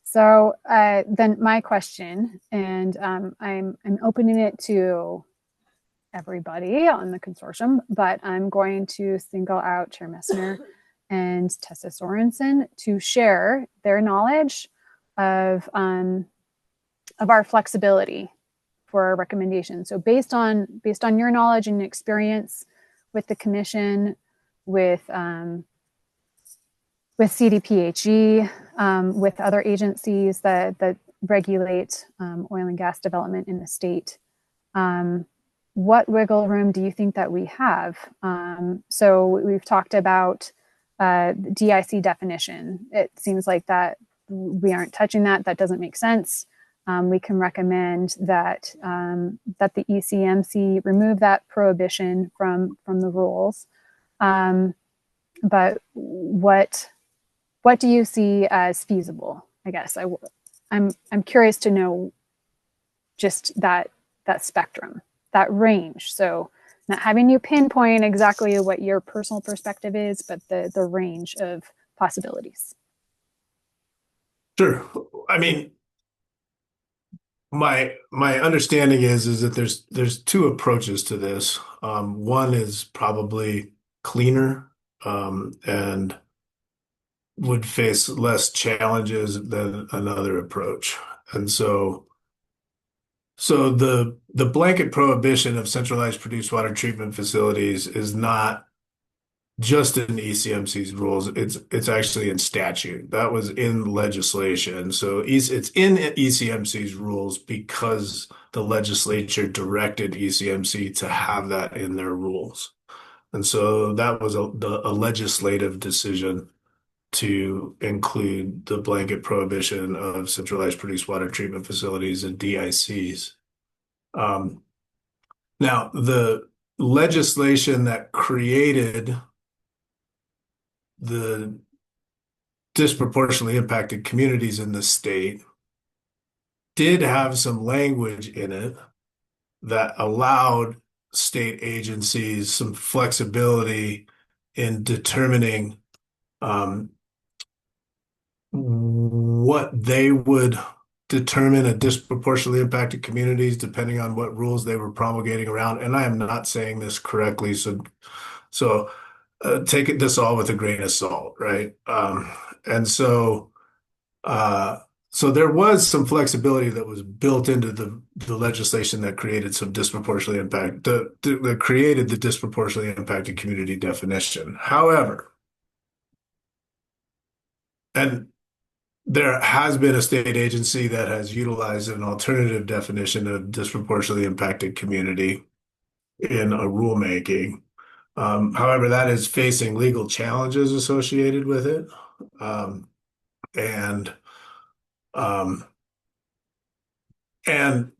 So then my question, and I'm opening it to everybody on the consortium, but I'm going to single out Chair Messner and Tessa Sorensen to share their knowledge of our flexibility for our recommendation. So based on your knowledge and experience with the commission, with CDPHE, with other agencies that regulate oil and gas development in the state, what wiggle room do you think that we have? So we've talked about DIC definition. It seems like that we aren't touching that. That doesn't make sense. We can recommend that the ECMC remove that prohibition from the rules. But what do you see as feasible? I guess I'm curious to know just that spectrum, that range. So not having you pinpoint exactly what your personal perspective is, but the range of possibilities. Sure. I mean, my understanding is that there's two approaches to this. One is probably cleaner and would face less challenges than another approach. And so the blanket prohibition of centralized produced water treatment facilities is not just in ECMC's rules. It's actually in statute. That was in legislation. So it's in ECMC's rules because the legislature directed ECMC to have that in their rules. And so that was a legislative decision to include the blanket prohibition of centralized produced water treatment facilities and DICs. Now, the legislation that created the disproportionately impacted communities in the state did have some language in it that allowed state agencies some flexibility in determining what they would determine a disproportionately impacted communities depending on what rules they were promulgating around. And I am not saying this correctly, so take this all with a grain of salt, right? And so So there was some flexibility that was built into the legislation that created some disproportionately impact, that created the disproportionately impacted community definition. However, and there has been a state agency that has utilized an alternative definition of disproportionately impacted community in a rulemaking. However, that is facing legal challenges associated with it, and um, and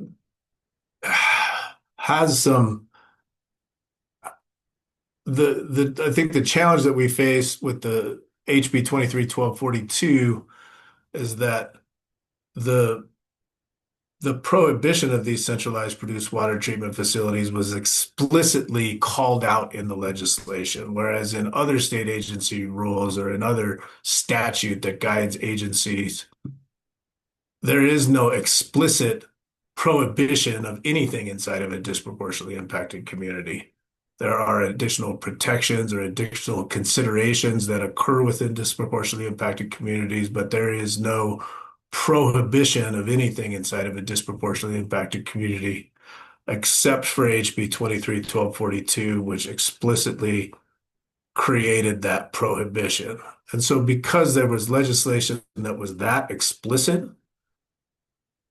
has some I think the challenge that we face with the HB 23-1242 is that the the prohibition of these centralized produced water treatment facilities was explicitly called out in the legislation, whereas in other state agency rules or in other statute that guides agencies, there is no explicit prohibition of anything inside of a disproportionately impacted community. There are additional protections or additional considerations that occur within disproportionately impacted communities, but there is no prohibition of anything inside of a disproportionately impacted community, except for HB 23-1242, which explicitly created that prohibition. And so because there was legislation that was that explicit,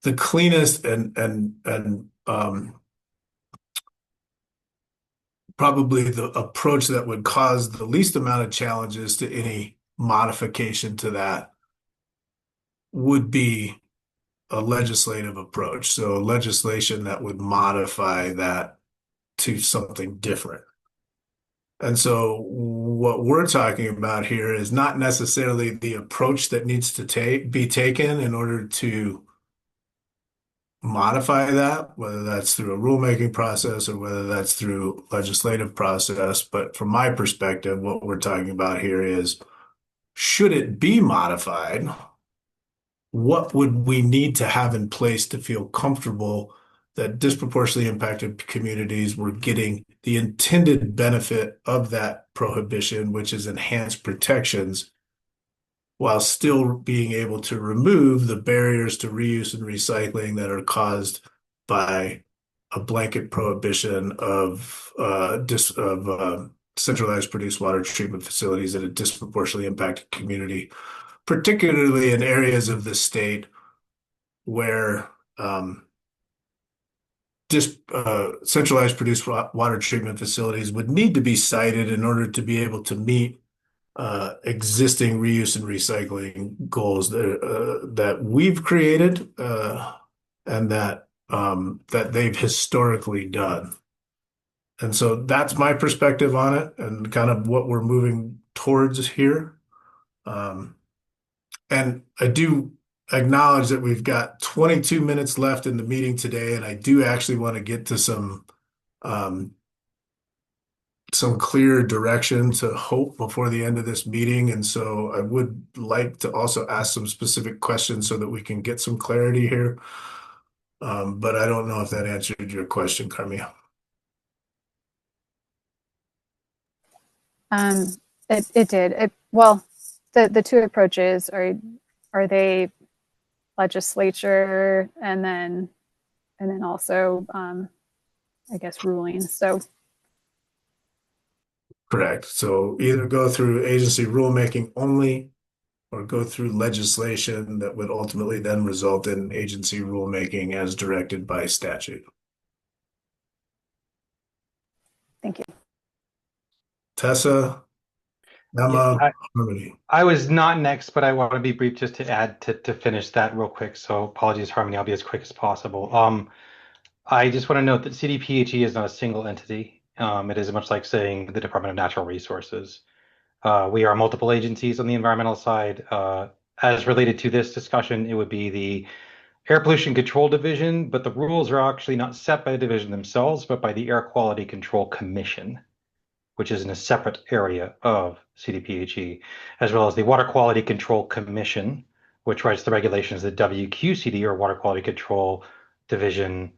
the cleanest and probably the approach that would cause the least amount of challenges to any modification to that would be a legislative approach. So legislation that would modify that to something different. And so what we're talking about here is not necessarily the approach that needs to be taken in order to modify that, whether that's through a rulemaking process or whether that's through legislative process. But from my perspective, what we're talking about here is, should it be modified? What would we need to have in place to feel comfortable that disproportionately impacted communities were getting the intended benefit of that prohibition, which is enhanced protections, while still being able to remove the barriers to reuse and recycling that are caused by a blanket prohibition of centralized produced water treatment facilities at a disproportionately impacted community, particularly in areas of the state where centralized produced water treatment facilities would need to be sited in order to be able to meet existing reuse and recycling goals that we've created and that they've historically done. And so that's my perspective on it and kind of what we're moving towards here. And I do acknowledge that we've got 22 minutes left in the meeting today, and I do actually want to get to some clear direction to hope before the end of this meeting. And so I would like to also ask some specific questions so that we can get some clarity here. But I don't know if that answered your question, Carmia. It did. Well, the two approaches are they legislature and then also I guess rulings. So correct. So either go through agency rulemaking only or go through legislation that would ultimately then result in agency rulemaking as directed by statute. thank you. Tessa, Emma, Harmony. I was not next, but I want to be brief just to add to finish that real quick. So apologies, Harmony. I'll be as quick as possible. I just want to note that CDPHE is not a single entity. It is much like saying the Department of Natural Resources. We are multiple agencies on the environmental side. As related to this discussion, it would be the Air Pollution Control Division, but the rules are actually not set by the division themselves, but by the Air Quality Control Commission, which is in a separate area of CDPHE, as well as the Water Quality Control Commission, which writes the regulations that WQCD, or Water Quality Control Division,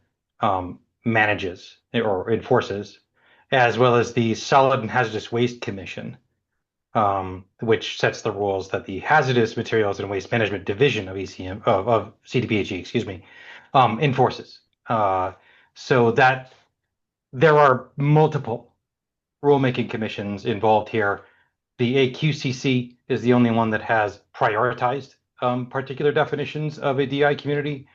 manages or enforces, as well as the Solid and Hazardous Waste Commission, which sets the rules that the Hazardous Materials and Waste Management Division of CDPHE, excuse me, enforces. So that there are multiple rulemaking commissions involved here. The AQCC is the only one that has prioritized particular definitions of a DI community,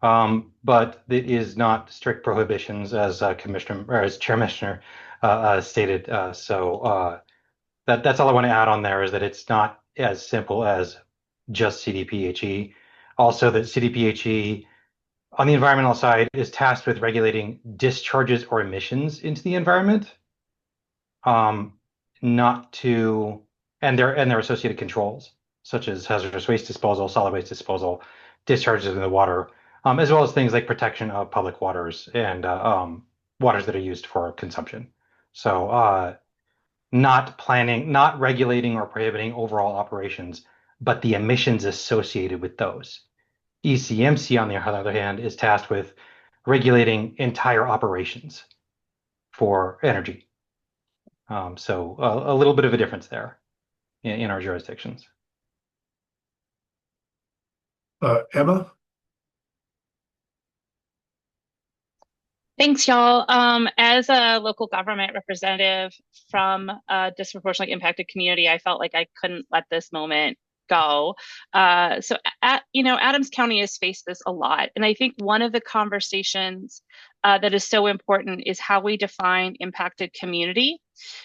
but it is not strict prohibitions as Commissioner or as Chair Meshner stated. That's all I want to add on there is that it's not as simple as just CDPHE. Also, that CDPHE on the environmental side is tasked with regulating discharges or emissions into the environment, not to and their associated controls, such as hazardous waste disposal, solid waste disposal, discharges in the water, as well as things like protection of public waters and waters that are used for consumption. So not regulating or prohibiting overall operations, but the emissions associated with those. ECMC, on the other hand, is tasked with regulating entire operations for energy. So a little bit of a difference there in our jurisdictions. Emma? Thanks, y'all. As a local government representative from a disproportionately impacted community, I felt like I couldn't let this moment go. Adams County has faced this a lot. And I think one of the conversations that is so important is how we define impacted community.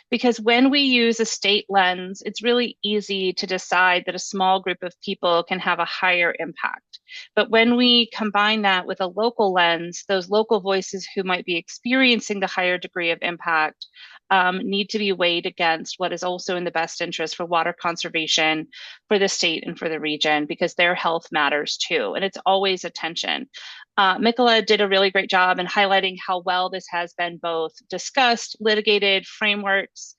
Because when we use a state lens, it's really easy to decide that a small group of people can have a higher impact. But when we combine that with a local lens, those local voices who might be experiencing the higher degree of impact need to be weighed against what is also in the best interest for water conservation for the state and for the region, because their health matters too. And it's always a tension. Mikola did a really great job in highlighting how well this has been both discussed, litigated, frameworks,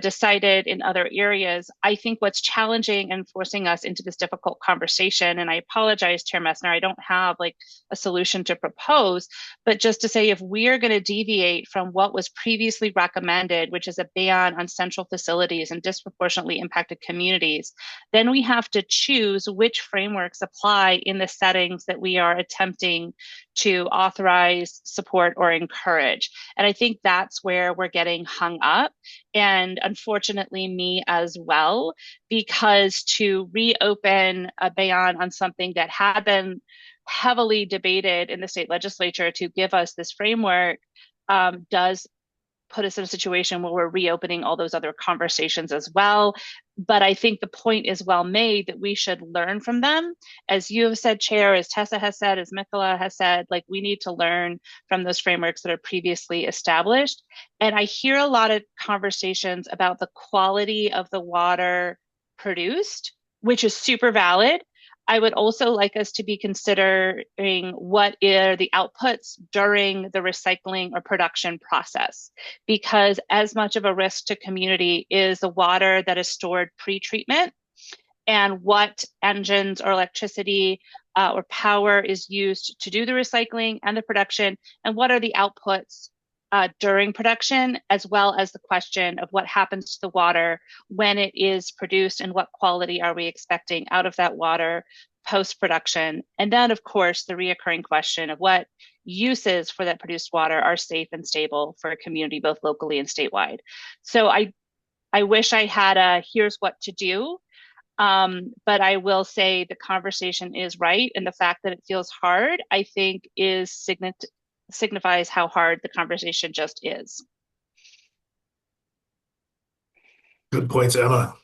decided in other areas. I think what's challenging and forcing us into this difficult conversation, and I apologize, Chair Messner, I don't have like a solution to propose, but just to say if we're going to deviate from what was previously recommended, which is a ban on central facilities and disproportionately impacted communities, then we have to choose which frameworks apply in the settings that we are attempting to authorize, support, or encourage. And I think that's where we're getting hung up. And unfortunately, me as well, because to reopen a ban on something that had been heavily debated in the state legislature to give us this framework does put us in a situation where we're reopening all those other conversations as well. But I think the point is well made that we should learn from them. As you have said, Chair, as Tessa has said, as Mikola has said, like we need to learn from those frameworks that are previously established. And I hear a lot of conversations about the quality of the water produced, which is super valid. I would also like us to be considering what are the outputs during the recycling or production process, because as much of a risk to community is the water that is stored pre-treatment and what engines or electricity or power is used to do the recycling and the production, and what are the outputs during production, as well as the question of what happens to the water when it is produced and what quality are we expecting out of that water post-production. And then, of course, the reoccurring question of what uses for that produced water are safe and stable for a community, both locally and statewide. So I wish I had a here's what to do, but I will say the conversation is right. And the fact that it feels hard, I think signifies how hard the conversation just is. Good points, Emma.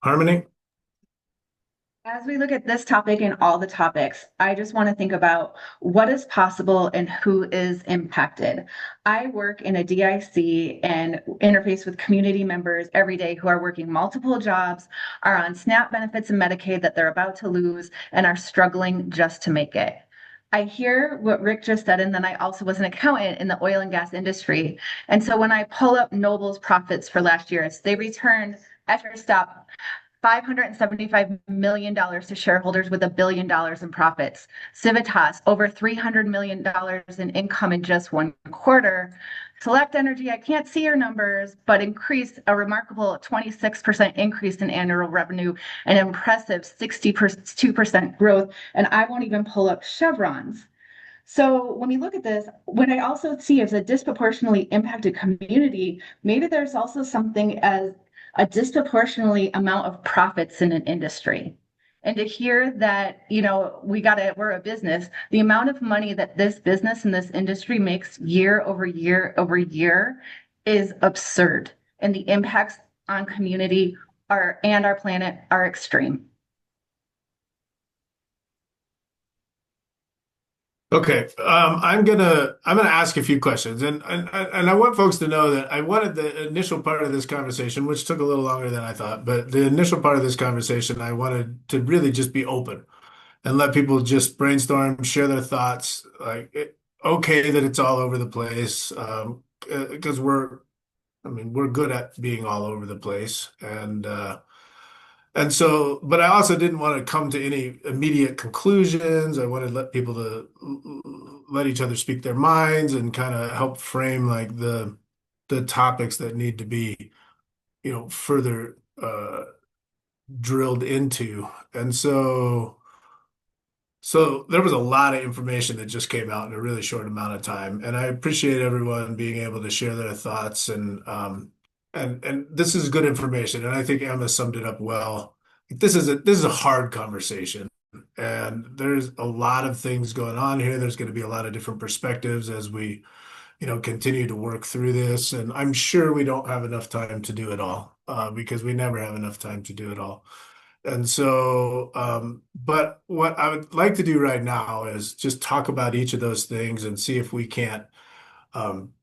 Harmony? As we look at this topic and all the topics, I just want to think about what is possible and who is impacted. I work in a DIC and interface with community members every day who are working multiple jobs, are on SNAP benefits and Medicaid that they're about to lose, and are struggling just to make it. I hear what Rick just said, and then I also was an accountant in the oil and gas industry. And so when I pull up Noble's profits for last year, they returned after a stop $575 million to shareholders with $1 billion in profits. Civitas, over $300 million in income in just one quarter. Select Energy, I can't see your numbers, but increased a remarkable 26% increase in annual revenue, an impressive 62% growth. And I won't even pull up Chevron's. So when we look at this, what I also see as a disproportionately impacted community, maybe there's also something as a disproportionately amount of profits in an industry. And to hear that, we're a business, the amount of money that this business and this industry makes year over year over year is absurd. And the impacts on community and our planet are extreme. Okay, I'm gonna ask a few questions, and I want folks to know that I wanted the initial part of this conversation, which took a little longer than I thought, but the initial part of this conversation, I wanted to really just be open and let people just brainstorm, share their thoughts. Okay, that it's all over the place, because we're good at being all over the place, and so, but I also didn't want to come to any immediate conclusions. I wanted to let people to let each other speak their minds and kind of help frame like the topics that need to be, further drilled into. And so there was a lot of information that just came out in a really short amount of time, and I appreciate everyone being able to share their thoughts and this is good information, and I think Emma summed it up well. This is a hard conversation, and there's a lot of things going on here. There's going to be a lot of different perspectives as we, continue to work through this, and I'm sure we don't have enough time to do it all, because we never have enough time to do it all. And so, but what I would like to do right now is just talk about each of those things and see if we can't, um,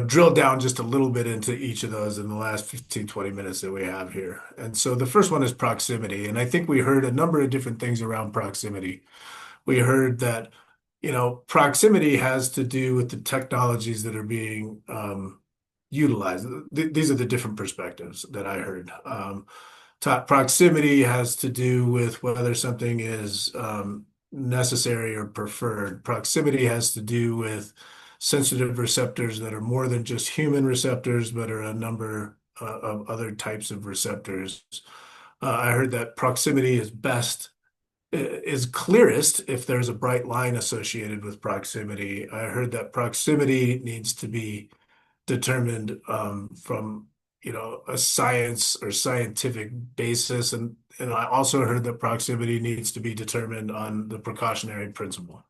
drill down just a little bit into each of those in the last 15, 20 minutes that we have here. And so the first one is proximity. And I think we heard a number of different things around proximity. We heard that, proximity has to do with the technologies that are being utilized. These are the different perspectives that I heard. Proximity has to do with whether something is necessary or preferred. Proximity has to do with sensitive receptors that are more than just human receptors, but are a number of other types of receptors. I heard that proximity is clearest if there's a bright line associated with proximity. I heard that proximity needs to be determined from a science or scientific basis, and I also heard that proximity needs to be determined on the precautionary principle.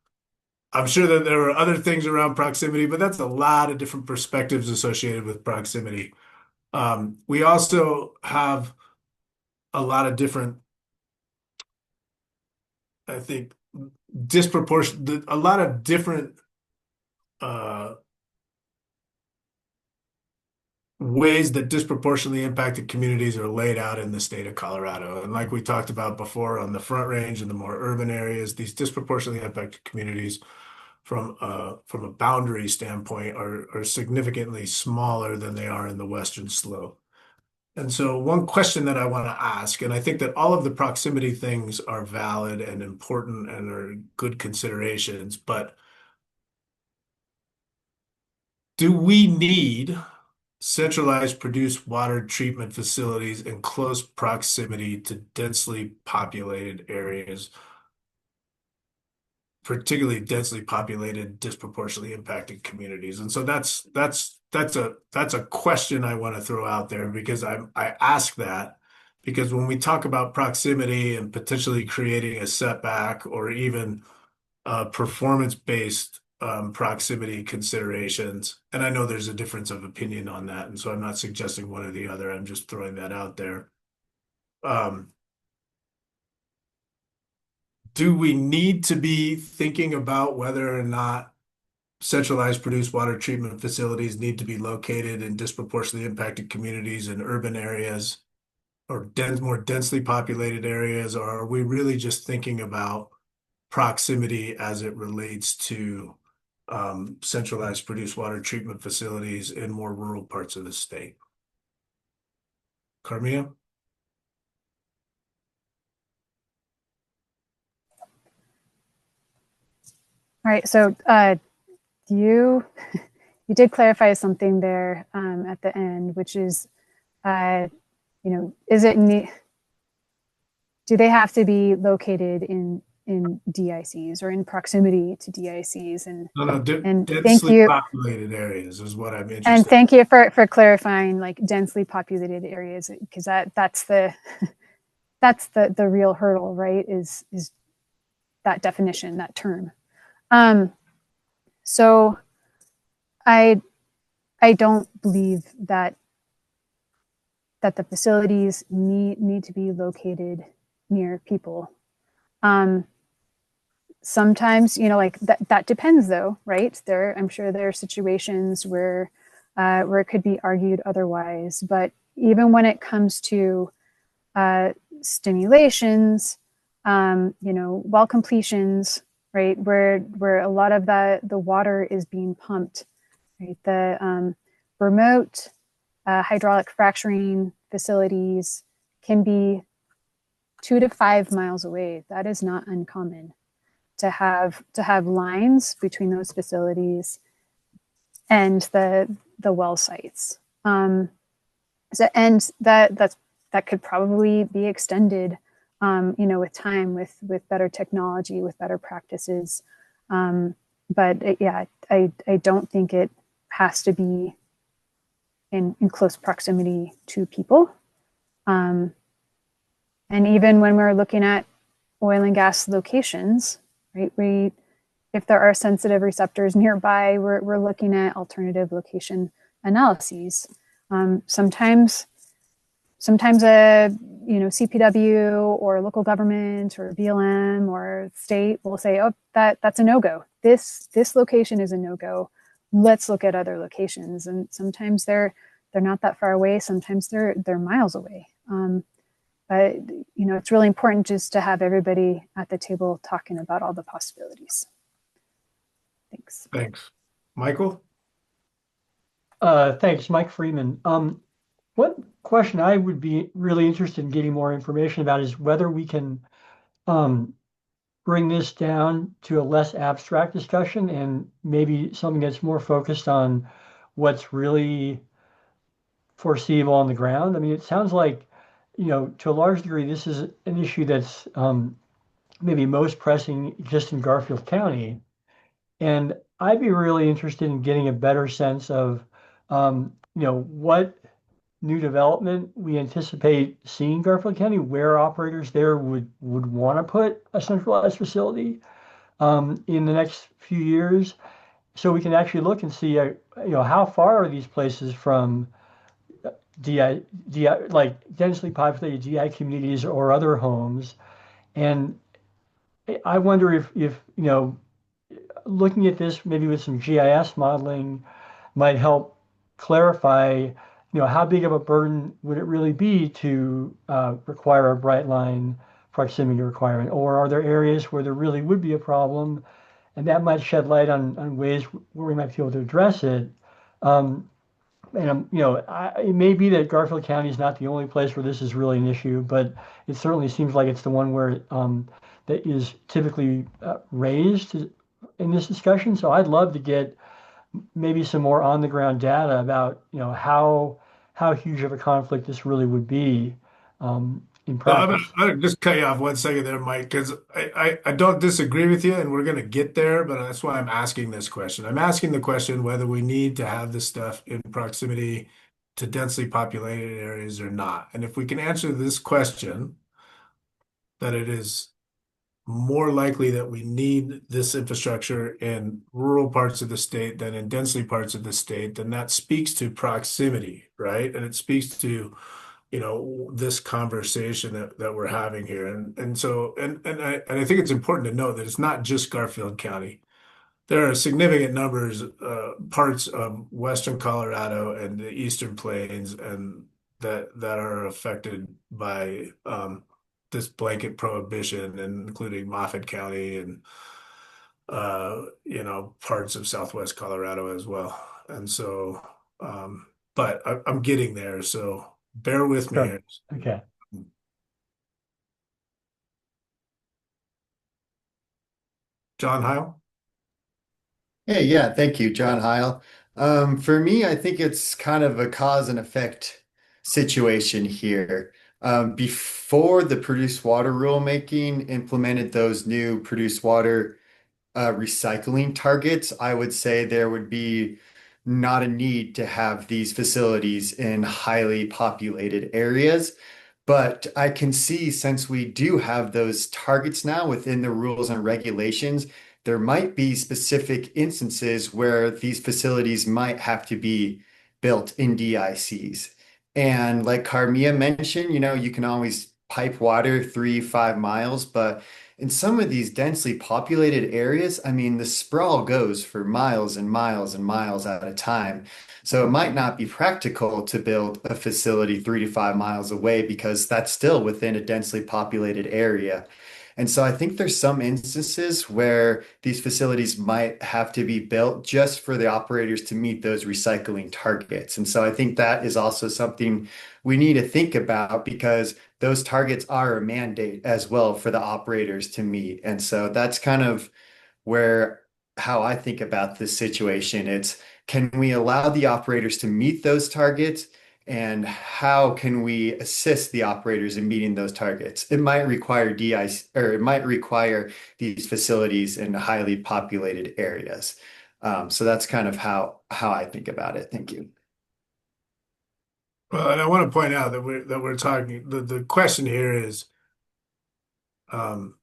I'm sure that there were other things around proximity, but that's a lot of different perspectives associated with proximity. We also have a lot of different, I think, a lot of different ways that disproportionately impacted communities are laid out in the state of Colorado. And like we talked about before, on the Front Range and the more urban areas, these disproportionately impacted communities from a boundary standpoint are significantly smaller than they are in the Western Slope. And so one question that I want to ask, and I think that all of the proximity things are valid and important and are good considerations, but do we need centralized produced water treatment facilities in close proximity to densely populated areas, particularly densely populated, disproportionately impacted communities? And so that's a question I want to throw out there, because I ask that because when we talk about proximity and potentially creating a setback or even performance-based proximity considerations, and I know there's a difference of opinion on that, and so I'm not suggesting one or the other. I'm just throwing that out there. Do we need to be thinking about whether or not centralized produced water treatment facilities need to be located in disproportionately impacted communities in urban areas or more densely populated areas, or are we really just thinking about proximity as it relates to centralized produced water treatment facilities in more rural parts of the state? Carmia? All right, so you you did clarify something there at the end, which is, is it do they have to be located in DICs or in proximity to DICs? And thank densely you. populated areas is what I'm interested And thank you for clarifying, like densely populated areas, because that's the that's the real hurdle, right? Is that definition, that term. So I don't believe that the facilities need to be located near people. Sometimes, like that depends though, right? I'm sure there are situations where it could be argued otherwise. But even when it comes to stimulations, well completions, right, where a lot of the water is being pumped, right? The remote hydraulic fracturing facilities can be 2 to 5 miles away. That is not uncommon to have lines between those facilities and the well sites. And that could probably be extended, with time, with better technology, with better practices. But yeah, I don't think it has to be in close proximity to people. And even when we're looking at oil and gas locations, right? If there are sensitive receptors nearby, we're looking at alternative location analyses. Sometimes a CPW or local government or BLM or state will say, oh, that's a no-go. This location is a no-go. Let's look at other locations. And sometimes they're not that far away. Sometimes they're miles away. But it's really important just to have everybody at the table talking about all the possibilities. Thanks. Thanks. Michael? Thanks, Mike Freeman. One question I would be really interested in getting more information about is whether we can bring this down to a less abstract discussion and maybe something that's more focused on what's really foreseeable on the ground. I mean, it sounds like, to a large degree, this is an issue that's maybe most pressing just in Garfield County. And I'd be really interested in getting a better sense of, what new development we anticipate seeing in Garfield County, where operators there would want to put a centralized facility in the next few years, so we can actually look and see, how far are these places from like densely populated DI communities or other homes. And I wonder if looking at this maybe with some GIS modeling might help clarify, how big of a burden would it really be to require a bright line proximity requirement, or are there areas where there really would be a problem, and that might shed light on ways where we might be able to address it. And it may be that Garfield County is not the only place where this is really an issue, but it certainly seems like it's the one where that is typically raised in this discussion. So I'd love to get maybe some more on the ground data about how huge of a conflict this really would be in practice. I'm gonna just cut you off 1 second there, Mike, because I don't disagree with you, and we're going to get there, but that's why I'm asking this question. I'm asking the question whether we need to have this stuff in proximity to densely populated areas or not. And if we can answer this question, that it is more likely that we need this infrastructure in rural parts of the state than in densely parts of the state, then that speaks to proximity, right? And it speaks to this conversation that we're having here. And I think it's important to note that it's not just Garfield County. There are significant numbers, parts of Western Colorado and the Eastern Plains, and that are affected by this blanket prohibition, and including Moffat County and parts of Southwest Colorado as well. And so, but I'm getting there, so bear with me here. Okay. John Heil? Hey, yeah, thank you, John Heil. For me, I think it's kind of a cause and effect situation here. Before the produced water rulemaking implemented those new produced water recycling targets, I would say there would be not a need to have these facilities in highly populated areas. But I can see since we do have those targets now within the rules and regulations, there might be specific instances where these facilities might have to be built in DICs. And like Carmia mentioned, you can always pipe water 3, 5 miles, but in some of these densely populated areas, I mean, the sprawl goes for miles and miles and miles at a time. So it might not be practical to build a facility 3 to 5 miles away because that's still within a densely populated area. And so I think there's some instances where these facilities might have to be built just for the operators to meet those recycling targets. And so I think that is also something we need to think about because those targets are a mandate as well for the operators to meet. And so that's kind of where how I think about this situation. It's can we allow the operators to meet those targets? And how can we assist the operators in meeting those targets? It might require DI or it might require these facilities in highly populated areas. So that's kind of how I think about it. Thank you. Well, and I want to point out that we're talking, the question here is, um,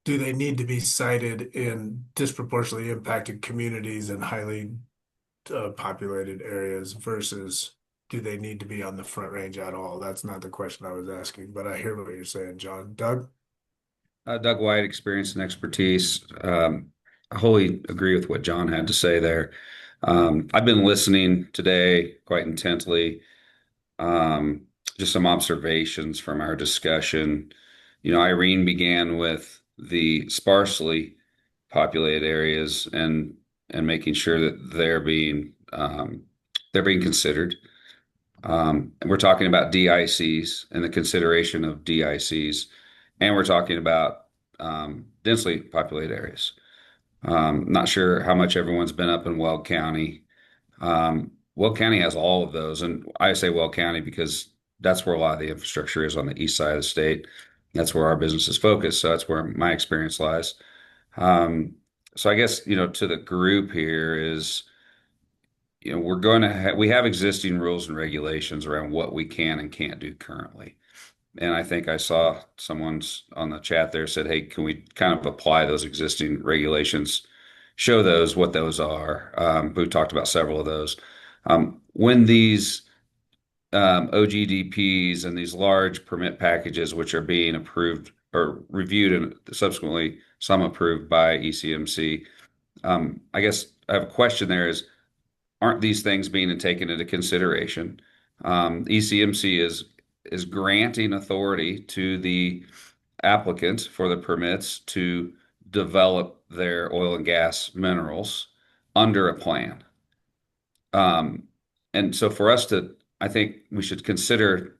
do they need to be cited in disproportionately impacted communities and highly populated areas versus do they need to be on the Front Range at all? That's not the question I was asking, but I hear what you're saying, John. Doug? Doug White, experience and expertise. I wholly agree with what John had to say there. I've been listening today quite intently. Just some observations from our discussion. Irene began with the sparsely populated areas and making sure that they're being considered. And we're talking about DICs and the consideration of DICs, and we're talking about densely populated areas. Not sure how much everyone's been up in Weld County. Weld County has all of those, and I say Weld County because that's where a lot of the infrastructure is on the east side of the state. That's where our business is focused, so that's where my experience lies. So I guess, to the group here is, we have existing rules and regulations around what we can and can't do currently. And I think I saw someone's on the chat there said, hey, can we kind of apply those existing regulations, show those what those are? We've talked about several of those. When these OGDPs and these large permit packages, which are being approved or reviewed and subsequently some approved by ECMC, I guess I have a question there is, aren't these things being taken into consideration? ECMC is granting authority to the applicant for the permits to develop their oil and gas minerals under a plan. And so for us to, I think we should consider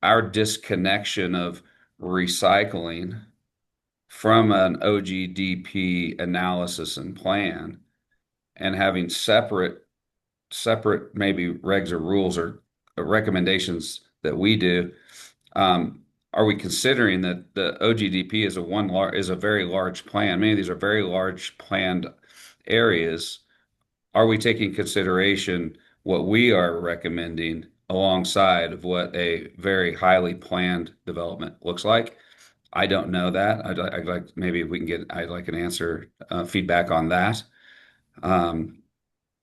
our disconnection of recycling from an OGDP analysis and plan and having separate maybe regs or rules or recommendations that we do. Are we considering that the OGDP is a very large plan? Many of these are very large planned areas. Are we taking consideration what we are recommending alongside of what a very highly planned development looks like? I don't know that. I'd like maybe if we can I'd like an answer, feedback on that.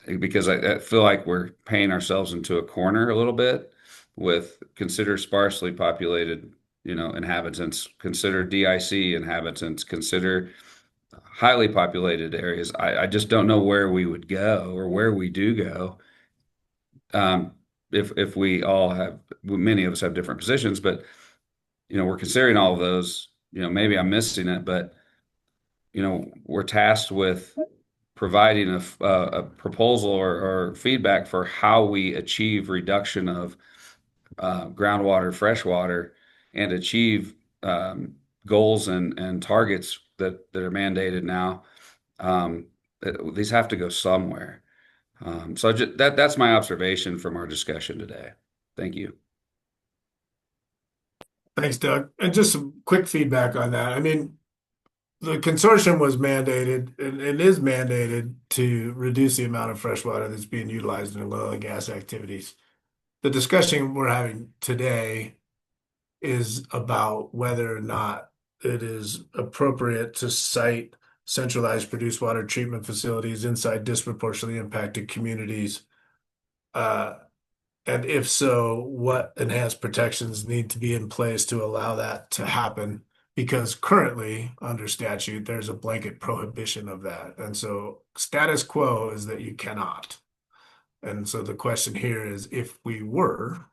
Because I feel like we're paying ourselves into a corner a little bit with consider sparsely populated, inhabitants, consider DIC inhabitants, consider highly populated areas. I just don't know where we would go or where we do go. If we all have, many of us have different positions, but we're considering all of those. Maybe I'm missing it, but we're tasked with providing a proposal or feedback for how we achieve reduction of groundwater, freshwater, and achieve goals and targets that are mandated now. These have to go somewhere. So that's my observation from our discussion today. Thank you. Thanks, Doug. And just some quick feedback on that. I mean, the consortium was mandated and is mandated to reduce the amount of fresh water that's being utilized in oil and gas activities. The discussion we're having today is about whether or not it is appropriate to site centralized produced water treatment facilities inside disproportionately impacted communities. And if so, what enhanced protections need to be in place to allow that to happen? Because currently, under statute, there's a blanket prohibition of that. And so status quo is that you cannot. And so the question here is, if we were,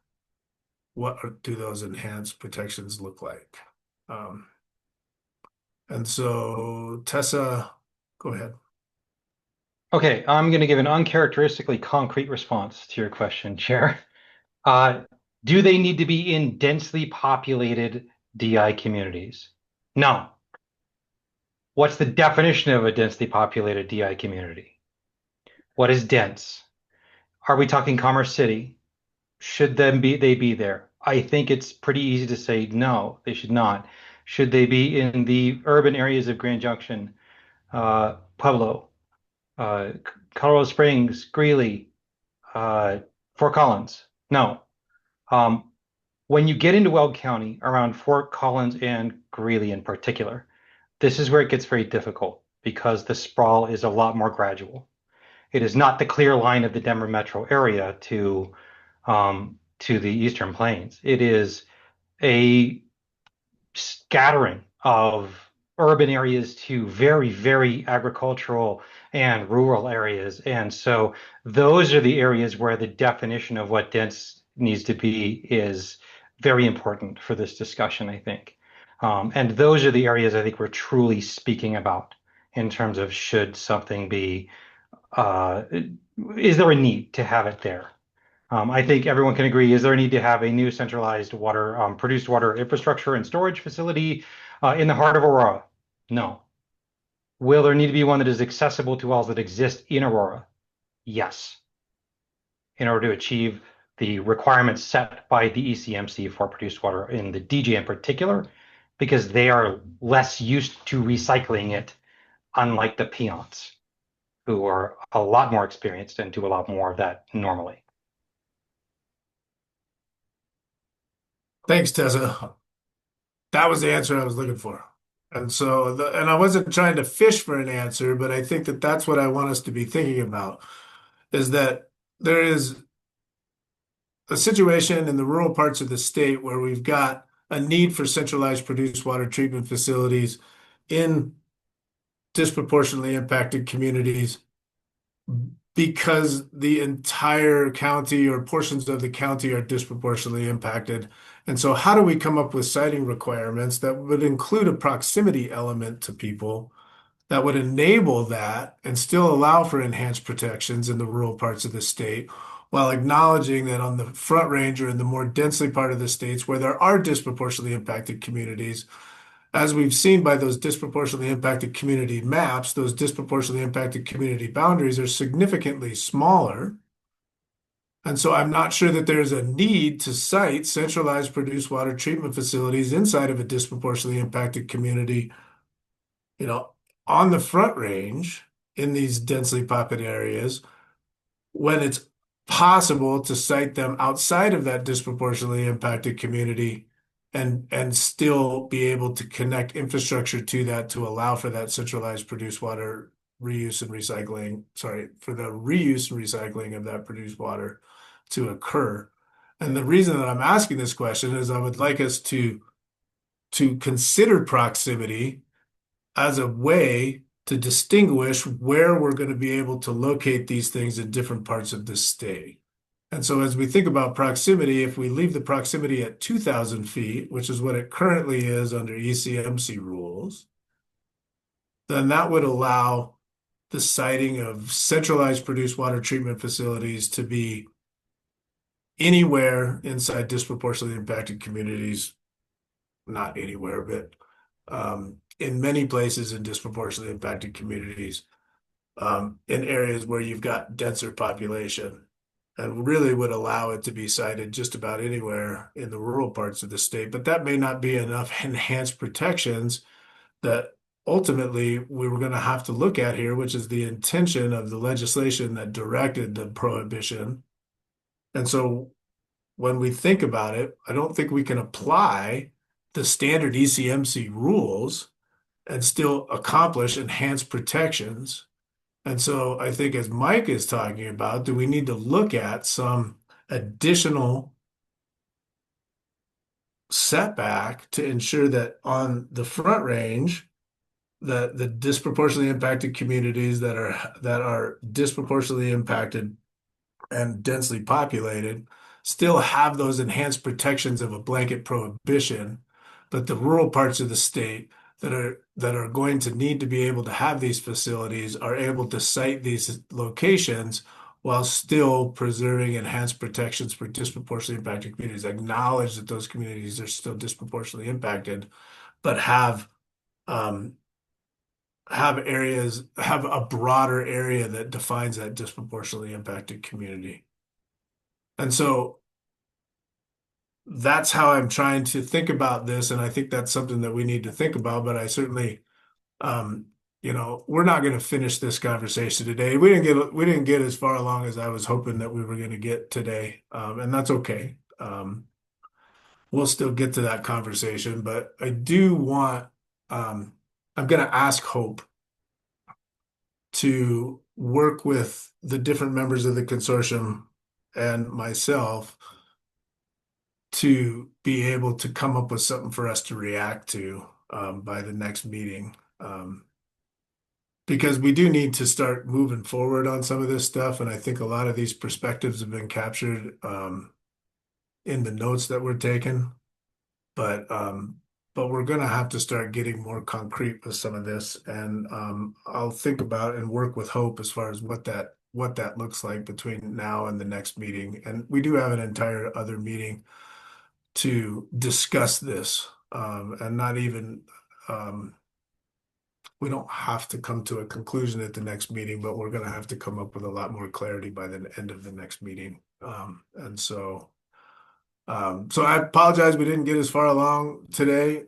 do those enhanced protections look like? And so Tessa, go ahead. Okay, I'm going to give an uncharacteristically concrete response to your question, Chair. Do they need to be in densely populated DI communities? No. What's the definition of a densely populated DI community? What is dense? Are we talking Commerce City? Should they be there? I think it's pretty easy to say no, they should not. Should they be in the urban areas of Grand Junction, Pueblo, Colorado Springs, Greeley, Fort Collins? No. When you get into Weld County, around Fort Collins and Greeley in particular, this is where it gets very difficult because the sprawl is a lot more gradual. It is not the clear line of the Denver metro area to the Eastern Plains. It is a scattering of urban areas to very, very agricultural and rural areas. And so those are the areas where the definition of what dense needs to be is very important for this discussion, I think. And those are the areas I think we're truly speaking about in terms of should something be, is there a need to have it there? I think everyone can agree, is there a need to have a new centralized water, produced water infrastructure and storage facility in the heart of Aurora? No. Will there need to be one that is accessible to wells that exist in Aurora? Yes. In order to achieve the requirements set by the ECMC for produced water in the DJ in particular, because they are less used to recycling it, unlike the peons, who are a lot more experienced and do a lot more of that normally. Thanks, Tessa. That was the answer I was looking for. And so, and I wasn't trying to fish for an answer, but I think that that's what I want us to be thinking about, is that there is a situation in the rural parts of the state where we've got a need for centralized produced water treatment facilities in disproportionately impacted communities because the entire county or portions of the county are disproportionately impacted. And so how do we come up with siting requirements that would include a proximity element to people that would enable that and still allow for enhanced protections in the rural parts of the state, while acknowledging that on the Front Range or in the more densely part of the states where there are disproportionately impacted communities, as we've seen by those disproportionately impacted community maps, those disproportionately impacted community boundaries are significantly smaller. And so I'm not sure that there's a need to site centralized produced water treatment facilities inside of a disproportionately impacted community, on the Front Range in these densely populated areas, when it's possible to site them outside of that disproportionately impacted community and still be able to connect infrastructure to that to allow for that centralized produced water reuse and recycling, for the reuse and recycling of that produced water to occur. And the reason that I'm asking this question is I would like us to consider proximity as a way to distinguish where we're going to be able to locate these things in different parts of the state. And so as we think about proximity, if we leave the proximity at 2,000 feet, which is what it currently is under ECMC rules, then that would allow the siting of centralized produced water treatment facilities to be anywhere inside disproportionately impacted communities, not anywhere, but in many places in disproportionately impacted communities. in areas where you've got denser population, and really would allow it to be cited just about anywhere in the rural parts of the state. But that may not be enough enhanced protections that ultimately we were going to have to look at here, which is the intention of the legislation that directed the prohibition. And so when we think about it, I don't think we can apply the standard ECMC rules and still accomplish enhanced protections. And so I think, as Mike is talking about, do we need to look at some additional setback to ensure that on the Front Range, that the disproportionately impacted communities that are disproportionately impacted and densely populated still have those enhanced protections of a blanket prohibition, but the rural parts of the state that are going to need to be able to have these facilities are able to site these locations while still preserving enhanced protections for disproportionately impacted communities. Acknowledge that those communities are still disproportionately impacted, but have a broader area that defines that disproportionately impacted community. And so that's how I'm trying to think about this. And I think that's something that we need to think about, but I certainly, we're not going to finish this conversation today. We didn't get as far along as I was hoping that we were going to get today. And that's okay. We'll still get to that conversation, but I do want, I'm going to ask Hope to work with the different members of the consortium and myself to be able to come up with something for us to react to by the next meeting. Because we do need to start moving forward on some of this stuff. And I think a lot of these perspectives have been captured in the notes that were taken. But we're going to have to start getting more concrete with some of this. And I'll think about and work with Hope as far as what that looks like between now and the next meeting. And we do have an entire other meeting to discuss this. And not even, we don't have to come to a conclusion at the next meeting, but we're going to have to come up with a lot more clarity by the end of the next meeting. So I apologize we didn't get as far along today,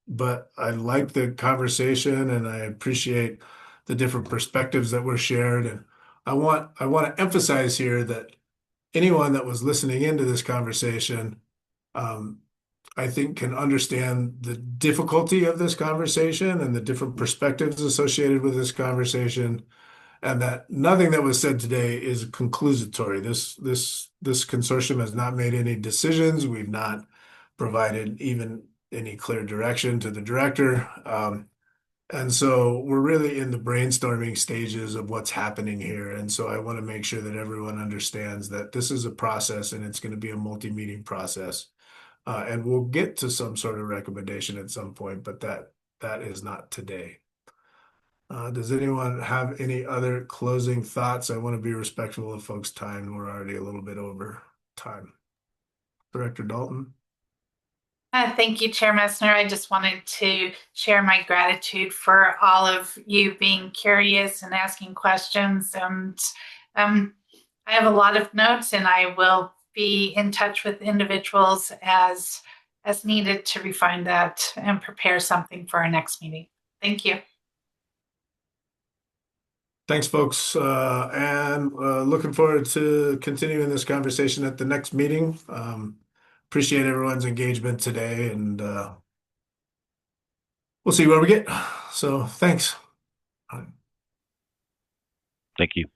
but I like the conversation and I appreciate the different perspectives that were shared. And I want to emphasize here that anyone that was listening into this conversation, I think can understand the difficulty of this conversation and the different perspectives associated with this conversation, and that nothing that was said today is conclusatory. This consortium has not made any decisions. We've not provided even any clear direction to the director. And so we're really in the brainstorming stages of what's happening here. And so I want to make sure that everyone understands that this is a process and it's going to be a multi-meeting process. And we'll get to some sort of recommendation at some point, but that is not today. Does anyone have any other closing thoughts? I want to be respectful of folks' time. We're already a little bit over time. Director Dalton? Thank you, Chair Messner. I just wanted to share my gratitude for all of you being curious and asking questions. And I have a lot of notes, and I will be in touch with individuals as needed to refine that and prepare something for our next meeting. Thank you. Thanks, folks. And looking forward to continuing this conversation at the next meeting. Appreciate everyone's engagement today, and we'll see where we get. So thanks. Thank you.